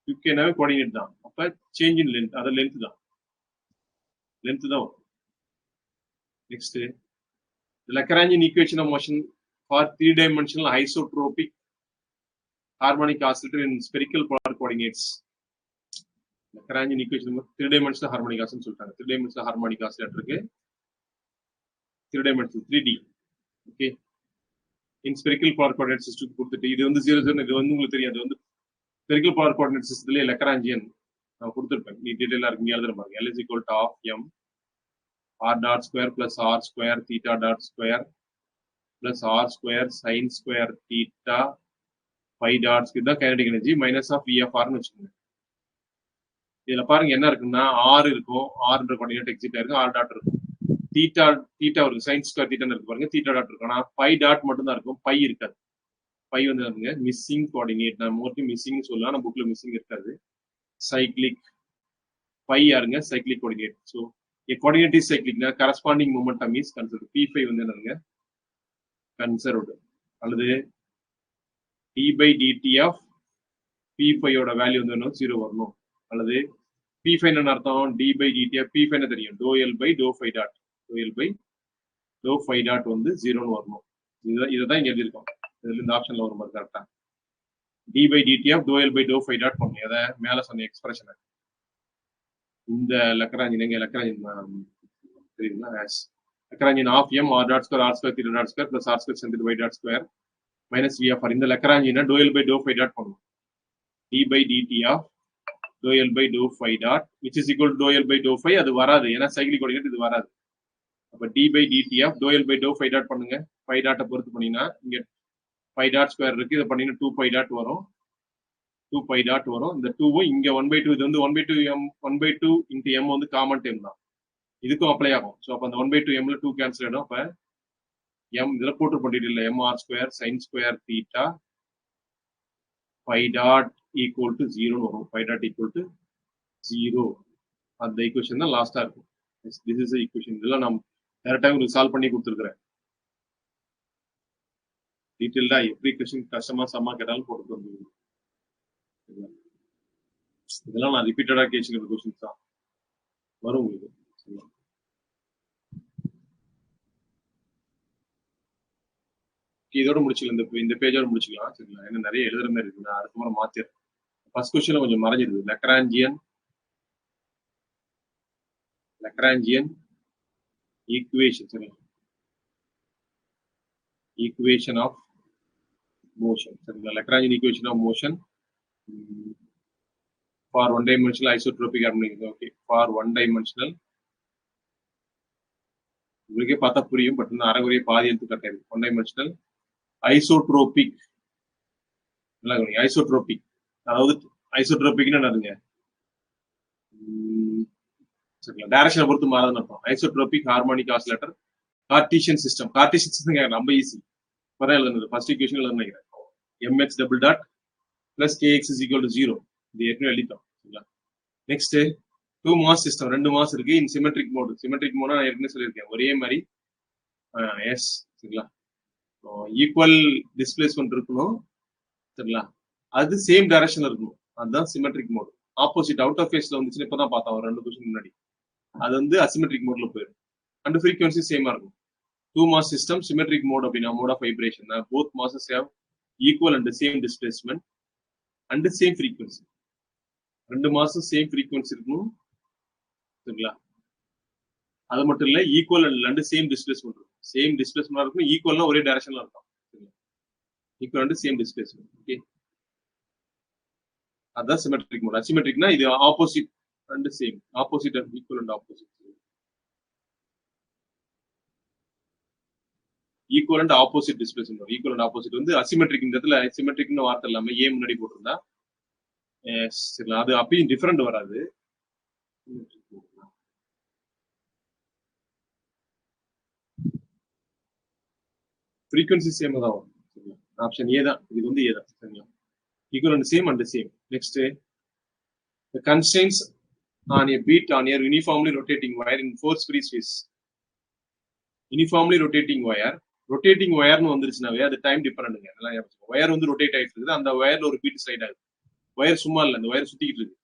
QK-நாவே கோஆர்டினேட் தான். அப்ப சேஞ்ச் இன் லென்த், அது லென்த் தான் வரும். Next, Lagrangian equation of motion for 3-dimensional isotropic harmonic oscillator in spherical polar coordinates. Lagrangian equation 3-dimensional harmonic oscillator சொல்றாங்க. 3-dimensional harmonic oscillator இருக்கு. 3-dimensional 3D. Okay, in spherical polar coordinate system கொடுத்துட்டு இது வந்து 0 0 இது வந்து உங்களுக்கு தெரியும். அது வந்து spherical polar coordinate systemல Lagrangian நான் கொடுத்திருப்பேன். நீ டீடைலா இருக்கு, நீ எழுதுற பாருங்க. L is equal to half m r dot square plus r square theta dot square plus r square sin square theta phi dot இதுதான் kinetic energy minus of VFR னு வச்சுக்கோங்க. இதுல பாருங்க என்ன இருக்குன்னா r இருக்கும், r என்ற கோஆர்டினேட் எக்ஸிட் ஆயிருக்கு, r டாட் இருக்கும், தீட்டா இருக்கு, sin square theta இருக்கு பாருங்க, theta டாட் இருக்கும். ஆனா phi டாட் மட்டும் தான் இருக்கும், phi இருக்காது. phi வந்து மிஸ்ஸிங் கோஆர்டினேட். நான் மோஸ்ட்லி மிஸ்ஸிங் சொல்லலாம், ஆனா புக்ல மிஸ்ஸிங் இருக்காது. சைக்ளிக் phi யாருங்க? Cyclic coordinate. So a coordinate is cyclic, corresponding momentum is conserved. P5 வந்து என்னங்க? Conserved. அல்லது d by dt of P5 ஓட வேல்யூ வந்து என்ன? 0 வரணும். அல்லது P5 என்ன அர்த்தம்? d by dt of P5 என்ன தெரியும்? dou L by dou phi dot. dou L by dou phi dot வந்து 0 னு வரணும். இதுதான் இங்க எழுதியிருக்கோம். இதுல இந்த ஆப்ஷன்ல வரும் பாருங்க கரெக்ட்டா. d by dt of dou L by dou phi dot பண்ணுங்க. அத மேல சொன்ன எக்ஸ்பிரஷன். இந்த Lagrangian தெரியுமா? Lagrangian of m r dot square r square theta dot square plus r square sin theta y dot square minus VFR. இந்த Lagrangian dou L by dou phi dot பண்ணுவோம். d by dt of dou L by dou phi dot which is equal to dou L by dou phi. அது வராது, ஏன்னா cyclic coordinate இது வராது. அப்ப d by dt of dou L by dou phi dot பண்ணுங்க. phi dot பொறுத்து பண்ணீங்கன்னா இங்க phi dot ஸ்கொயர் இருக்கு, இத பண்ணீங்கன்னா 2 pi dot வரும். 2 pi dot வரும். இந்த 2 இங்க 1/2, இது வந்து 1/2 m 1/2 into m வந்து காமன் டைம் தான், இதுக்கும் அப்ளை ஆகும். ஸோ அப்போ அந்த 1/2 mல 2 கேன்சல் ஆகிடும். அப்போ m இதில் போட்டு பண்ணிட்டு இல்லை, mr square sine square theta phi dot equal to 0 வரும். phi dot equal to 0. அந்த ஈக்குவேஷன் தான் லாஸ்டா இருக்கும். This is equation. இதெல்லாம் நான் டேரக்டா உங்களுக்கு சால்வ் பண்ணி கொடுத்துருக்கிறேன். டீட்டெயில்டா எப்படி கொஸ்டின் கஷ்டமா சம்மா கேட்டாலும் போட்டு வந்துருக்கேன். இதெல்லாம் நான் ரிப்பீட்டடா கேட்சிக்கிற கொஸ்டின்ஸ் தான் வரும் உங்களுக்கு. இதோட முடிச்சுக்கலாம், இந்த பேஜோட முடிச்சுக்கலாம். சரிங்களா? ஏன்னா நிறைய எழுதுற மாதிரி இருக்கு, நான் அடுத்த முறை மாத்திடுறேன். ஃபர்ஸ்ட் கொஸ்டின்ல கொஞ்சம் மறைஞ்சிருக்கு. Lagrangian equation, sorry, equation of motion, sorry, the Lagrangian equation of motion for one dimensional isotropic harmonic. Okay, for one dimensional, உங்களுக்கு பார்த்தா புரியும், பட் இன்னும் அரைகுறைய பாதி எடுத்து கட்டாது. ஒன் டைமென்ஷனல் ஐசோட்ரோபிக், நல்லா ஐசோட்ரோபிக், அதாவது ஐசோட்ரோபிக்னு என்னதுங்க, சரிங்களா, டைரக்ஷனை பொறுத்து மாறாதுன்னு அர்த்தம். Isotropic harmonic oscillator Cartesian system. Cartesian system ரொம்ப ஈஸி, பரவாயில்ல எழுதுனது ஃபர்ஸ்ட் ஈக்குவேஷன் எழுத நினைக்கிறேன். mx double dot plus kx is equal to 0. இது ஏற்கனவே எழுதிட்டோம். சரிங்களா. நெக்ஸ்ட் 2 மாஸ் சிஸ்டம், 2 மாஸ் இருக்கு இன் சிமெட்ரிக் மோட். சிமெட்ரிக் மோட் நான் ஏற்கனவே சொல்லியிருக்கேன், ஒரே மாதிரி எஸ், சரிங்களா, ஈக்குவல் டிஸ்பிளேஸ்மெண்ட் இருக்கணும், சரிங்களா, அது சேம் டைரக்ஷன்ல இருக்கணும், அதுதான் symmetric mode. Opposite out of ஃபேஸ்ல வந்துச்சுன்னு இப்பதான் பார்த்தோம் ஒரு 2 கொஸ்டின் முன்னாடி, அது வந்து அசிமெட்ரிக் மோட்ல போயிடும். அண்ட் ஃப்ரீக்வன்சி சேமா இருக்கும். 2 மாஸ் சிஸ்டம் சிமெட்ரிக் மோட் அப்படின்னா mode of vibration, both masses have equal and same displacement and same frequency. 2 மாசம் சேம் ஃப்ரீக்வன்சி இருக்கணும், சரிங்களா. அது மட்டும் இல்ல, ஈக்குவல் அண்ட் சேம் டிஸ்பிளேஸ்மெண்ட் இருக்கும். சேம் டிஸ்பிளேஸ்மெண்ட் இருக்கும், ஈக்குவல்னா ஒரே டைரக்ஷன்ல இருக்கும், equal and same displacement. Okay, அதான் சிமெட்ரிக் மோட். அசிமெட்ரிக்னா இது opposite and same, opposite and equal and opposite. Equal and opposite displacement. Equal and opposite வந்து அசிமெட்ரிக். இந்த இடத்துல சிமெட்ரிக்னு வார்த்தை இல்லாம ஏ முன்னாடி போட்டிருந்தா சரிங்களா, அது அப்பயும் டிஃபரெண்ட் வராது. ஃப்ரீக்வன்சி சேம் தான் வரும். சரிங்களா, ஆப்ஷன் ஏ தான், இது வந்து ஏ தான். சரிங்களா, equal and same and same. Next, the constraints on a beat on a uniformly rotating wire in force free space. Uniformly rotating wire, rotating ஒயர்னு வந்துருச்சுனாவே அது டைம் டிபெண்டன்ட்ங்க. அதெல்லாம் ஞாபகம். ஒயர் வந்து ரொட்டேட் ஆயிட்டு இருக்குது, அந்த ஒயர்ல ஒரு பீட் ஸ்லைட் ஆகுது. ஒயர் சும்மா இல்லை, அந்த ஒயர் சுத்திக்கிட்டு இருக்கு.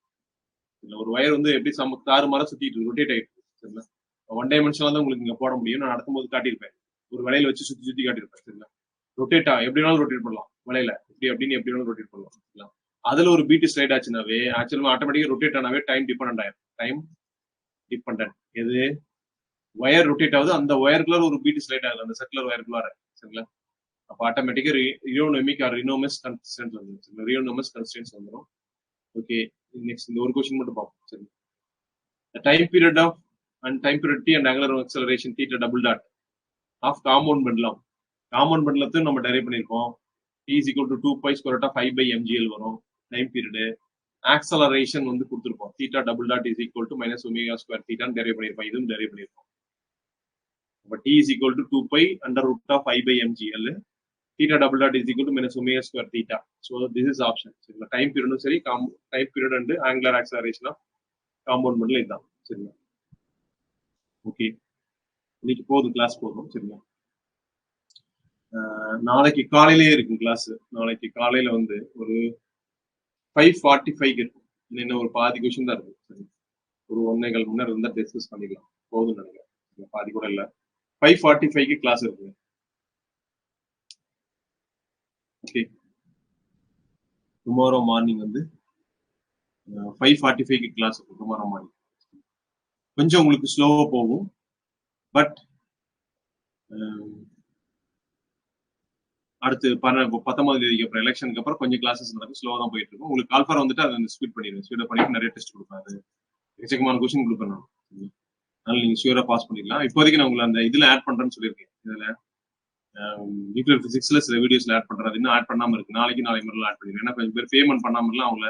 ஒரு ஒயர் வந்து எப்படி தாறு மாற சுத்திட்டு இருக்கு, ரொட்டேட் ஆயிட்டு இருக்கு. சரிங்களா, ஒன் டைமென்ஷனலா தான் உங்களுக்கு இங்க போட முடியும். நான் நடத்தும் போது காட்டியிருப்பேன், ஒரு வலையில வச்சு சுத்தி சுத்தி காட்டியிருப்பேன். சரிங்களா, ரொட்டேட்டா எப்படி வேணாலும் ரொட்டேட் பண்ணலாம், வலையில இப்படி அப்படின்னு எப்படி வேணாலும் ரொட்டேட் பண்ணலாம். சரிங்களா, அதுல ஒரு பீட் ஸ்லைட் ஆச்சுனாவே ஆக்சுவலா ஆட்டோமேட்டிக்கா ரொட்டேட் ஆனாவே டைம் டிபெண்டன்ட் ஆயிரும். டைம் டிபெண்டன்ட் எது, ஒயர் ரொட்டேட் ஆகுது, அந்த ஒயருக்குள்ள ஒரு பீட் ஸ்லைட் ஆகுது, அந்த சர்க்குலர் ஒயருக்குள்ளார. சரிங்களா, அப்போ ஆட்டோமேட்டிக்கா ரியோனோமிக் ஆர் ரினோமஸ் கன்ஸ்டன்ஸ் வந்துடும். ரியோனோமஸ் கன்ஸ்டன்ஸ் வந்துடும். ஓகே, நெக்ஸ்ட் இந்த ஒரு क्वेश्चन மட்டும் பார்ப்போம். சரி, the time period of and time period t and angular acceleration theta double dot of compound pendulum. compound pendulum நம்ம டெரைவ் பண்ணிருக்கோம். t is equal to 2 pi square root of I by mgl வரும். Time period acceleration வந்து கொடுத்துருப்போம். theta double dot is equal to minus omega square theta ன்னு derive பண்ணிருப்போம். இதுவும் derive பண்ணிருப்போம். அப்ப t is equal to 2 pi under root of I by mgl, theta double dot is equal to minus omega square theta. So this is option. சரிங்களா, time பீரியடும் சரி, time period and angular acceleration of compound பண்ணல இதுதான். சரிங்களா, okay, இன்னைக்கு போதும், class போதும். சரிங்களா, நாளைக்கு காலையிலேயே இருக்கும் கிளாஸ். நாளைக்கு காலையில வந்து ஒரு 5:45 இருக்கும். இன்னும் ஒரு பாதி கொஸ்டின் தான் இருக்கும். சரி, ஒரு 1.25 மணி நேரம் இருந்தா டிஸ்கஸ் பண்ணிக்கலாம், போதும் நினைக்கிறேன். பாதி கூட இல்லை, 5:45 கிளாஸ் இருக்கு. ஓகே, டுமாரோ மார்னிங் வந்து 5:45 கிளாஸ் இருக்கும். டுமாரோ மார்னிங் கொஞ்சம் உங்களுக்கு ஸ்லோவா போகும், பட் அடுத்து 19ஆம் தேதிக்கு அப்புறம் எலெக்ஷனுக்கு அப்புறம் கொஞ்சம் கிளாஸஸ் நடக்கும், ஸ்லோவா தான் போயிட்டு இருக்கும். உங்களுக்கு கால்ஃபார் வந்துட்டு அதை ஸ்பீட் பண்ணிடுவேன். ஸ்பீட் பண்ணிட்டு நிறைய டெஸ்ட் கொடுப்பாரு, எக்கச்சக்கமான கொஸ்டின் கொடுப்பேன் நான். அதனால நீங்க ஷியூரா பாஸ் பண்ணிடலாம். இப்போதைக்கு நான் உங்களை அந்த இதுல ஆட் பண்றேன்னு சொல்லியிருக்கேன். இதுல நியூக்ளியர் பிசிக்ஸ்ல சில வீடியோஸ்ல ஆட் பண்றது, இன்னும் ஆட் பண்ணாம இருக்கு. நாளைக்கு நாளை மாதிரிலாம் ஆட் பண்ணிடுவேன். ஏன்னா கொஞ்சம் பேர் பேமெண்ட் பண்ணாமலாம் அவங்கள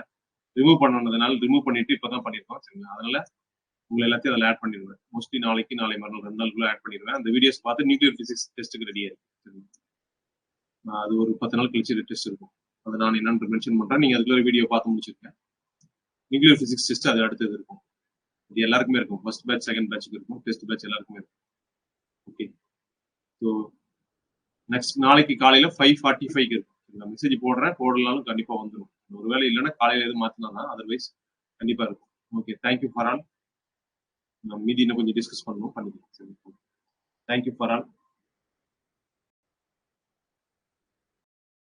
ரிமூவ் பண்ணதுனால ரிமூவ் பண்ணிட்டு இப்பதான் பண்ணிருக்கோம். சரிங்களா, அதனால உங்களை எல்லாத்தையும் அதில் ஆட் பண்ணிடுவேன். மோஸ்ட்லி நாளைக்கு நாளை மறுநாள் 2 நாளுக்குள்ள ஆட் பண்ணிடுவேன். அந்த வீடியோஸ் பார்த்து நியூக்ளியர் பிசிக்ஸ் டெஸ்ட்டுக்கு ரெடியா இருக்கு. அது ஒரு 10 நாள் கழிச்சு டெஸ்ட் இருக்கும். அதை நான் என்னன்னு மென்ஷன் பண்றேன். நீங்க அதுக்குள்ள வீடியோ பார்த்து முடிச்சிருக்கேன். நியூக்ளியர் பிசிக்ஸ் டெஸ்ட் அது அடுத்தது இருக்கும். இது எல்லாருக்குமே இருக்கும். ஃபர்ஸ்ட் பேட்ச், செகண்ட் பேட்சுக்கு இருக்கும். டெஸ்ட் பேட்ச் எல்லாருக்குமே இருக்கும். ஓகே, ஸோ நெக்ஸ்ட் நாளைக்கு காலையில 5:45 இருக்கும். நான் மெசேஜ் போடுறேன், போடலாலும் கண்டிப்பா வந்துடும். ஒருவேளை இல்லைன்னா காலையில எதுவும் மாத்தினா தான், அதர்வைஸ் கண்டிப்பா இருக்கும். Okay, thank you for all. மீதி இன்னும் கொஞ்சம் டிஸ்கஸ் பண்ணணும், பண்ணிக்கலாம். Thank you for all.